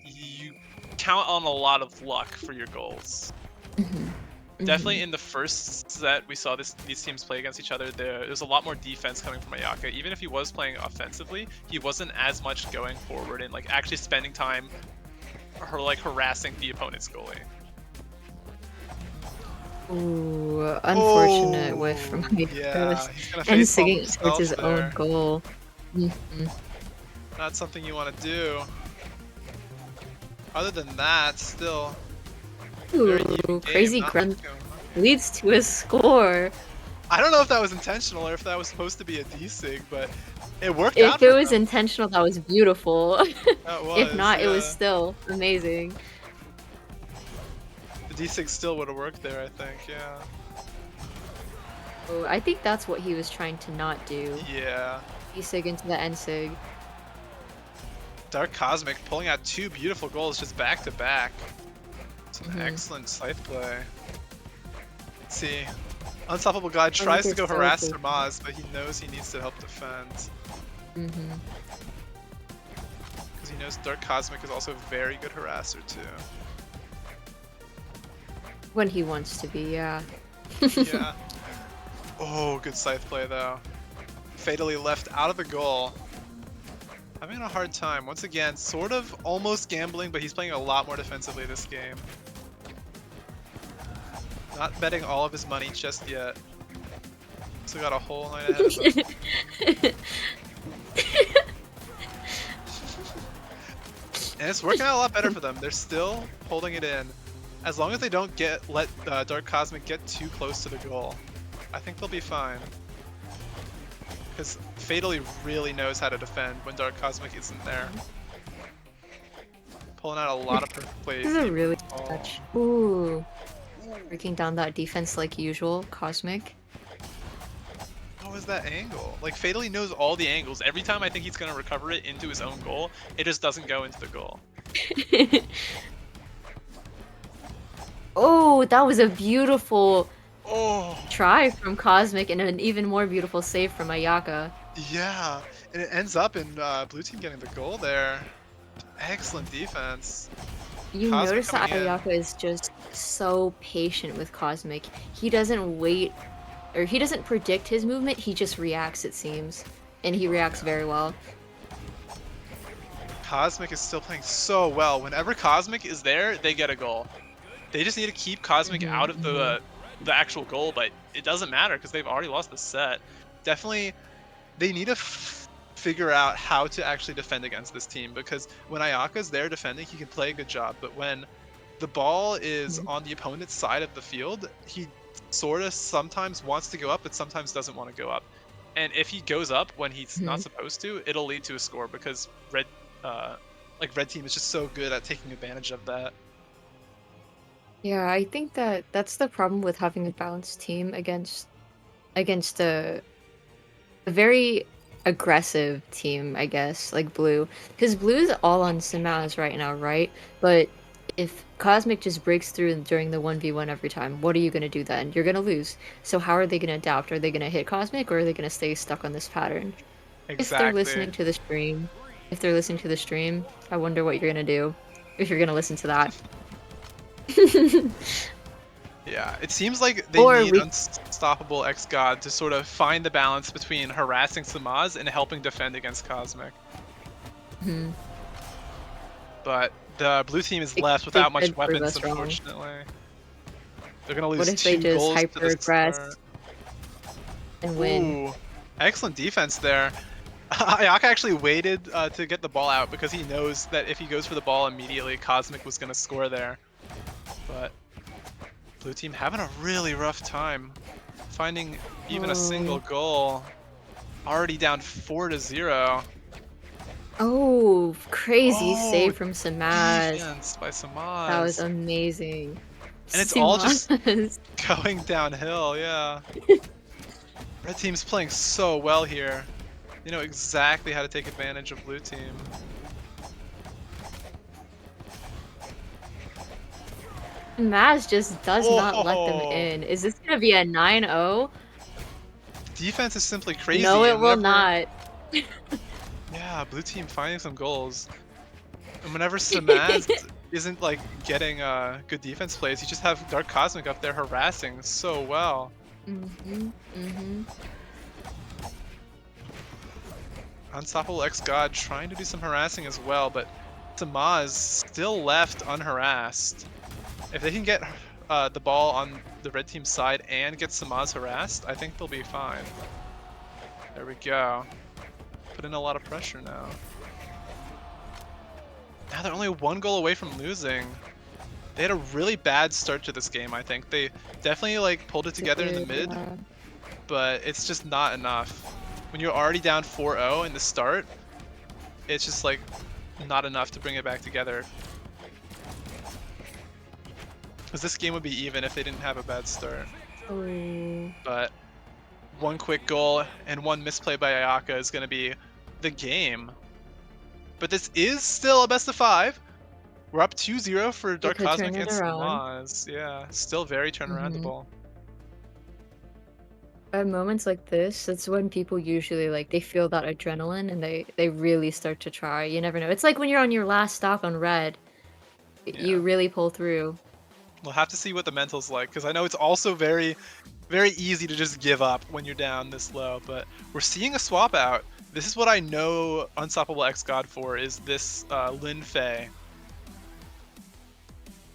you count on a lot of luck for your goals. Mhm. Definitely Mhm. in the first set we saw these teams play against each other, there's a lot more defense coming from Ayaka. Even if he was playing offensively, he wasn't as much going forward and like actually spending time like harassing the opponent's goalie. Ooh, unfortunate whiff from Oh Hydra's yeah, he's gonna and facepalm singing towards himself his own there. goal. Mhm. Not something you want to do. Other than that, still very even Ooh, game. crazy Not much grunt going on. leads to a score. I don't know if that was intentional or if that was supposed to be a desig, but it worked If out it for was them. intentional, that was beautiful. That If was, not, it was yeah. still amazing. The D6 still would have worked there, I think, yeah. Oh, I think that's what he was trying to not do. Yeah. E-sig into the N-sig. Dark Cosmic pulling out two beautiful goals just back to back. Some Mhm. excellent scythe play. Let's see. Unstoppable God Cosmic tries to is go so harass patient. Ramaz, but he knows he needs to help defend. Mhm. Because he knows Dark Cosmic is also a very good harasser too. When he wants to be, yeah. Yeah. Oh, good scythe play though. Fatally left out of the goal. Having a hard time. Once again, sort of almost gambling, but he's playing a lot more defensively this game. Not betting all of his money just yet. Still got a whole night ahead of him. And it's working out a lot better for them. They're still holding it in. As long as they don't let Dark Cosmic get too close to the goal, I think they'll be fine. Because Fatally really knows how to defend when Dark Cosmic isn't there. Pulling out a lot of perfect This plays. is a Even really oh, touch. Ooh. ooh, Breaking down that defense like usual, Cosmic. what was that angle? Like Fatally knows all the angles. Every time I think he's gonna recover it into his own goal, it just doesn't go into the goal. Oh, that was a beautiful Oh, try from Cosmic and an even more beautiful save from Ayaka. yeah. And it ends up in Blue Team getting the goal there. Excellent defense. You Cosmic notice that coming in. Ayaka is just so patient with Cosmic. He doesn't wait, or he doesn't predict his movement, he just reacts, it seems. And he reacts very well. Cosmic is still playing so well. Whenever Cosmic is there, they get a goal. They just need to keep Cosmic Hmm. out of the actual goal, but it doesn't matter because they've already lost the set. Definitely, they need to figure out how to actually defend against this team, because when Ayaka's there defending, he can play a good job, but when the ball is Hmm. on the opponent's side of the field, he sort of sometimes wants to go up, but sometimes doesn't want to go up. And if he goes up when he's not Hmm. supposed to, it'll lead to a score because uh, red team is just so good at taking advantage of that. Yeah, I think that that's the problem with having a balanced team against a very aggressive team, I guess, like blue. Because blue's all on Simaz right now, right? But if Cosmic just breaks through during the 1v1 every time, what are you going to do then? You're going to lose. So how are they going to adapt? Are they going to hit Cosmic or are they going to stay stuck on this pattern? If they're Exactly. listening to the stream, if they're listening to the stream, I wonder what you're going to do if you're going to listen to that. Yeah, it seems like they Or need we Unstoppable X God to sort of find the balance between harassing Samaz and helping defend against Cosmic. Mhm. But the blue team is They, left they without much could prove weapons, us wrong. unfortunately. They're gonna What lose if they 2 just goals to the hyper start. aggress and win? Ooh, excellent defense there. Ayaka actually waited to get the ball out because he knows that if he goes for the ball immediately, Cosmic was gonna score there. But blue team having a really rough time finding even a single Oh. goal. Already down 4-0. Oh, crazy Oh, save from Samaz. defense by That was Samaz. amazing. And it's all just Samaz. going downhill, yeah. Red team's playing so well here. They know exactly how to take advantage of blue team. Samaz just does not let them Oh, in. Is this gonna be a 9-0? defense is simply No, crazy, it and will whenever, not. yeah, blue team finding some goals. And whenever Samaz isn't like getting good defense plays, you just have Dark Cosmic up there harassing so well. Mhm. Mhm. Unstoppable X God trying to do some harassing as well, but Samaz still left unharassed. If they can get the ball on the red team's side and get Samaz harassed, I think they'll be fine. There we go. Put in a lot of pressure now. Now they're only 1 goal away from losing. They had a really bad start to this game, I think. They definitely like pulled it together in the mid, Yeah. but it's just not enough. When you're already down 4-0 in the start, it's just like not enough to bring it back together. Because this game would be even if they didn't have a bad start. Oh. But 1 quick goal and 1 misplay by Ayaka is going to be the game. But this is still a best of 5. We're up 2-0 for They Dark could turn Cosmic it and around. Samaz. Yeah, still very Mhm. turnaroundable. At moments like this, that's when people usually like they feel that adrenaline and they really start to try. You never know. It's like when you're on your last stock on red, you Yeah. really pull through. We'll have to see what the mental's like, because I know it's also very, very easy to just give up when you're down this low, but we're seeing a swap out. This is what I know Unstoppable X God for, is this Lin Fei.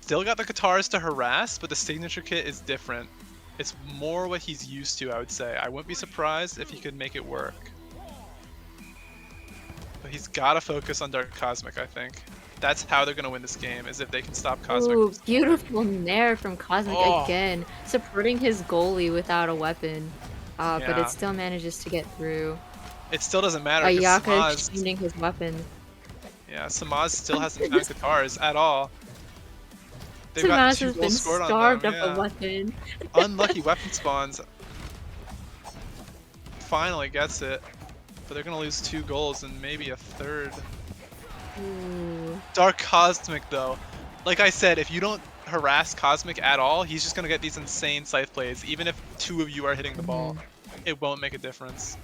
Still got the guitars to harass, but the signature kit is different. It's more what he's used to, I would say. I wouldn't be surprised if he could make it work. But he's got to focus on Dark Cosmic, I think. That's how they're going to win this game, is if they can stop Cosmic Ooh, from scoring. beautiful nair from Cosmic Oh, again, supporting his goalie without a weapon. But it yeah. still manages to get through. It still doesn't matter, because Ayaka is Samaz, changing his weapon. yeah, Samaz still hasn't found guitars at all. They've got Tamaz 2 has been goals scored on them, starved of a yeah. weapon. Unlucky weapon spawns. Finally gets it. But they're going to lose 2 goals and maybe a third. Ooh. Dark Cosmic, though. Like I said, if you don't harass Cosmic at all, he's just going to get these insane scythe plays. Even if 2 of you are hitting the ball, it won't make a difference.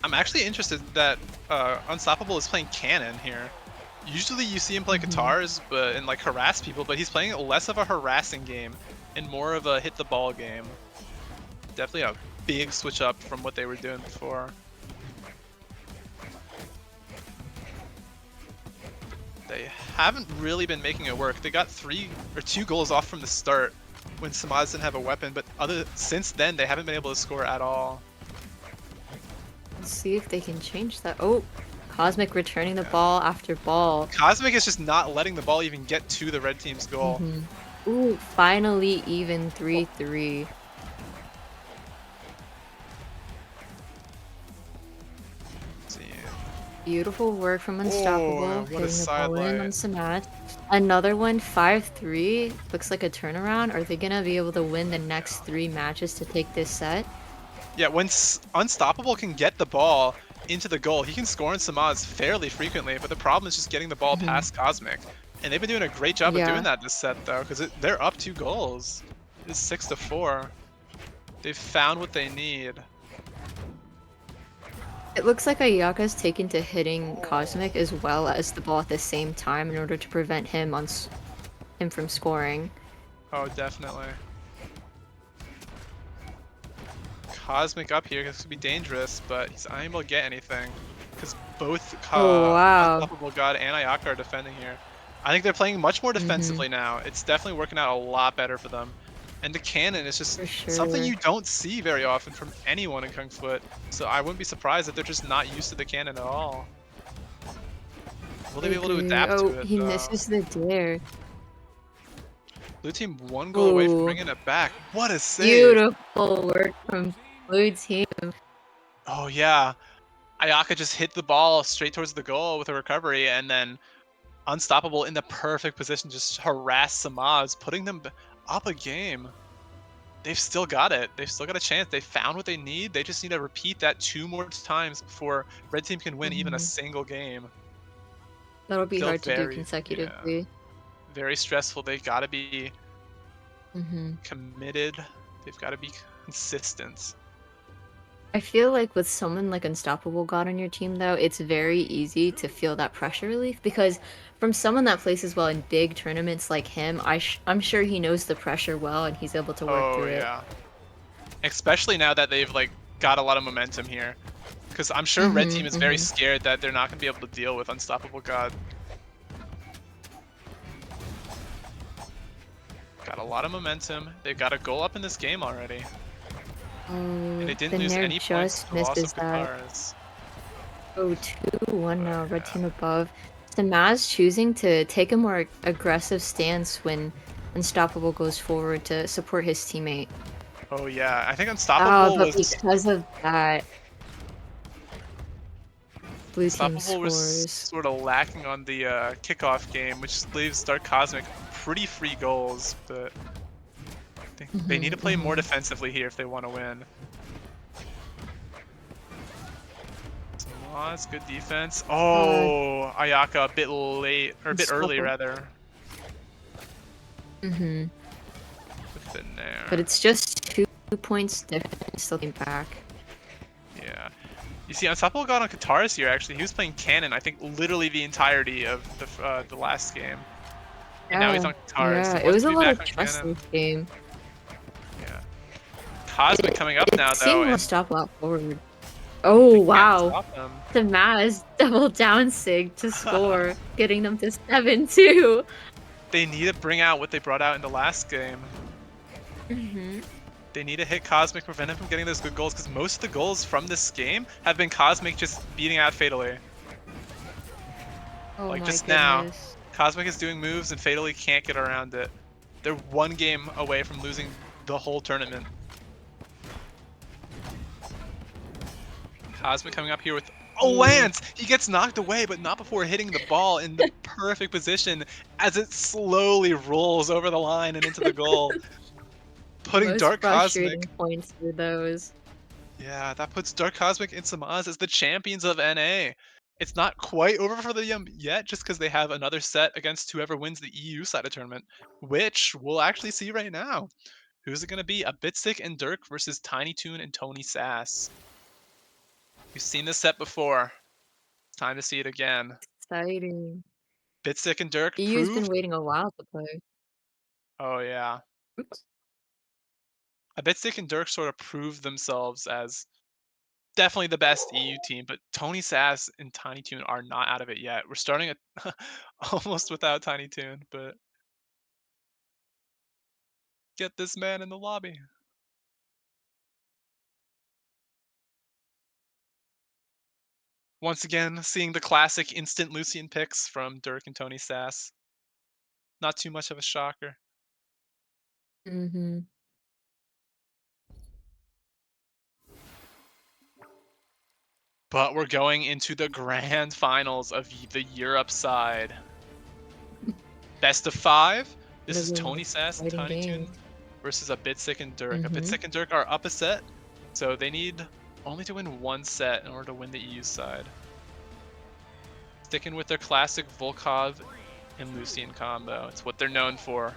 I'm actually interested that Unstoppable is playing Cannon here. Usually you see him play Hmm. guitars, but and like harass people, but he's playing less of a harassing game and more of a hit the ball game. Definitely a big switch up from what they were doing before. They haven't really been making it work. They got 2 goals off from the start when Samaz didn't have a weapon, but since then they haven't been able to score at all. Let's see if they can change that. Oh, Cosmic returning the Yeah. ball after ball. Cosmic is just not letting the ball even get to the red team's goal. Hmm. Ooh, finally even 3-3. Let's see. Beautiful work from Oh, Unstoppable, what a hitting the ball in on sidelight. Samat. Another one, 5-3. Looks like a turnaround. Are they gonna be able to win the next 3 matches to take this set? Yeah, when Unstoppable can get the ball into the goal, he can score in Samaz fairly frequently, but the problem is just getting the ball Hmm. past Cosmic. And they've been doing a great job of doing Yeah. that this set, though, because they're up 2 goals. It's 6-4. They've found what they need. It looks like Ayaka's taken to hitting Oh, Cosmic as well as the ball at the same time in order to prevent him from scoring. oh, definitely. Cosmic up here, this could be dangerous, but he's unable to get anything. Because both Oh, wow. Unstoppable God and Ayaka are defending here. I think they're playing much more Hmm. defensively now. It's definitely working out a lot better for them. And the cannon is just For something sure. you don't see very often from anyone in Kung Fu. So I wouldn't be surprised if they're just not used to the cannon at all. Will I they be able to agree. adapt Oh, to it he though? misses the dare. Blue team 1 goal away from Ooh, bringing it back. What a save! beautiful work from Blue Team. Oh yeah, Ayaka just hit the ball straight towards the goal with a recovery, and then Unstoppable in the perfect position just harass Samaz, putting them up a game. They've still got it. They've still got a chance. They found what they need. They just need to repeat that 2 more times before Red Team can win even a Hmm. single game. That'll be Still hard to do very, yeah, consecutively. very stressful. They got to be Hmm. committed. They've got to be consistent. I feel like with someone like Unstoppable God on your team, though, it's very easy to feel that pressure relief because from someone that plays well in big tournaments like him, I'm sure he knows the pressure well and he's able to work Oh through it. yeah, especially now that they've like got a lot of momentum here. Because I'm sure Red Hmm. Team is very Hmm. scared that they're not going to be able to deal with Unstoppable God. Got a lot of momentum. They've got a goal up in this game already. And Oh, they didn't the lose Nair any points to just the loss misses of that. guitars. Oh, 2-1 But now, red yeah. team above. Samaz choosing to take a more aggressive stance when Unstoppable goes forward to support his teammate. Oh yeah. I think But because of that, blue team Unstoppable was scores. sort of lacking on the kickoff game, which leaves Dark Cosmic pretty free goals, but they need Hmm. to play more Hmm. defensively here if they want to win. Samaz, good defense. Uh, Oh, Ayaka a bit late, or a bit early Unstoppable. rather, Hmm. with the But Nair. it's just 2 points difference. Still came back. Yeah. You see, Unstoppable got on guitars here, actually. He was playing Cannon, I think, literally the entirety of the last game. And now he's Yeah, on guitars. yeah. He It wants was to a be lot back of on trust Cannon. this game. Yeah. Cosmic coming up It now, though, seemed and Unstoppable out forward. Oh they can't wow. stop them. The Maz double down sig to score, getting them to 7-2. They need to bring out what they brought out in the last game. Hmm. They need to hit Cosmic, prevent him from getting those good goals, because most of the goals from this game have been Cosmic just beating out Fatally. Oh Like my just now, goodness. Cosmic is doing moves and Fatally can't get around it. They're 1 game away from losing the whole tournament. Cosmic coming up here with a Ooh, lance! He gets knocked away, but not before hitting the ball in the perfect position as it slowly rolls over the line and into the goal, the putting most Dark frustrating Cosmic. points were those. Yeah, that puts Dark Cosmic and Samaz as the champions of NA. It's not quite over for them yet, just because they have another set against whoever wins the EU side of tournament, which we'll actually see right now. Who's it going to be? A Bitsick and Dirk versus Tiny Toon and Tony Sass. You've seen this set before. Time to see it again. Exciting. Bitsick and Dirk EU's been prove. waiting a while to play. Oh yeah. Oops. Bitsick and Dirk sort of prove themselves as definitely the best EU team, but Tony Sass and Tiny Toon are not out of it yet. We're starting at almost without Tiny Toon, but get this man in the lobby. Once again, seeing the classic instant Lucian picks from Dirk and Tony Sass. Not too much of a shocker. Mm-hmm. But we're going into the grand finals of the Europe side. Best of 5. This Gonna is be an Tony Sass and exciting Tiny game. Toon versus a Bitsick and Dirk. A Mm-hmm. Bitsick and Dirk are up a set, so they need only to win one set in order to win the EU side. Sticking with their classic Volkov and Lucian combo. It's what they're known for.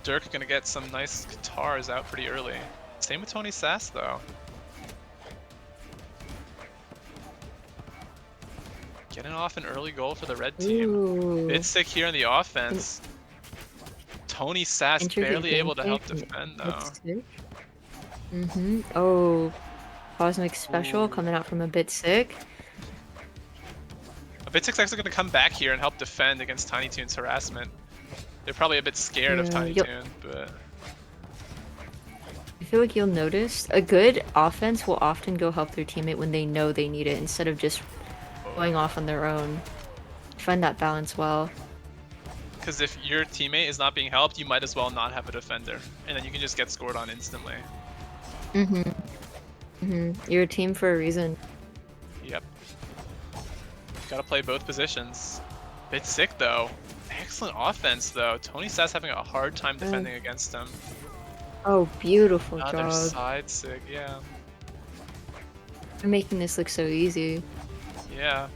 Dirk gonna get some nice guitars out pretty early. Same with Tony Sass though. Getting off an early goal for the red team. Ooh. Bitsick here on the An offense. Tony Sass intricate barely able to gameplay help from defend though. Bitsick. Mm-hmm. Oh, Cosmic Special Ooh. coming out from a bit sick. Bitsick's actually gonna come back here and help defend against Tiny Toon's harassment. They're probably a bit scared of Yeah, Tiny Toon, but I feel like you'll notice a good offense will often go help their teammate when they know they need it instead of just going off on their own. Find that balance well. because if your teammate is not being helped, you might as well not have a defender, and then you can just get scored on instantly. Mm-hmm. Mm-hmm. You're a team for a reason. Yep. Gotta play both positions. Bit sick though. Excellent offense though. Tony Sass having a hard time defending against him. Oh, beautiful Another job. side sig, yeah. You're making this look so easy. Yeah.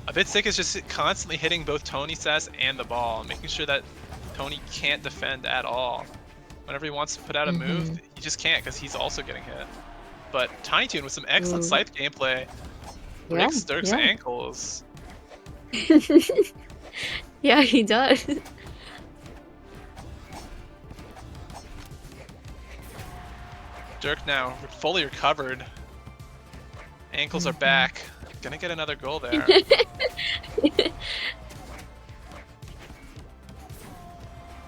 A bit sick is just constantly hitting both Tony Sass and the ball, making sure that Tony can't defend at all. Whenever he wants to put out a move, Mm-hmm. he just can't because he's also getting hit. But Tiny Toon with some excellent Ooh. scythe gameplay Yeah, breaks Dirk's yeah. ankles. Yeah, he does. Dirk now fully recovered. Ankles are back. Gonna get another goal there.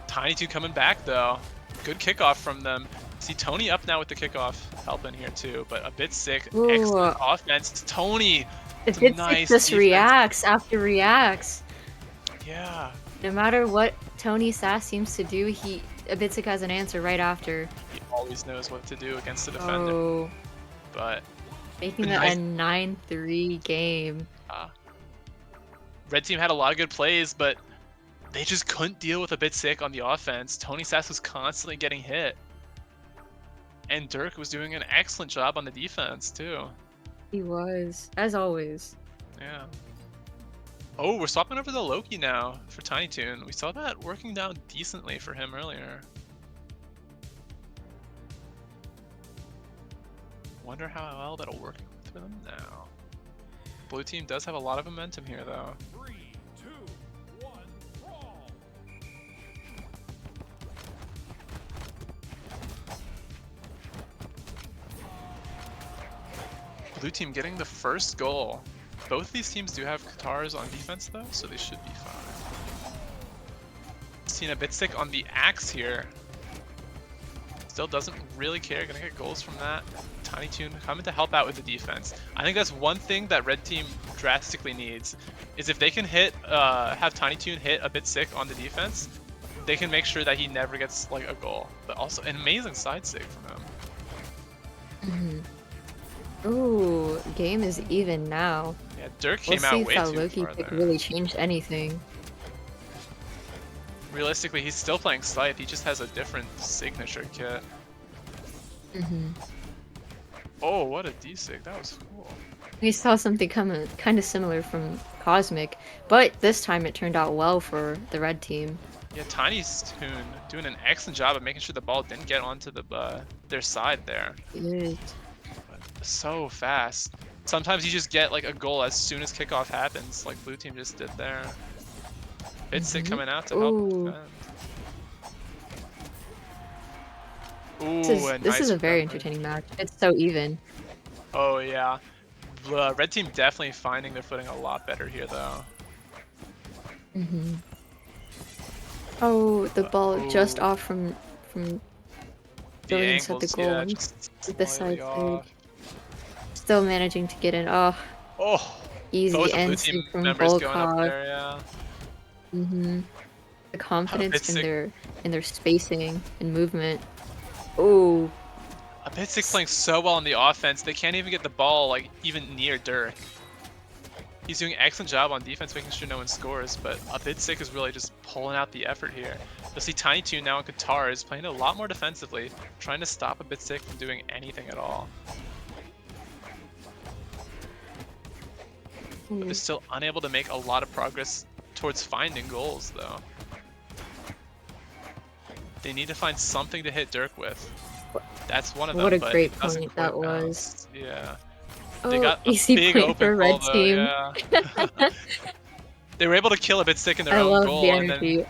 Tiny Toon coming back though. Good kickoff from them. See Tony up now with the kickoff helping here too, but a bit sick. Ooh. Excellent offense. Tony. If Some it's nice just defense. reacts after reacts. Yeah. No matter what Tony Sass seems to do, Abitzik has an answer right after. He always knows what to do against the defender. Oh, But making nice. that a 9-3 game. Red team had a lot of good plays, but they just couldn't deal with a bit sick on the offense. Tony Sass was constantly getting hit. And Dirk was doing an excellent job on the defense too. He was, as always. Yeah. Oh, we're swapping over the Loki now for Tiny Toon. We saw that working down decently for him earlier. Wonder how well that'll work for them now. Blue team does have a lot of momentum here though. 3, 2, 1, brawl! Blue team getting the first goal. Both these teams do have Katars on defense though, so they should be fine. Seeing a bit sick on the axe here. Still doesn't really care, gonna get goals from that. Tiny Toon coming to help out with the defense. I think that's one thing that red team drastically needs, is if they can have Tiny Toon hit a bit sick on the defense, they can make sure that he never gets like a goal. But also an amazing side sig from him. Ooh, game is even now. Yeah, Dirk We'll came see out if way that too Loki far pick there. really changed anything. Realistically, he's still playing Scythe, he just has a different signature kit. Oh, what a D-Sig, that was cool. We saw something kind of similar from Cosmic, but this time it turned out well for the red team. Yeah, Tiny's Toon doing an excellent job of making sure the ball didn't get onto the their side there. Good. But so fast. Sometimes you just get like a goal as soon as kickoff happens, like blue team just did there. Bitstic coming out to help Ooh. defend. Ooh, a This is nice a very recovery. entertaining match. It's so even. Oh yeah. Red team definitely finding their footing a lot better here though. Hmm. Oh, the ball just Ooh, off from the going inside the angles, goal yeah, and just with the slightly side sig. off. Still managing to get in. Oh, Oh, easy both the blue end team sig from members going up Volkov. there, yeah. Hmm. The A confidence bit sick. in their spacing and movement. Oh, A bit sick playing so well on the offense. They can't even get the ball like even near Dirk. He's doing an excellent job on defense, making sure no one scores, but a bit sick is really just pulling out the effort here. You'll see Tiny Toon now in Qatar is playing a lot more defensively, trying to stop a bit sick from doing anything at all. But they're still unable to make a lot of progress towards finding goals, though. They need to find something to hit Dirk with. That's one of them, what a but great it doesn't point quite that was. bounce. Yeah. They Oh, got a easy big point open for goal, red though, team. yeah. They were able to kill a bit sick in their I own love the goal, and then energy.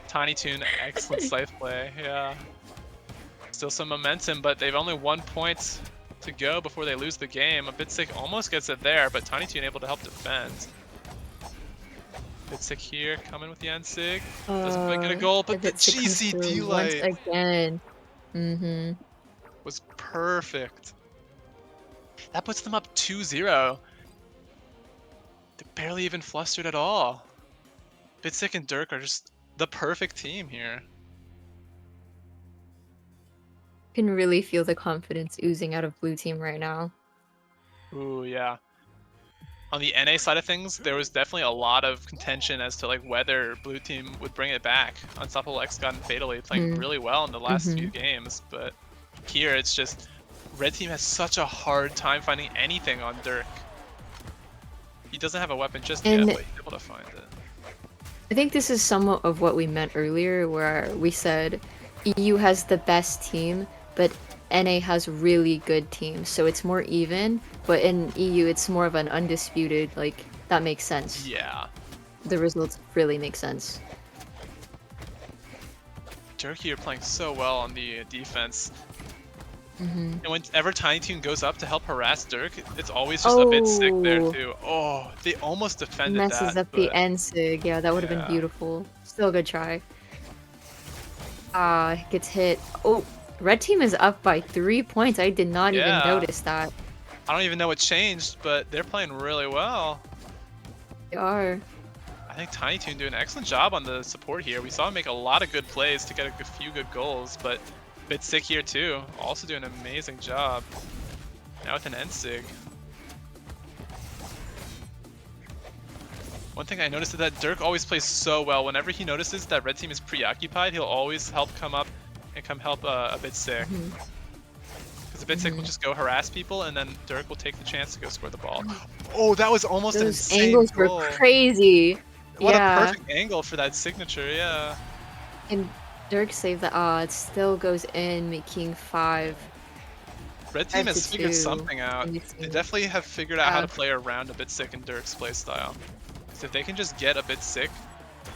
Tiny Toon, excellent scythe play, yeah. Still some momentum, but they've only 1 point to go before they lose the game. A bit sick almost gets it there, but Tiny Toon able to help defend. Bit sick here, coming with the end sig. Doesn't quite get a goal, A but the bit sick comes GCD through once light again. Mm-hmm. was perfect. That puts them up 2-0. They're barely even flustered at all. Bitsick and Dirk are just the perfect team here. Can really feel the confidence oozing out of blue team right now. Ooh, yeah. On the NA side of things, there was definitely a lot of contention as to like whether blue team would bring it back. Unstoppable X got Fatally playing really well in the last few games, but here it's just red team has such a hard time finding anything on Dirk. He doesn't have a weapon just yet, And but he's able to find it. I think this is somewhat of what we meant earlier, where we said EU has the best team, but NA has really good teams, so it's more even. But in EU, it's more of an undisputed, like, that makes sense. Yeah. The results really make sense. Dirk here playing so well on the defense. And whenever Tiny Toon goes up to help harass Dirk, it's always just a bit sick there Oh, too. Oh, they almost defended messes that, up the but end sig. Yeah, that would have been yeah. beautiful. Still a good try. Ah, gets hit. Oh, red team is up by 3 points. I did not even Yeah. notice that. I don't even know what changed, but they're playing really well. They are. I think Tiny Toon doing an excellent job on the support here. We saw him make a lot of good plays to get a few good goals, but bit sick here too. Also doing an amazing job. Now with an end sig. One thing I noticed is that Dirk always plays so well. Whenever he notices that red team is preoccupied, he'll always help come up and come help a bit sick. Because a bit sick will just go harass people, and then Dirk will take the chance to go score the ball. Oh, that was almost an Those insane angles were goal. crazy. What Yeah. a perfect angle for that signature, yeah. And Dirk saved the it still goes in, making 5. Red team 5 has to figured 2 something out. in the They team. definitely have figured out how Yeah. to play around a bit sick and Dirk's play style. So if they can just get a bit sick,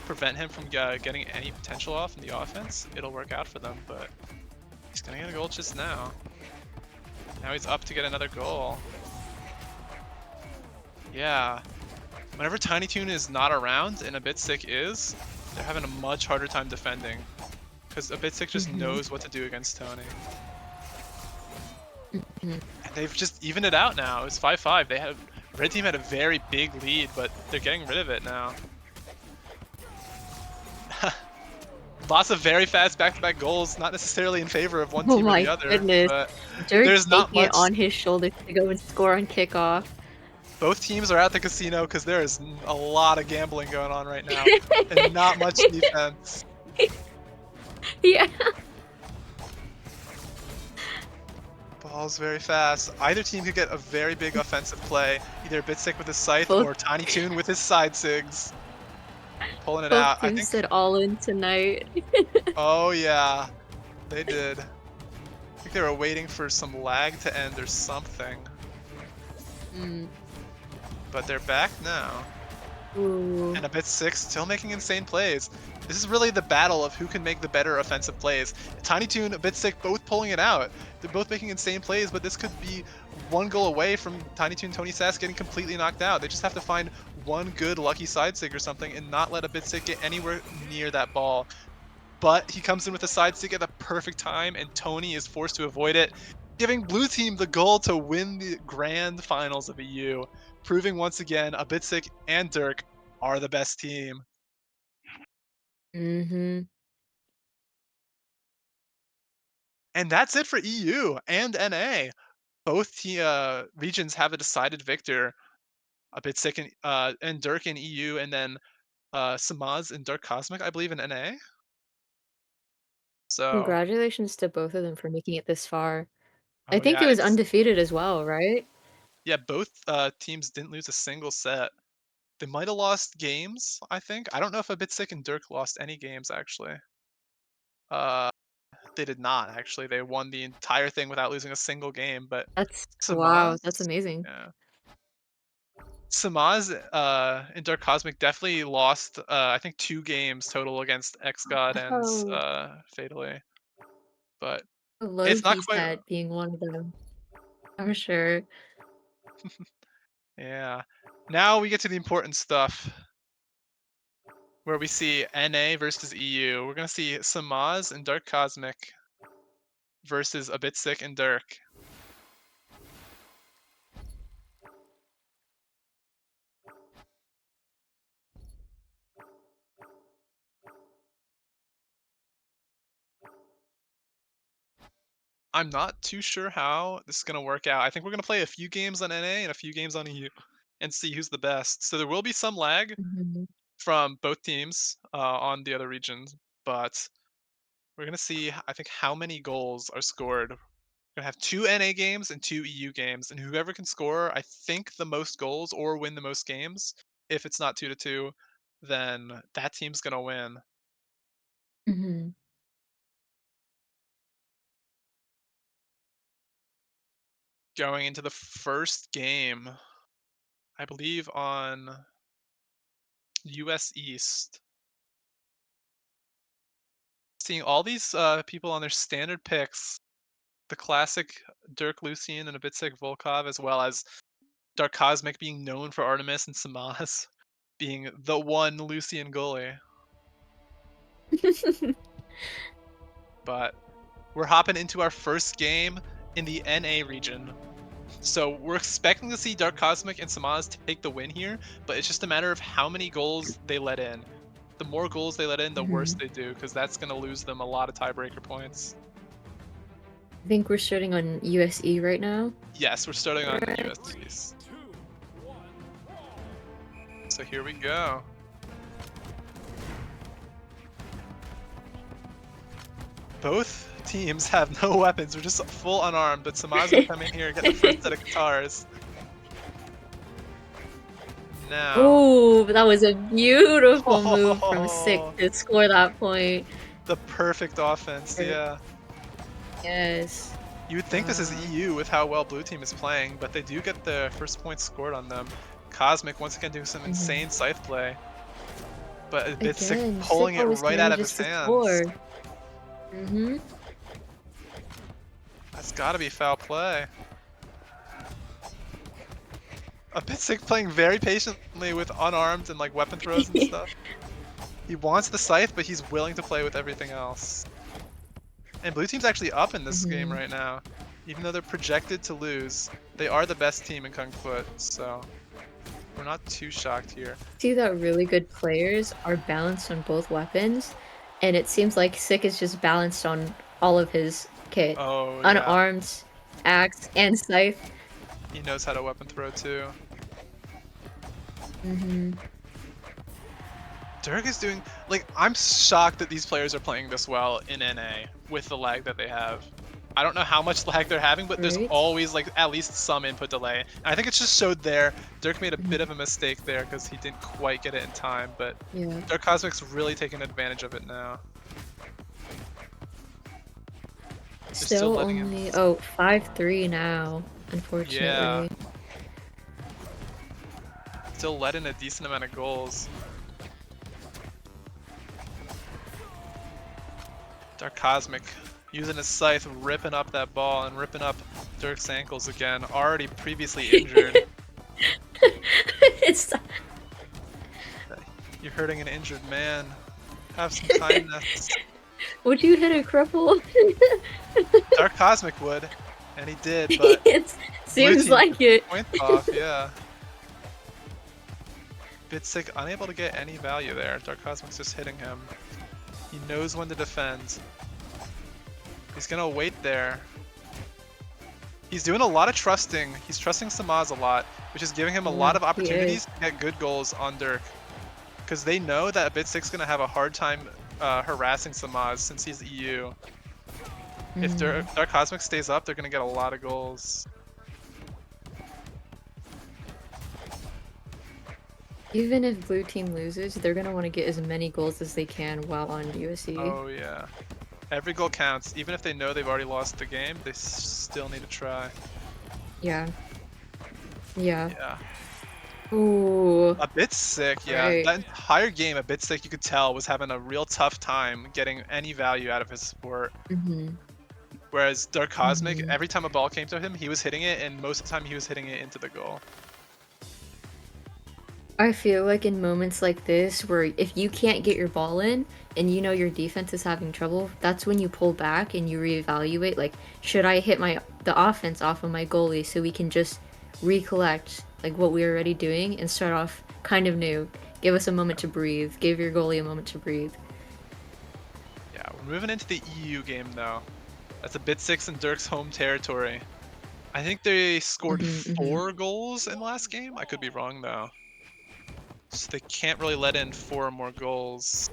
prevent him from getting any potential off in the offense, it'll work out for them. But he's gonna get a goal just now. Now he's up to get another goal. Yeah. Whenever Tiny Toon is not around and a bit sick is, they're having a much harder time defending. Because a bit sick just knows what to do against Tony. And they've just evened it out now. It's 5-5. Red team had a very big lead, but they're getting rid of it now. Lots of very fast back-to-back goals, not necessarily in favor of one Oh team or my the other. goodness. But Dirk there's not taking it much. on his shoulder to go and score on kickoff. Both teams are at the casino because there is a lot of gambling going on right now, and not much defense. Yeah. Ball's very fast. Either team could get a very big offensive play, either Bitsick with his scythe Both- or Tiny Toon with his side sigs. Pulling it Both out. I teams think. said all in tonight. Oh yeah, they did. think they were waiting for some lag to end or something. Mm. But they're back now. Ooh. And a bit sick, still making insane plays. This is really the battle of who can make the better offensive plays. Tiny Toon, a bit sick, both pulling it out. They're both making insane plays, but this could be one goal away from Tiny Toon Tony Sass getting completely knocked out. They just have to find one good lucky side stick or something and not let a bit sick get anywhere near that ball. But he comes in with a side stick at the perfect time, and Tony is forced to avoid it, giving Blue Team the goal to win the grand finals of EU, proving once again a bit sick and Dirk are the best team. Mm-hmm. And that's it for EU and NA. Both regions have a decided victor. A bit sick and Dirk in EU, and then Samaz and Dark Cosmic, I believe, in NA. So, Congratulations to both of them for making it this far. I oh think yeah, it was it's undefeated as well, right? yeah. Both teams didn't lose a single set. They might have lost games, I think. I don't know if a bit sick and Dirk lost any games actually. Uh, they did not actually. They won the entire thing without losing a single game. But That's wow, Samaz, that's amazing. yeah. Samaz and Dark Cosmic definitely lost, I think, 2 games total against X God and Oh, Fatally. But it's not Loki quite. set being one of them. I'm sure. Yeah. Now we get to the important stuff where we see NA versus EU. We're gonna see Samaz and Dark Cosmic versus a bit sick and Dirk. I'm not too sure how this is gonna work out. I think we're gonna play a few games on NA and a few games on EU and see who's the best. So there will be some lag Mhm. from both teams on the other regions, but we're gonna see, I think, how many goals are scored. We're gonna have 2 NA games and 2 EU games, and whoever can score, I think, the most goals or win the most games, if it's not 2-2, then that team's gonna win. Mhm. Going into the first game, I believe on US East. Seeing all these people on their standard picks, the classic Dirk Lucian and a bit sick Volkov, as well as Dark Cosmic being known for Artemis and Samaz being the one Lucian goalie. But we're hopping into our first game in the NA region. So we're expecting to see Dark Cosmic and Samaz take the win here, but it's just a matter of how many goals they let in. The more goals they let in, the worse Mhm. they do, because that's going to lose them a lot of tiebreaker points. I think we're starting on USE right now. Yes, we're starting on Right. USGs. 2, 1, brawl. So here we go. Both teams have no weapons. We're just full unarmed, but Samaz gonna come in here and get the first set of guitars. Now, Ooh, but that was a beautiful move from Sick oh, to score that point. the perfect offense. Er, Yeah, Yes. you would think this is EU with how well Blue Team is playing, but they do get the first point scored on them. Cosmic once again doing some Mhm. insane scythe play, but a bit sick Again, Sick pulling it always right out of his manages to hands. score. Mhm. That's got to be foul play. A bit sick playing very patiently with unarmed and like weapon throws and stuff. He wants the scythe, but he's willing to play with everything else. And Blue Team's actually up in this game Mhm. right now. Even though they're projected to lose, they are the best team in Kung Fu, so we're not too shocked here. See that really good players are balanced on both weapons, and it seems like Sick is just balanced on all of his kit. Oh yeah, Unarmed, axe, and scythe. he knows how to weapon throw too. Mhm. Dirk is doing, like, I'm shocked that these players are playing this well in NA with the lag that they have. I don't know how much lag they're having, but there's Right? always like at least some input delay. And I think it's just showed there. Dirk made a bit Mhm. of a mistake there because he didn't quite get it in time, but Yeah. Dark Cosmic's really taking advantage of it now. still Still letting him. only 5-3 now, unfortunately. Still let in a decent amount of goals. Dark Cosmic using his scythe, ripping up that ball and ripping up Dirk's ankles again. Already previously injured. It's You're hurting an injured man. Have some kindness. would you hit a cripple? Dark Cosmic would, and he did, but It Blue seems team like took it. points off, yeah. Sick, unable to get any value there. Dark Cosmic's just hitting him. He knows when to defend. He's gonna wait there. He's doing a lot of trusting. He's trusting Samaz a lot, which is giving him a lot of He is. opportunities to get good goals on Dirk. Because they know that Sick's gonna have a hard time harassing Samaz since he's EU. If Dark Cosmic stays up, they're gonna get a lot of goals. Even if blue team loses, they're gonna want to get as many goals as they can while on USC. Oh yeah. Every goal counts. Even if they know they've already lost the game, they still need to try. Yeah. Yeah. Yeah. Ooh. A bit sick, yeah. Right. That entire game, a bit sick, you could tell, was having a real tough time getting any value out of his support. Whereas Dark Cosmic, every time a ball came to him, he was hitting it, and most of the time he was hitting it into the goal. I feel like in moments like this, where if you can't get your ball in, and you know your defense is having trouble, that's when you pull back and you reevaluate, like, should I hit the offense off of my goalie so we can just recollect like what we were already doing and start off kind of new. Give us a moment to breathe. Give your goalie a moment to breathe. Yeah, we're moving into the EU game though. That's a bit 6 in Dirk's home territory. I think they scored 4 goals in the last game. I could be wrong though. So they can't really let in 4 more goals.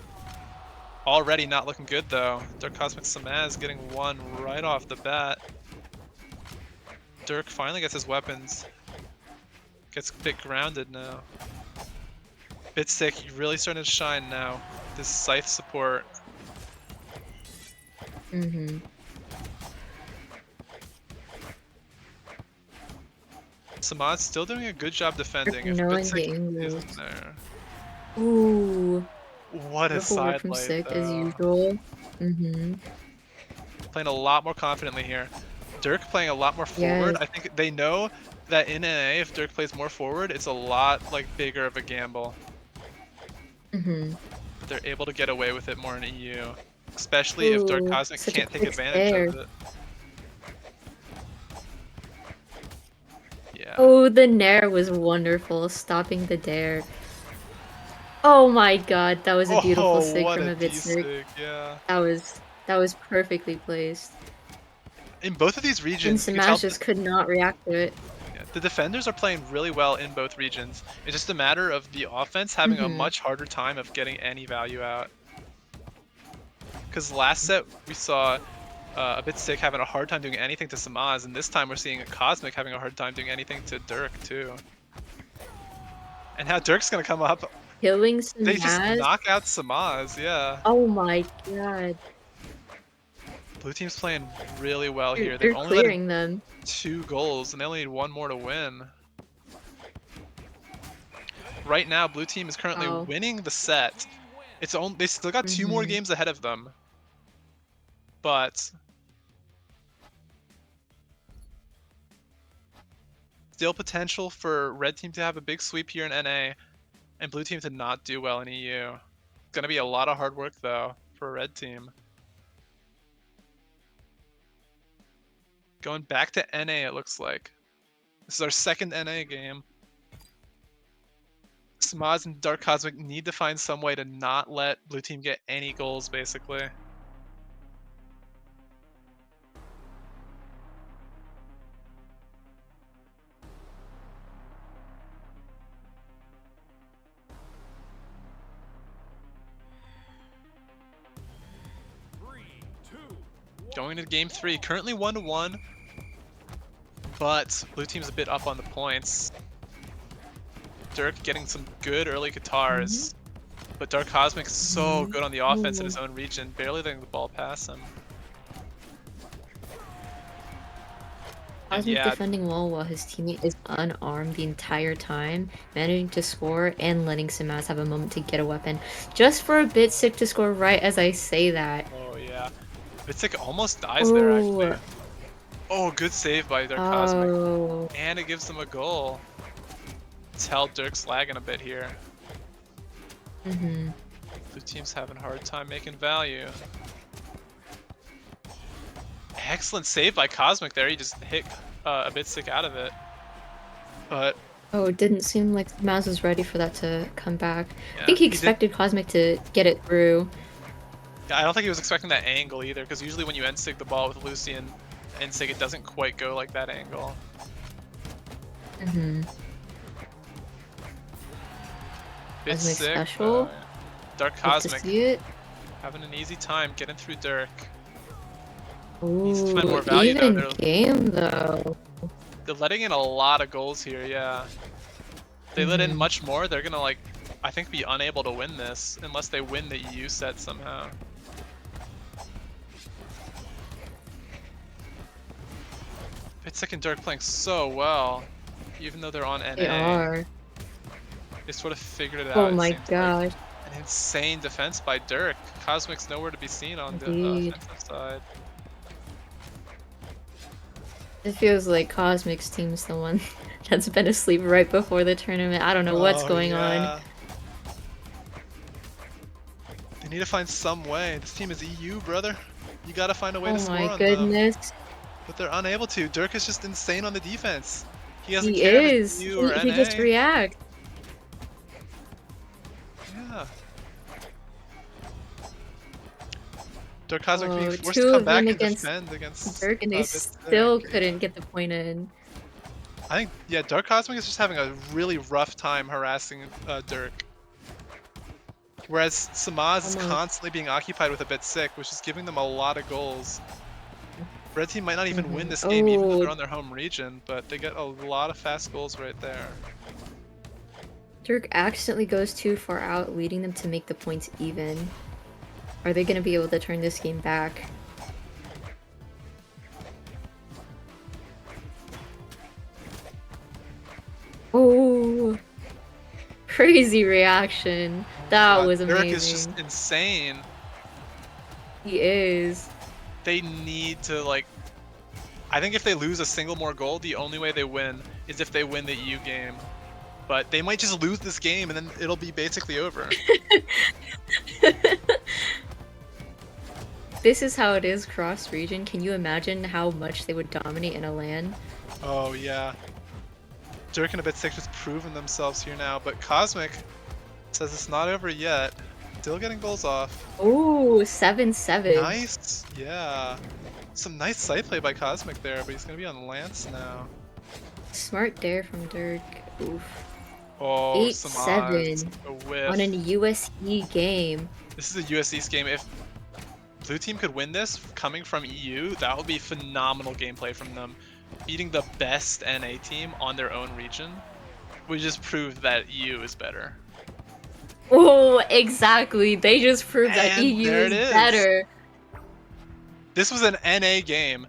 Already not looking good though. Dark Cosmic Samaz getting 1 right off the bat. Dirk finally gets his weapons. Gets a bit grounded now. Bit sick, really starting to shine now. This scythe support. Samaz still doing a good job defending. If Knowing Bit sick the angles. isn't there. Ooh. What a Beautiful work side from light Sick though. as usual. Playing a lot more confidently here. Dirk playing a lot more forward. Yes. I think they know that in NA, if Dirk plays more forward, it's a lot like bigger of a gamble. But they're able to get away with it more in EU. Especially if Dark Ooh, Cosmic such a can't take quick advantage spare. of it. Yeah. Oh, the Nair was wonderful, stopping the dare. Oh my god, that was a beautiful sig what from a a bit D-sig, sick. yeah. That was perfectly placed. In both of these And regions, you can tell Smash just could not react to it. the defenders are playing really well in both regions. It's just a matter of the offense having a much harder time of getting any value out. Because last set we saw a bit sick having a hard time doing anything to Samaz, and this time we're seeing a Cosmic having a hard time doing anything to Dirk too. And now Dirk's gonna come up. Killing They just Smash? knock out Samaz, yeah. Oh my god. Blue team's playing really well here. They're They've only let in clearing them. 2 goals, and they only need 1 more to win. Right now, blue team is currently winning the set. They still got 2 more games ahead of them. But still potential for red team to have a big sweep here in NA and blue team to not do well in EU. It's gonna be a lot of hard work though for red team. Going back to NA, it looks like. This is our second NA game. Samaz and Dark Cosmic need to find some way to not let blue team get any goals, basically. Going into game 3, currently 1-1, but blue team's a bit up on the points. Dirk getting some good early guitars, but Dark Cosmic's so good on the offense in his own region, barely letting the ball pass him. And Cosmic yeah, defending well while his teammate is unarmed the entire time, managing to score and letting Samaz have a moment to get a weapon. Just for a bit sick to score right as I say that. oh yeah. Bitstick almost dies there actually. Oh, Oh, good save by their Cosmic. oh. And it gives them a goal. Tell Dirk's lagging a bit here. Mm-hmm. The team's having a hard time making value. Excellent save by Cosmic there. He just hit a bit sick out of it. But Oh, it didn't seem like Maz was ready for that to come back. I yeah, think he he did. expected Cosmic to get it through. Yeah, I don't think he was expecting that angle either, because usually when you end sig the ball with Lucian end sig, it doesn't quite go like that angle. Mm-hmm. Bit Cosmic sick. special. Dark Love to Cosmic see it. having an easy time getting through Dirk. Ooh, to find more value down even there. game though. They're letting in a lot of goals here, yeah. If they let in much more, they're gonna like, I think, be unable to win this unless they win the EU set somehow. Bitstick and Dirk playing so well, even though they're on NA. They are. They sort of figured it out. Oh it my seems like. gosh. An insane defense by Dirk. Cosmic's nowhere to be seen on the Indeed. offensive side. It feels like Cosmic's team's the one that's been asleep right before the tournament. I don't know what's going on. They need to find some way. This team is EU, brother. You gotta find a way to Oh score my on them. goodness. But they're unable to. Dirk is just insane on the defense. He doesn't He care if is. it's EU or He NA. just reacts. Yeah. Dirk Cosmic being Oh, forced two to come of back them and against defend against Dirk, and they Bitstick. still couldn't get the point in. I think, yeah, Dark Cosmic is just having a really rough time harassing Dirk. Whereas Samaz is Almost. constantly being occupied with a bit sick, which is giving them a lot of goals. Red team might not even win this game, even though they're on their home region, but they get a lot of fast goals right there. Dirk accidentally goes too far out, leading them to make the points even. Are they going to be able to turn this game back? Oh, crazy reaction. That was amazing. Dirk is just insane. He is. They need to, like, I think if they lose a single more goal, the only way they win is if they win the EU game. But they might just lose this game and then it'll be basically over. This is how it is cross-region. Can you imagine how much they would dominate in a LAN? Oh yeah. Dirk and a bit sick just proving themselves here now, but Cosmic says it's not over yet. Still getting goals off. Ooh, 7-7. Nice, yeah. Some nice side play by Cosmic there, but he's gonna be on Lance now. Smart dare from Dirk. Oof. Oh, 8-7 a whiff. on an USE game. This is a USE's game. If Blue Team could win this coming from EU, that would be phenomenal gameplay from them. Beating the best NA team on their own region would just prove that EU is better. Oh, exactly. They just proved that And EU there is it is. better. This was an NA game,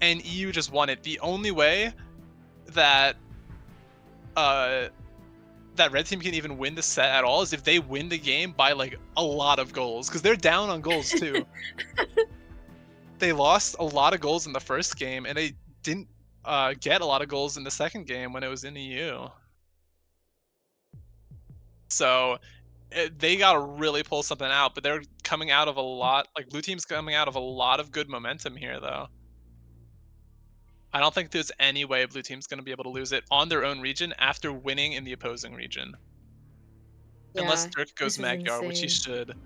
and EU just won it. The only way that that Red Team can even win the set at all is if they win the game by like a lot of goals, because they're down on goals too. They lost a lot of goals in the first game, and they didn't get a lot of goals in the second game when it was in EU. So they gotta really pull something out, but they're coming out of a lot, like Blue Team's coming out of a lot of good momentum here though. I don't think there's any way Blue Team's gonna be able to lose it on their own region after winning in the opposing region. Unless Yeah, Dirk goes this is Magyar, which he insane. should.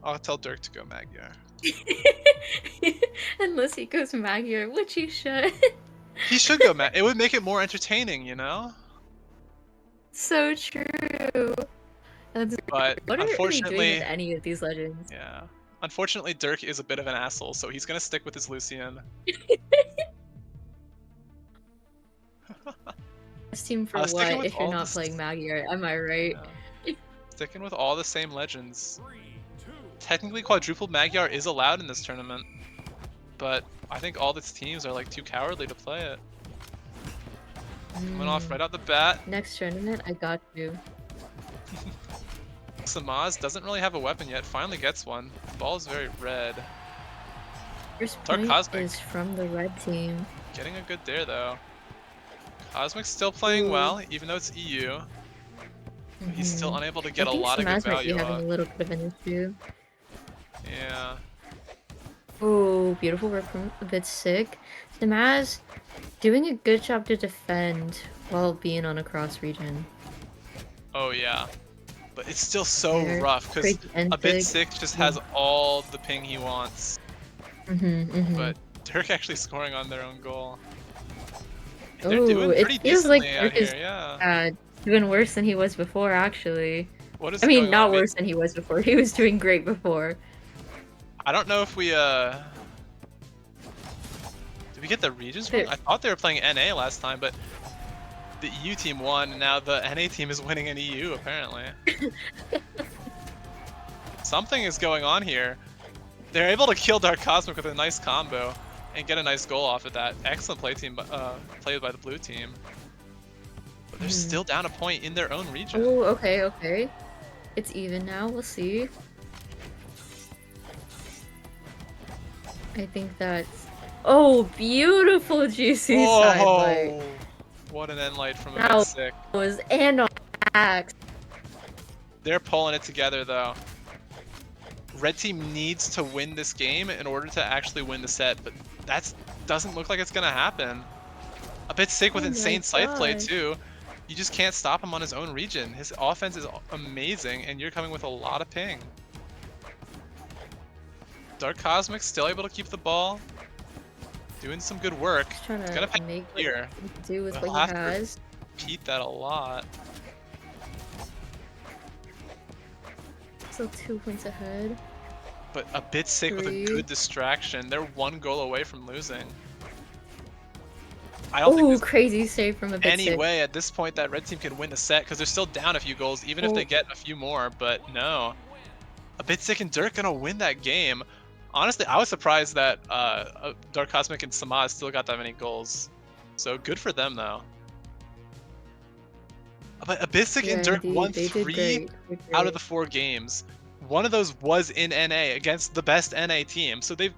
I'll tell Dirk to go Magyar. Unless he goes Magyar, which he should. He should go Magyar. It would make it more entertaining, you know? So true. That's But what are we doing unfortunately, with any of these legends? yeah. Unfortunately, Dirk is a bit of an asshole, so he's gonna stick with his Lucian. Best team for Sticking what with if you're all not the playing Magyar? Am I right? Yeah. Sticking with all the same legends. 3, 2, Technically, quadruple Magyar is allowed in this tournament, but I think all its teams are like too cowardly to play it. Coming off Mm. right out the bat. Next tournament, I got you. Samaz doesn't really have a weapon yet. Finally gets one. Ball is very red. First Dark point Cosmic is from the red team. getting a good dare though. Cosmic's still playing Ooh. well, even though it's EU. But he's still Mm-hmm. unable to I get a think lot of good Samaz might be value having up. a little bit of an issue. Yeah. Oh, beautiful work from a bit sick. Samaz doing a good job to defend while being on a cross region. Oh yeah. But it's still so There. rough because Crazy a bit Ensig. sick just Oh. has all the ping he wants. Mm-hmm, mm-hmm. But Dirk actually scoring on their own goal. And they're Oh, doing it pretty feels like decently out Dirk is here, yeah. doing worse than he was before, actually. What I is mean, going on? not worse than he was before. He was doing great before. I don't know if we did we get the regions wrong? There- I thought they were playing NA last time, but the EU team won, and now the NA team is winning in EU apparently. Something is going on here. They're able to kill Dark Cosmic with a nice combo and get a nice goal off of that. Excellent played by the blue team. But they're Mhm. still down a point in their own region. Oh, okay, okay. It's even now. We'll see. I think that's. Oh, beautiful juicy side light. Oh, what an end light from a bit That sick. was and on axe. They're pulling it together though. Red team needs to win this game in order to actually win the set, but that doesn't look like it's gonna happen. A bit sick with Oh my insane scythe play gosh. too. You just can't stop him on his own region. His offense is amazing, and you're coming with a lot of ping. Dark Cosmic still able to keep the ball, doing some good work. He's trying He's gonna pay to make what here, he can do with but what he'll he have to has. repeat that a lot. Still 2 points ahead. But a bit sick with a 3. good distraction. They're one goal away from losing. I don't think Oh, there's crazy save from a bit any sick. way at this point that red team can win the set because they're still down a few goals, even if they Oh, get a few more. But no, a bit sick and Dirk gonna win that game. Honestly, I was surprised that Dark Cosmic and Samaz still got that many goals. So good for them though. But Abyssic yeah, and Dirk won indeed. They did 3 great. They did out of great. the 4 games. One of those was in NA against the best NA team. So they've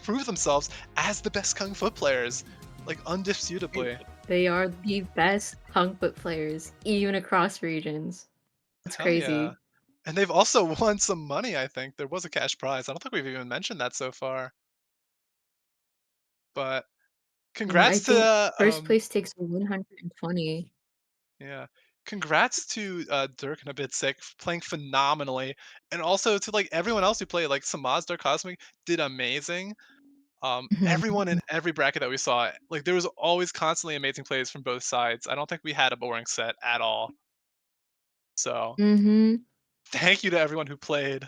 proved themselves as the best Kung Fu players, like undisputably. They are the best Kung Fu players, even across regions. It's Hell yeah. crazy. And they've also won some money, I think. There was a cash prize. I don't think we've even mentioned that so far. But I congrats think to first place takes 120. yeah. Congrats to Dirk and a bit sick playing phenomenally. And also to like everyone else who played, like Samaz Dark Cosmic did amazing. Everyone in every bracket that we saw, like there was always constantly amazing plays from both sides. I don't think we had a boring set at all. So Mm-hmm. thank you to everyone who played.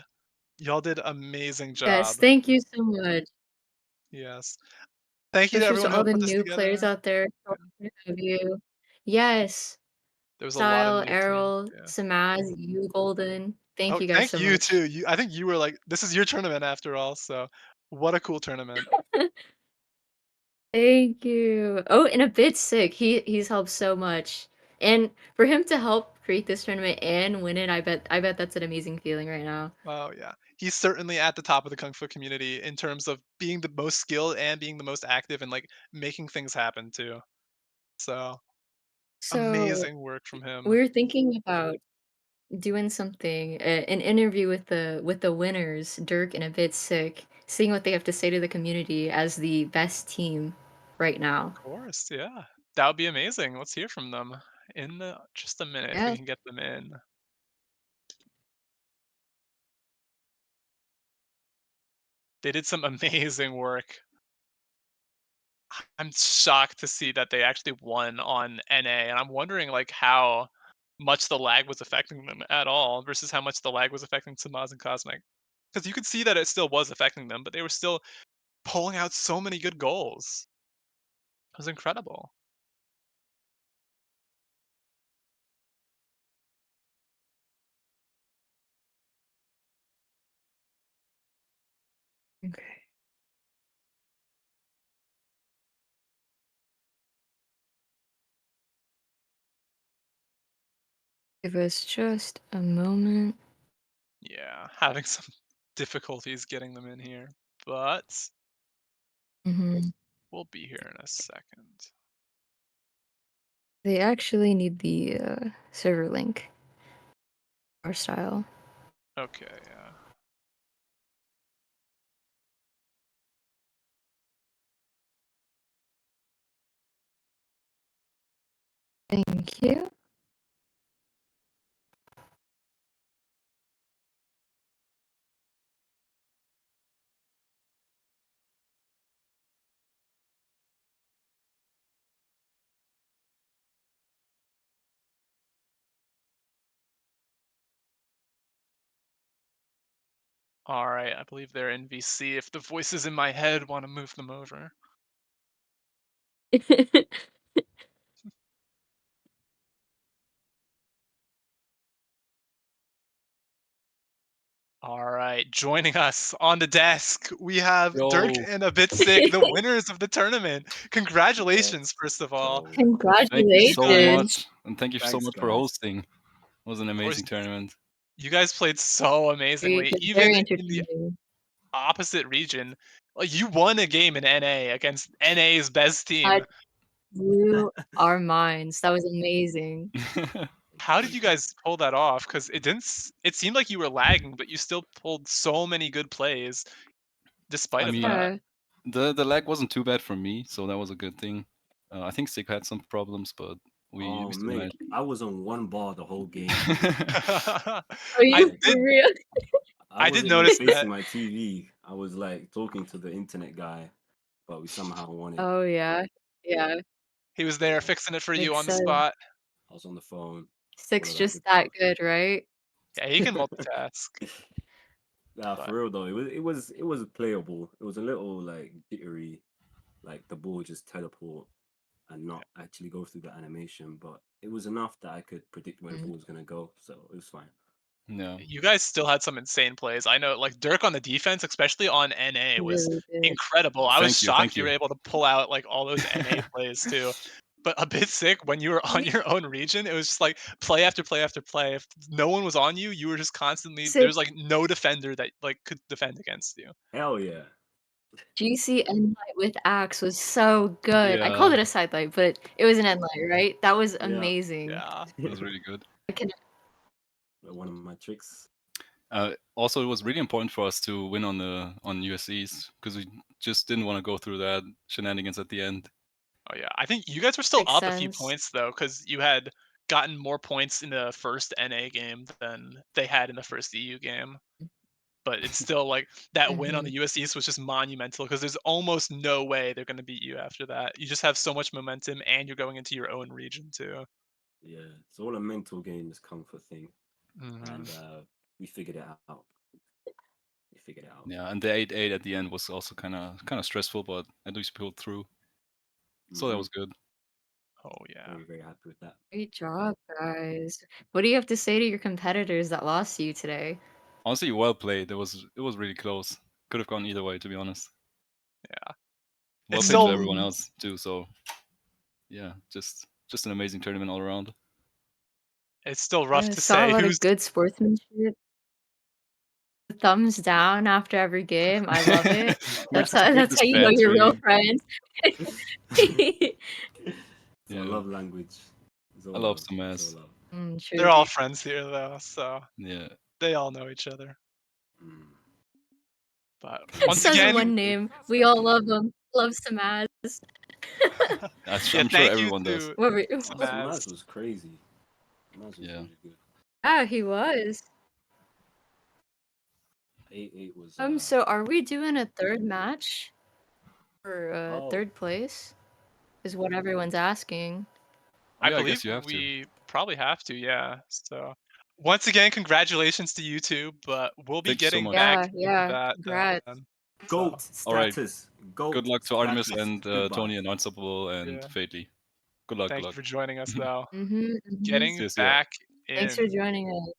Y'all did amazing Yes, job. thank you so much. Yes. Thank you to Especially everyone to who all helped the put this new players together. out there. So happy to have you. Yes. There was a lot of Style, new teams. Errol, Yeah. Samaz, you, Golden. Thank Oh, you guys thank so you much. too. I think you were like, this is your tournament after all. So what a cool tournament. Thank you. Oh, and a bit sick. He's helped so much. And for him to help create this tournament and win it, I bet that's an amazing feeling right now. Oh yeah. He's certainly at the top of the Kung Fu community in terms of being the most skilled and being the most active and like making things happen too. So So amazing work from him. we were thinking about doing something, an interview with the winners, Dirk and a bit sick, seeing what they have to say to the community as the best team right Of now. course, yeah. That would be amazing. Let's hear from them in just a minute if we Yes. can get them in. They did some amazing work. I'm shocked to see that they actually won on NA, and I'm wondering like how much the lag was affecting them at all versus how much the lag was affecting Samaz and Cosmic. Because you could see that it still was affecting them, but they were still pulling out so many good goals. It was incredible. Okay. Give us just a moment. Yeah, having some difficulties getting them in here, but Hmm. we'll be here in a second. They actually need the server link, our style. Okay, yeah. Thank you. All right, I believe they're in VC. If the voices in my head want to move them over. All right, joining us on the desk, we have Dirk Yo, and a bit sick, the winners of the tournament. Yeah. Congratulations, first of all. So thank you You so guys, Congratulations. much, and thank you so thanks, much for guys. hosting. It was an of course, amazing tournament. you guys played so amazingly, even Very in the entertaining. opposite region. Like you won a game in NA against NA's best team. That blew our minds. That was amazing. How did Thank you you. guys pull that off? Because it seemed like you were lagging, but you still pulled so many good plays despite I of mean, that. Yeah. the lag wasn't too bad for me, so that was a good thing. I think Sig had some problems, but we Oh, still mate, managed. I was on one bar the whole game. Are I you Like, for did real? I I did wasn't even notice facing that my TV. I was like talking to the internet guy, but we somehow won it. Oh yeah. Yeah. he was there Yeah, fixing it for you Makes on the sense. spot. I was on the phone, all Six of that just good that stuff. good, right? Yeah, he can multitask, Nah, but for real though, it was playable. It was a little like jittery, like the ball just teleport and not actually go through the animation, but it was enough that I could predict where the Mm, ball was gonna go, so it was fine. Yeah, you guys still had some insane plays. I know, like Dirk on the defense, especially on NA, he was really did. incredible. I was thank you, thank shocked you were you. able to pull out like all those NA plays too. But a bit sick when you were on your own region. It was just like play after play after play. If no one was on you, you were just constantly there was Six like no defender that like could defend against you. Hell yeah. GC Endlight with Axe was so good. I called Yeah, it a sidelight, but it was an Endlight, right? That was Yeah. amazing. Yeah. it was really good. I can One of my tricks. Also, it was really important for us to win on USCs because we just didn't want to go through that shenanigans at the end. Oh yeah, I think you guys were still make up a few sense. points though, because you had gotten more points in the first NA game than they had in the first EU game. But it's still like that win on Hmm. the US East was just monumental because there's almost no way they're going to beat you after that. You just have so much momentum, and you're going into your own region too. Yeah, it's all a mental game, this comfort thing, Hmm. and we figured it out. We figured it out. Yeah, and the 8-8 at the end was also kind of stressful, but at least we pulled through, so that Hmm. was good. Oh yeah. Very, very happy with that. Great job, guys. What do you have to say to your competitors that lost to you today? Honestly, well played. It was really close. Could have gone either way, to be honest. Yeah. Well It's played to still everyone Hmm. else too. So yeah, just an amazing tournament all around. rough Yeah, to saw a say lot who's of good sportsmanship. Thumbs down after every game. I love it. we're That's just how we're that's how just you know fans, you're real really. friends. It's our Yeah, love language. It's I all love love. some It's all ass. love. they're True. all friends here though, so Yeah, they all know each other. Mm. But Can once we Says again, can one we name. We all love them. Love some ass. yeah, I'm sure thank you everyone does. to What were, Samaz. Samaz was crazy. Samaz was Yeah, really good. yeah, he was. 8-8 was So are we doing a third match for oh, third place? Is what everyone's asking. oh I yeah, I believe guess you have to. we probably have to, yeah. So once again, congratulations to you two, but we'll be Thank you so getting much. back Yeah, into yeah. that Congrats. then. So GOAT All right, status. good GOAT luck to Artemis status. and Goodbye. Tony and Unstoppable and yeah, Fately. Good luck, good thank you luck. for joining us though. Mm-hmm. See Getting you, see ya. back Thanks for in joining us.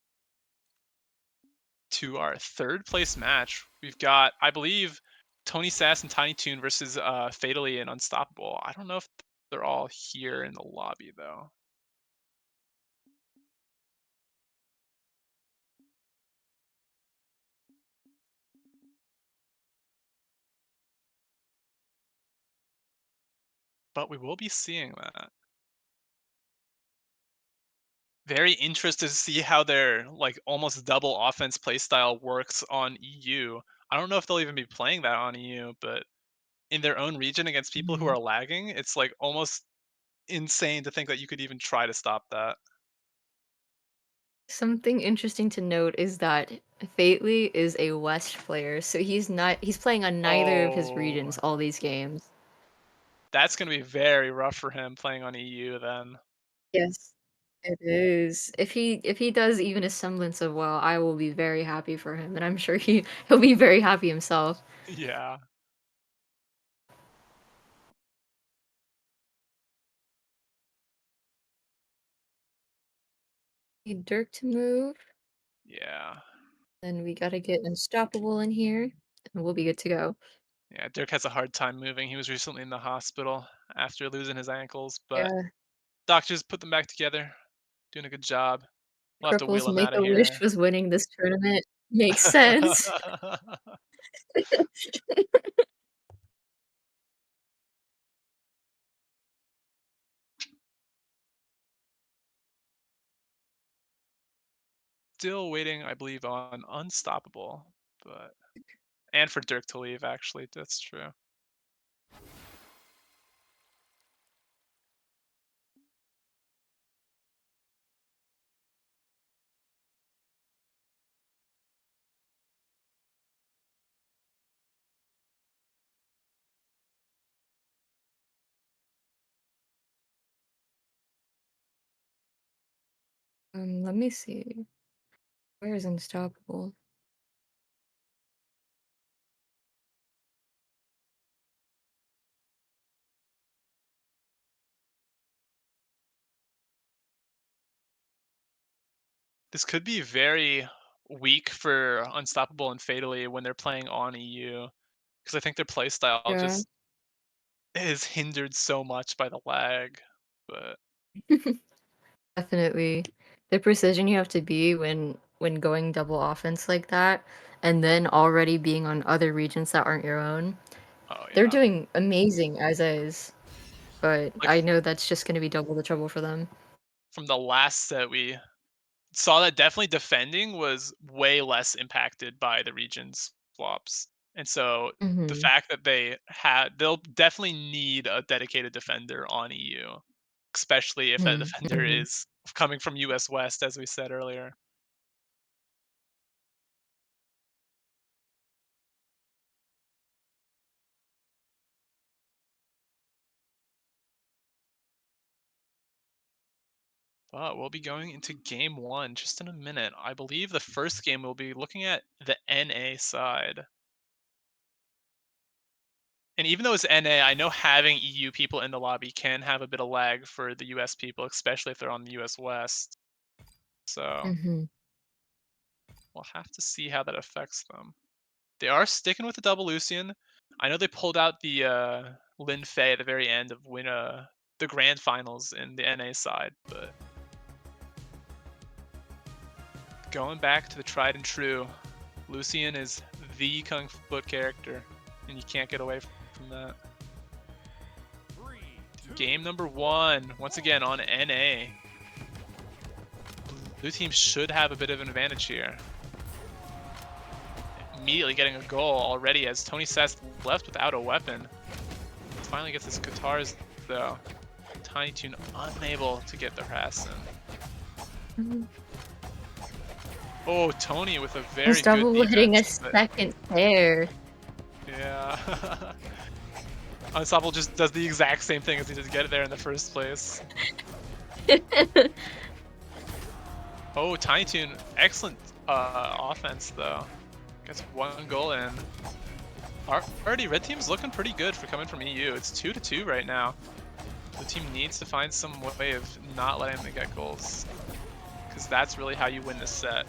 to our third place match, we've got, I believe, Tony Sass and Tiny Toon versus Fatally and Unstoppable. I don't know if they're all here in the lobby though. but we will be seeing that. Very interested to see how their like almost double offense playstyle works on EU. I don't know if they'll even be playing that on EU, but in their own region against people who Mhm. are lagging, it's like almost insane to think that you could even try to stop that. Something interesting to note is that Fately is a West player, so he's playing on neither of his Oh, regions all these games. that's gonna be very rough for him playing on EU then. Yes. It is. If he does even a semblance of well, I will be very happy for him, and I'm sure he'll be very happy himself. Yeah. Need Dirk to move, Yeah. then we gotta get Unstoppable in here, and we'll be good to go. Yeah, Dirk has a hard time moving. He was recently in the hospital after losing his ankles, but Yeah. doctors put them back together. Doing a good job. We'll have to Cripple's wheel him out of Make-A-Wish here. was winning this tournament. Makes sense. Still waiting, I believe, on Unstoppable, but and for Dirk to leave, actually, that's true. Let me see. Where is Unstoppable? This could be very weak for Unstoppable and Fatally when they're playing on EU, because I think their playstyle Yeah. just is hindered so much by the lag. But Definitely. The precision you have to be when going double offense like that, and then already being on other regions that aren't your own. oh They're yeah, doing amazing as is, but like I know that's just gonna be double the trouble for them. from the last set, we saw that definitely defending was way less impacted by the regions flops. And so the Mhm. fact that they'll definitely need a dedicated defender on EU, especially if that Mhm. defender Mhm. is coming from US West, as we said earlier. But we'll be going into game one just in a minute. I believe the first game we'll be looking at the NA side. And even though it's NA, I know having EU people in the lobby can have a bit of lag for the US people, especially if they're on the US West. So Mhm. we'll have to see how that affects them. They are sticking with the double Lucian. I know they pulled out the Lin Fei at the very end of the grand finals in the NA side, but going back to the tried and true, Lucian is the Kung Foot character, and you can't get away from that. 3, 2, Game number one, once again on NA. Blue team should have a bit of an advantage here. Immediately getting a goal already as Tony Sess left without a weapon. Finally gets his guitars though. Tiny Toon unable to get the harass in. Mhm. Oh, Tony with a very good Unstoppable hitting a defense, but second pair. yeah. Unstoppable just does the exact same thing as he did to get there in the first place. Oh, Tiny Toon, excellent offense though. Gets one goal in. Already, red team's looking pretty good for coming from EU. It's 2-2 right now. The team needs to find some way of not letting them get goals, because that's really how you win this set.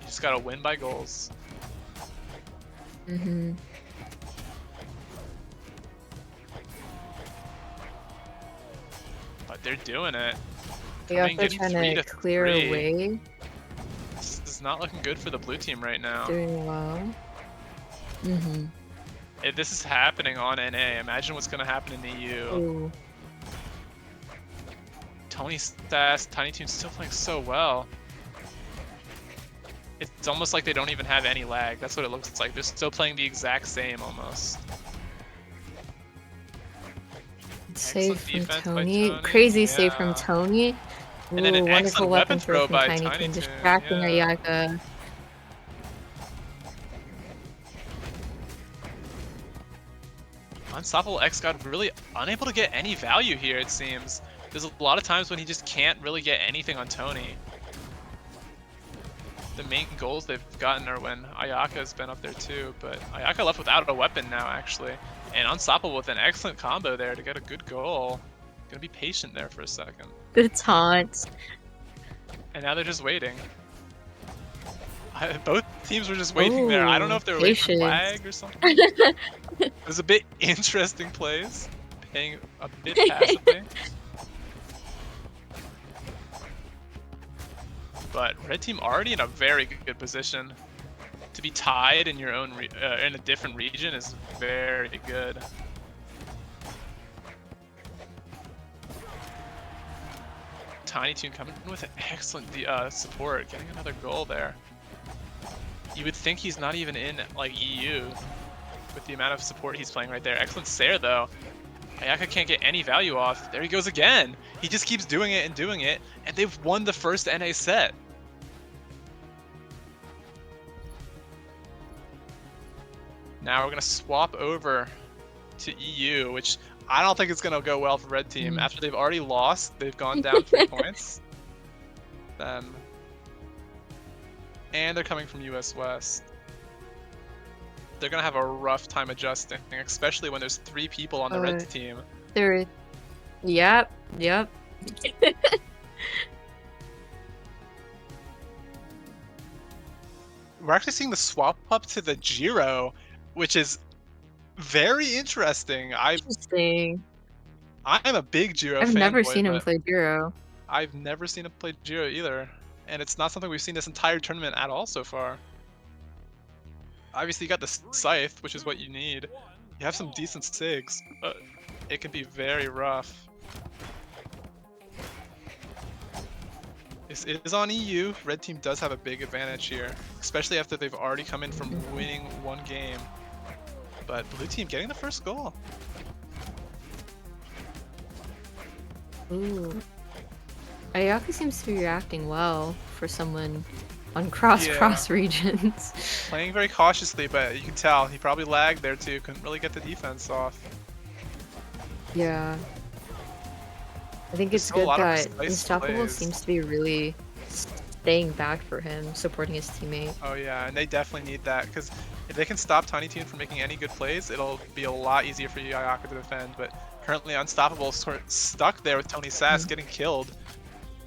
You just gotta win by goals. Mhm. But they're doing it. They're Coming, also getting trying to clear 3-3. away. This is not looking good for the blue team right now. Doing well. Mhm. If this is happening on NA, imagine what's going to happen in EU. Ooh. Tony Sass, Tiny Toon's still playing so well. It's almost like they don't even have any lag. That's what it looks like. They're still playing the exact same almost. Save from defense by Tony. Tony, Crazy save from yeah. Tony. And then Ooh, an wonderful excellent weapon weapon throw from by Tiny Tiny Toon, Toon, distracting yeah. Ayaka. Unstoppable X got really unable to get any value here, it seems. There's a lot of times when he just can't really get anything on Tony. The main goals they've gotten are when Ayaka's been up there too, but Ayaka left without a weapon now, actually. And Unstoppable with an excellent combo there to get a good goal. Gonna be patient there for a second. Good taunt. And now they're just waiting. Both teams were just waiting there. I don't know if they were waiting for patience. flag or something. It was a bit interesting plays, playing a bit passively. But red team already in a very good position. To be tied in your own in a different region is very good. Tiny Toon coming in with an excellent support, getting another goal there. You would think he's not even in like EU with the amount of support he's playing right there. Excellent Sair though. Ayaka can't get any value off. There he goes again. He just keeps doing it, and they've won the first NA set. Now we're gonna swap over to EU, which I don't think it's gonna go well for red team. After they've already lost, they've gone down 3 points. And they're coming from US West. They're gonna have a rough time adjusting, especially when there's 3 people on the red team. Yep. We're actually seeing the swap up to the Jiro, which is very interesting. Interesting. I'm a big Jiro I've fanboy, never seen him but play Jiro. I've never seen him play Jiro either. And it's not something we've seen this entire tournament at all so far. Obviously you got the Scythe, which is what you need. You have some decent SIGs, but it can be very rough. It is on EU. Red team does have a big advantage here, especially after they've already come in from winning 1 game. But blue team getting the first goal. Ooh. Ayaka seems to be reacting well for someone on cross regions. Playing very cautiously, but you can tell he probably lagged there too. Couldn't really get the defense off. Yeah. I think it's good that Unstoppable seems to be really staying back for him, supporting his teammate. Oh yeah, and they definitely need that, because if they can stop Tiny Toon from making any good plays, it'll be a lot easier for Ayaka to defend. But currently Unstoppable sort of stuck there with Tony Sass getting killed,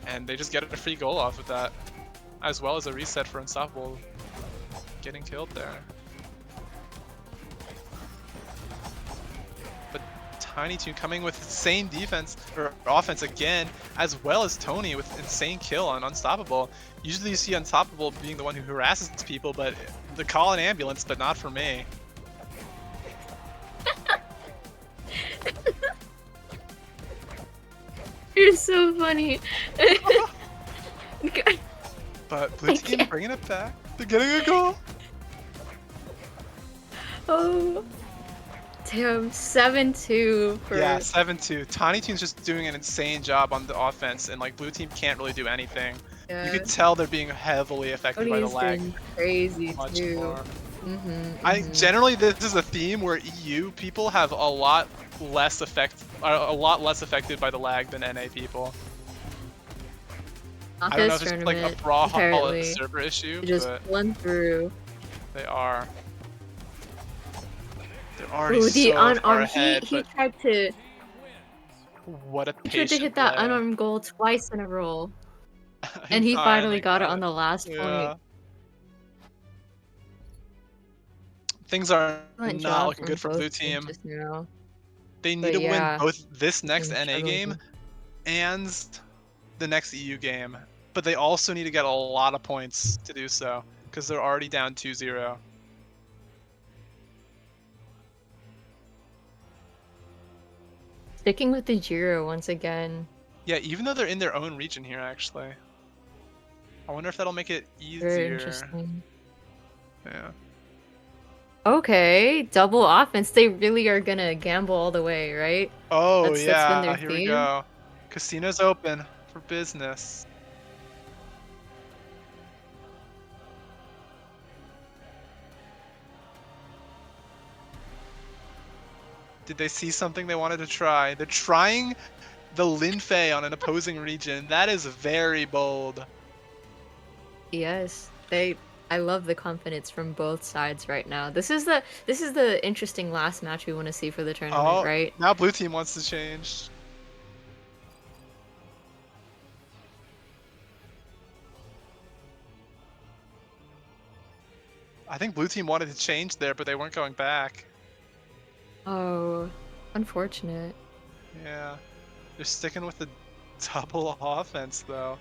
and they just get a free goal off of that, as well as a reset for Unstoppable getting killed there. But Tiny Toon coming with insane defense or offense again, as well as Tony with insane kill on Unstoppable. Usually you see Unstoppable being the one who harasses people, but the call an ambulance, but not for me. You're so funny. But blue team bringing it back. They're getting a goal. Oh. Damn, 7-2 for... Yeah, 7-2. Tiny Toon's just doing an insane job on the offense, and like blue team can't really do anything. Yeah. You could tell they're being heavily affected by the lag. Doing crazy Much too. more. I Generally this is a theme where EU people have a lot less affected by the lag than NA people. Not I don't know this if it's tournament, like a raw apparently. server issue, They just but went through. they are. They're already Ooh, the so far unarmed. ahead, He but tried to what a tried to patient hit that play. unarmed goal twice in a row, and he finally got it on the last point. Things are Excellent not job looking from good for both blue teams team. just now. They need But to yeah, win both this next been NA game struggling. and the next EU game. But they also need to get a lot of points to do so, because they're already down 2-0. Sticking with the Jiro once again. Yeah, even though they're in their own region here, actually. I wonder if that'll make it Very easier. interesting. Yeah. Okay, double offense. They really are gonna gamble all the way, right? Oh That's been yeah, their here we theme. go. Casino's open for business. Did they see something they wanted to try? They're trying the Lin Fei on an opposing region. That is very bold. Yes, I love the confidence from both sides right now. This is the interesting last match we want to see for the tournament, Oh, right? now blue team wants to change. I think blue team wanted to change there, but they weren't going back. Oh, unfortunate. Yeah. They're sticking with the double offense, though.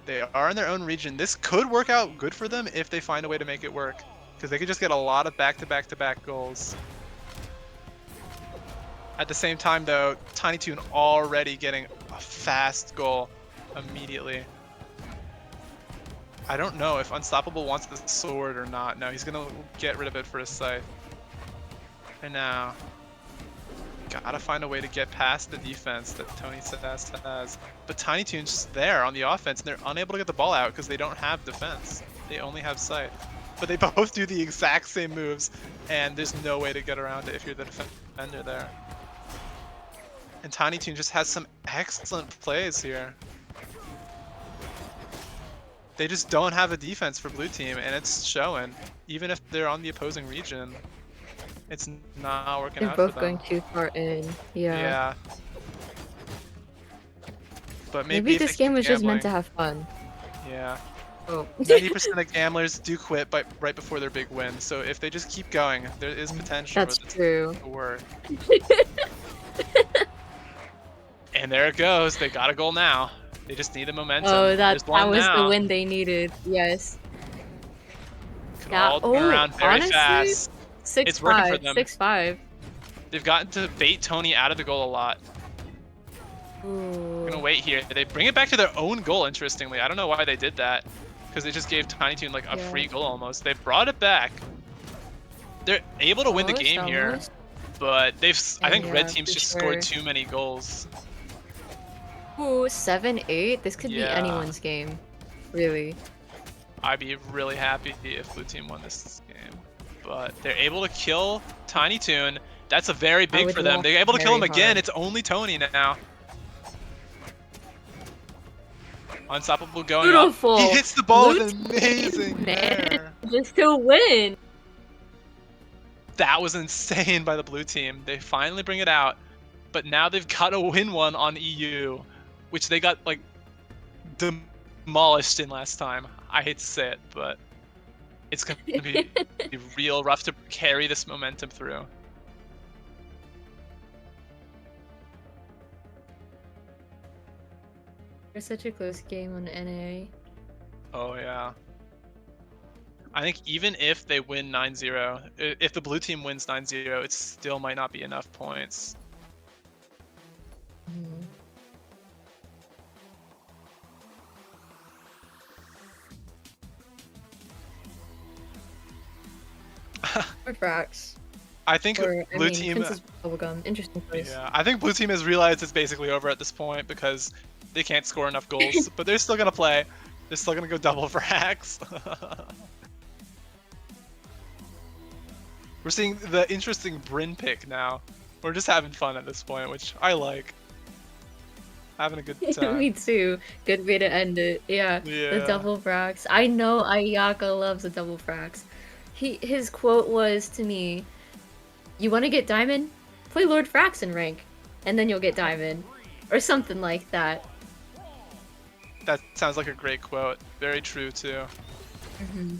They are in their own region. This could work out good for them if they find a way to make it work. Because they could just get a lot of back-to-back-to-back goals. At the same time, though, Tiny Toon already getting a fast goal immediately. I don't know if Unstoppable wants the sword or not. No, he's going to get rid of it for his scythe. And now, gotta find a way to get past the defense that Tony Sass has. But Tiny Toon's just there on the offense, and they're unable to get the ball out because they don't have defense. They only have sight. But they both do the exact same moves, and there's no way to get around it if you're the defender there. And Tiny Toon just has some excellent plays here. They just don't have a defense for blue team, and it's showing. Even if they're on the opposing region, it's not working They're out both for them. going too far in. Yeah. Yeah. But Maybe if this they game keep was just meant to gambling- have fun. Yeah. Oh. 90% of gamblers do quit right before their big win. So if they just keep going, there is potential That's for this true. to work. And there it goes. They got a goal now. They just need the momentum. Oh, There's that one was the now. win they needed. Yes. Can Yeah. all turn around very honestly, fast. 6-5. It's working for them. 6-5. They've gotten to bait Tony out of the goal a lot. Ooh. Gonna wait here. They bring it back to their own goal, interestingly. I don't know why they did that. Because they just gave Tiny Toon like a Yeah. free goal almost. They brought it back. They're able to win the Almost, game here. almost. But I think Yeah, red team's for just sure. scored too many goals. Ooh, 7-8. This could be Yeah. anyone's game. Really. I'd be really happy if blue team won this game. But they're able to kill Tiny Toon. That's a very big would for them. laugh They're able to kill him very again. hard. It's only Tony now. Unstoppable going Beautiful. up. He hits the ball Blue with an amazing there. Just to win. That was insane by the blue team. They finally bring it out. But now they've got to win one on EU, which they got like demolished in last time. I hate to say it, but it's going to be real rough to carry this momentum through. It's such a close game on NA. Oh, yeah. I think even if they win 9-0, if the blue team wins 9-0, it still might not be enough points. Mhm. Or Frax. I think Or, I blue mean, team. Princess Bubblegum. Interesting choice. Yeah, I think blue team has realized it's basically over at this point because they can't score enough goals, but they're still gonna play. They're still gonna go double for hacks. We're seeing the interesting Bryn pick now. We're just having fun at this point, which I like. Having a good time. Me too. Good way to end it. Yeah. The Yeah. double frax. I know Ayaka loves the double frax. His quote was to me, "You want to get diamond? Play Lord Frax in rank, and then you'll get diamond," or something like that. That sounds like a great quote. Very true too. Mhm.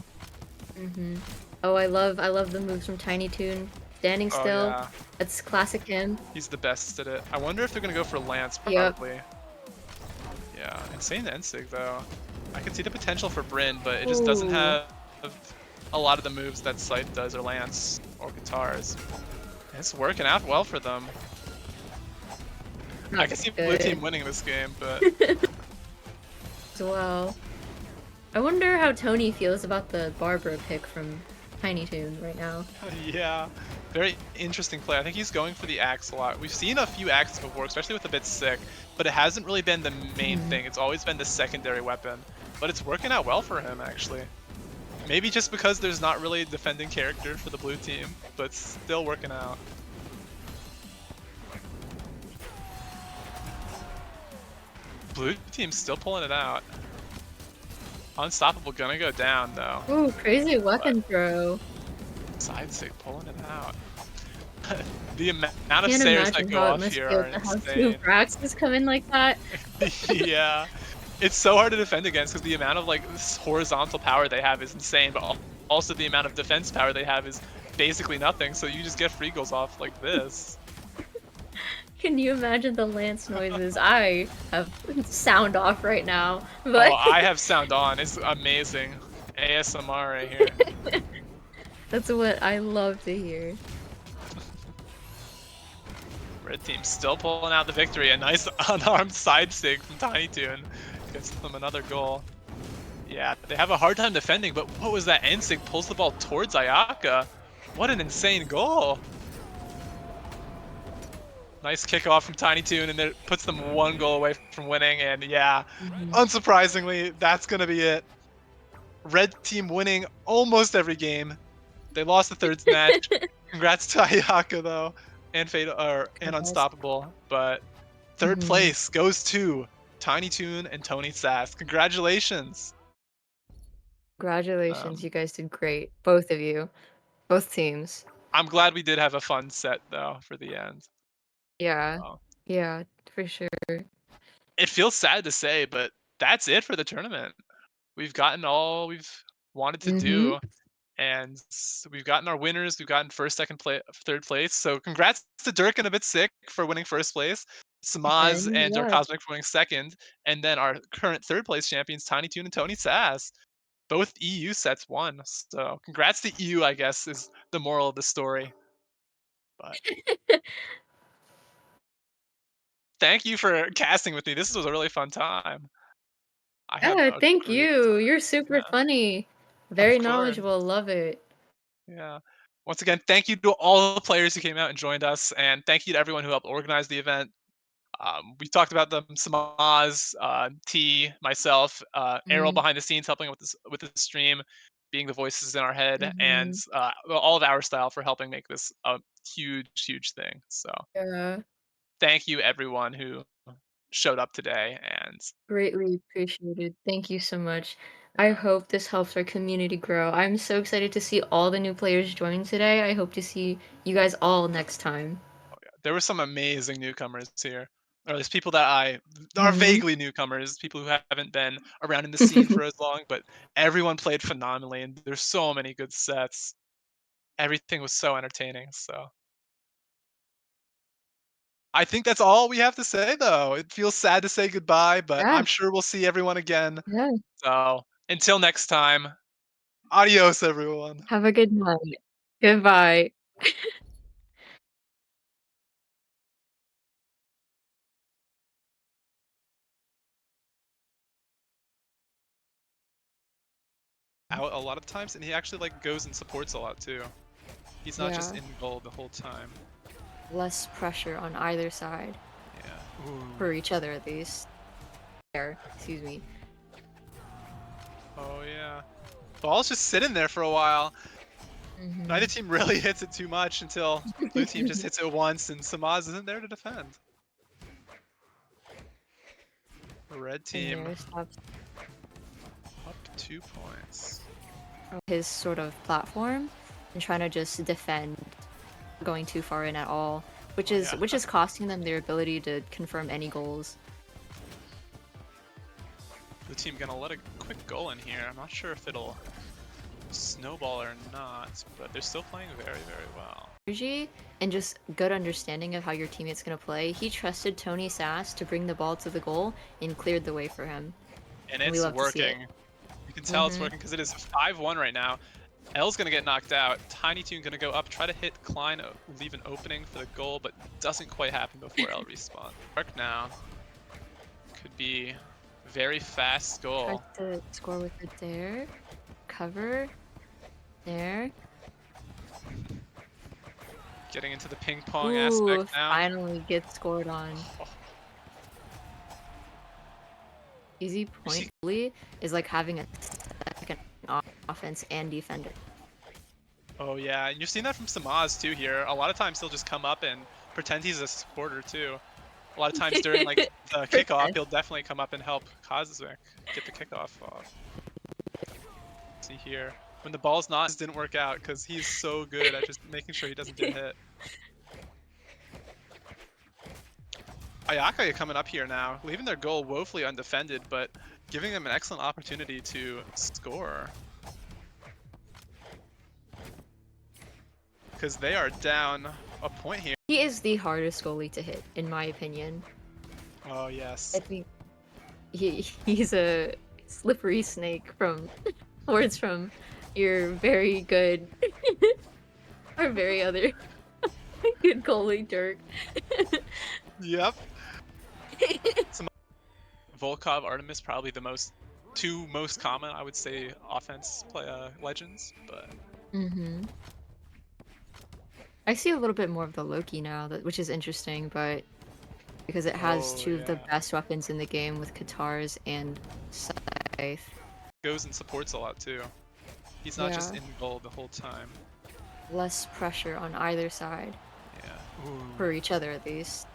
Mhm. Oh, I love the moves from Tiny Toon. Standing Oh, still. yeah. That's classic him. He's the best at it. I wonder if they're gonna go for Lance, Yep. probably. Yeah, insane Ensig though. I can see the potential for Bryn, but it just doesn't Ooh. have a lot of the moves that Scythe does, or Lance, or Guitars. It's working out well for them. I Not can see blue good team winning this game, but as well. I wonder how Tony feels about the Barbara pick from Tiny Toon right now. yeah, very interesting play. I think he's going for the axe a lot. We've seen a few axes before, especially with a bit sick, but it hasn't really been the main thing. It's always been the secondary weapon, but it's working out well for him actually. Maybe just because there's not really a defending character for the blue team, but still working out. Blue team's still pulling it out. Unstoppable gonna go down though. Ooh, crazy weapon throw. Side sig pulling it out. The amount of Can't stairs that imagine go how it off must here feel are to have two insane. Braxes come in like that. Yeah. It's so hard to defend against because the amount of like this horizontal power they have is insane, but also the amount of defense power they have is basically nothing, so you just get free goals off like this. Can you imagine the lance noises? I have sound off right now, but Oh, I have sound on. It's amazing. ASMR right here. that's what I love to hear. Red team still pulling out the victory. A nice unarmed side sig from Tiny Toon gets them another goal. Yeah, they have a hard time defending, but what was that? Ensig pulls the ball towards Ayaka. What an insane goal. Nice kickoff from Tiny Toon, and it puts them one goal away from winning. And yeah, unsurprisingly, that's going to be it. Red team winning almost every game. They lost the third match. Congrats to Ayaka, though, and and Unstoppable. But third place goes to Tiny Toon and Tony Sass. Congratulations. Congratulations, you guys did great. Both of you. Both teams. I'm glad we did have a fun set, though, for the end. Yeah. Oh. Yeah, for sure. It feels sad to say, but that's it for the tournament. We've gotten all we've wanted to do, and we've gotten our winners. We've gotten first, third place. So congrats to Dirk and a bit sick for winning first place, Samaz And and Dark yeah, Cosmic for winning second, and then our current third place champions, Tiny Toon and Tony Sass. Both EU sets won. So congrats to EU, I guess, is the moral of the story. But thank you for casting with me. This was a really fun time. I had yeah, a thank great you. time. You're super Yeah, funny. of Very course. knowledgeable. Love it. Yeah. Once again, thank you to all the players who came out and joined us, and thank you to everyone who helped organize the event. We talked about them: Samaz, T, myself, Errol Mhm. behind the scenes helping with the stream, being the voices in our head, and Mhm. all of our style for helping make this a huge thing. So Yeah. thank you everyone who showed up today, and Greatly appreciated. Thank you so much. I hope this helps our community grow. I'm so excited to see all the new players join today. I hope to see you guys all next time. there were some amazing newcomers here. Or there's people that are Mhm. vaguely newcomers, people who haven't been around in the scene for as long, but everyone played phenomenally, and there's so many good sets. Everything was so entertaining. So I think that's all we have to say, though. It feels sad to say goodbye, but Yeah. I'm sure we'll see everyone again. Yeah. So until next time, adios, everyone. Have a good night. Goodbye. Out a lot of times, and he actually like goes and supports a lot too. He's not just Yeah. in gold the whole time. Less pressure on either side. Yeah. Ooh. For each other, at least. There. Excuse me. Oh yeah. Ball's just sitting there for a while. Neither Mhm. team really hits it too much until blue team just hits it once and Samaz isn't there to defend. Red And team there stops up 2 points. his sort of platform and trying to just defend going too far in at all, which Oh, is yeah. costing them their ability to confirm any goals. Blue team gonna let a quick goal in here. I'm not sure if it'll snowball or not, but they're still playing very well. Energy and just good understanding of how your teammate's gonna play. He trusted Tony Sass to bring the ball to the goal and cleared the way for him. And And we it's love to see it. working. You can tell it's working because it is 5-1 right now. L's gonna get knocked out. Tiny Toon gonna go up, try to hit Klein, leave an opening for the goal, but doesn't quite happen before L respawns. Dark now. Could be very fast goal. Tries to score with it there. Cover. There. Getting into the ping pong Ooh, aspect now. finally gets scored on. Oh. Easy point really is like having a second offense and defender. Oh yeah, and you've seen that from Samaz too here. A lot of times he'll just come up and pretend he's a supporter too. A lot of times during like the kickoff, he'll definitely come up and help Cosmic get the kickoff off. See here, when the ball's not, it didn't work out because he's so good at just making sure he doesn't get hit. Ayaka coming up here now, leaving their goal woefully undefended, but giving them an excellent opportunity to score. Because they are down a point here. He is the hardest goalie to hit, in my opinion. Oh yes. I think he's a slippery snake from words from your very good or very other good goalie Dirk. Yep. Volkov, Artemis, probably the two most common, I would say, offense legends, but I see a little bit more of the Loki now, which is interesting, but because it has two of the best weapons in the game with Katars and Scythe. Goes and supports a lot too. He's not just in goal the whole time. Less pressure on either side. Yeah. Ooh. For each other at least.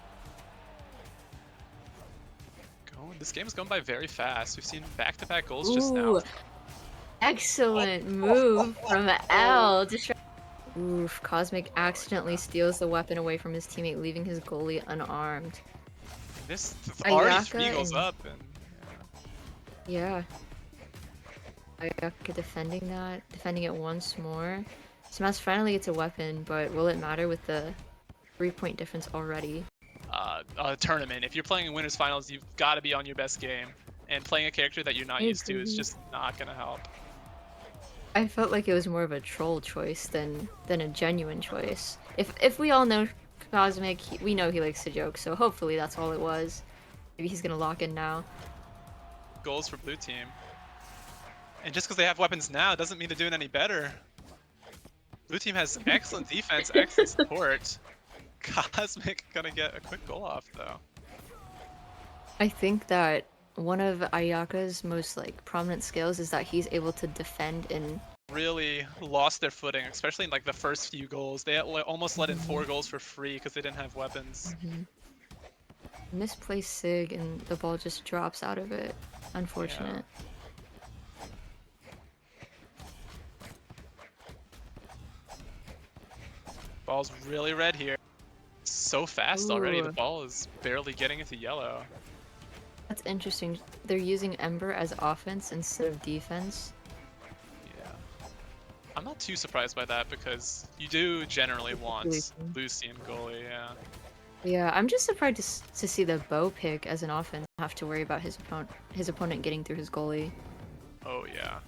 This game is going by very fast. We've seen back-to-back goals just now. Excellent move from L. Oof, Cosmic accidentally steals the weapon away from his teammate, leaving his goalie unarmed. This already Ayaka 3 goals up, and yeah. Ayaka defending it once more. Smash finally gets a weapon, but will it matter with the 3-point difference already? A tournament. If you're playing in winners finals, you've got to be on your best game, and playing a character that you're not used to is just not gonna help. I felt like it was more of a troll choice than a genuine choice. If we all know Cosmic, we know he likes to joke, so hopefully that's all it was. Maybe he's gonna lock in now. Goals for blue team. And just because they have weapons now doesn't mean they're doing any better. Blue team has excellent defense, excellent support. Cosmic gonna get a quick goal off though. I think that one of Ayaka's most prominent skills is that he's able to defend and really lost their footing, especially in the first few goals. They almost let in 4 goals for free because they didn't have weapons. Misplaced Sig and the ball just drops out of it. Unfortunate. Ball's really red here. So fast already, the ball is barely getting into yellow. That's interesting. They're using Ember as offense instead of defense. Yeah. I'm not too surprised by that because you do generally want Lucian goalie, yeah. Yeah, I'm just surprised to see the bow pick as an offense have to worry about his opponent getting through his goalie. Oh yeah.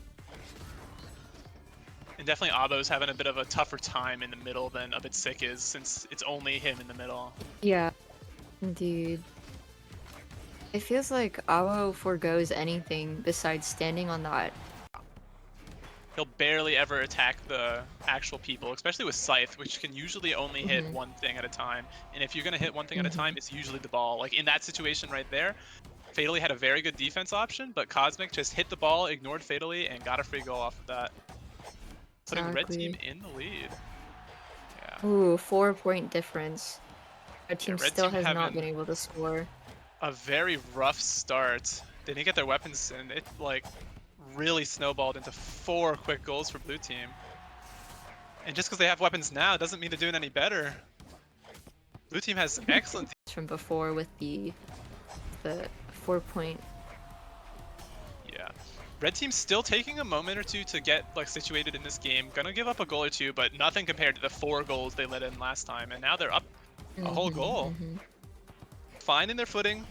And definitely Abo's having a bit of a tougher time in the middle than a bit sick is, since it's only him in the middle. Yeah, indeed. It feels like Abo forgoes anything besides standing on that. He'll barely ever attack the actual people, especially with Scythe, which can usually only hit one thing at a time. And if you're going to hit one thing at a time, it's usually the ball. Like in that situation right there, Fatally had a very good defense option, but Cosmic just hit the ball, ignored Fatally, and got a free goal off of that. Putting Red Team in the lead. Yeah. Ooh, 4-point difference. Red Team Red still Team has not been able to score. A very rough start. They didn't get their weapons, and it really snowballed into 4 quick goals for Blue Team. And just because they have weapons now doesn't mean they're doing any better. Blue Team has excellent from before with the 4-point. Yeah. Red Team's still taking a moment or two to get situated in this game. Gonna give up a goal or two, but nothing compared to the 4 goals they let in last time. And now they're up a whole goal. Finding their footing.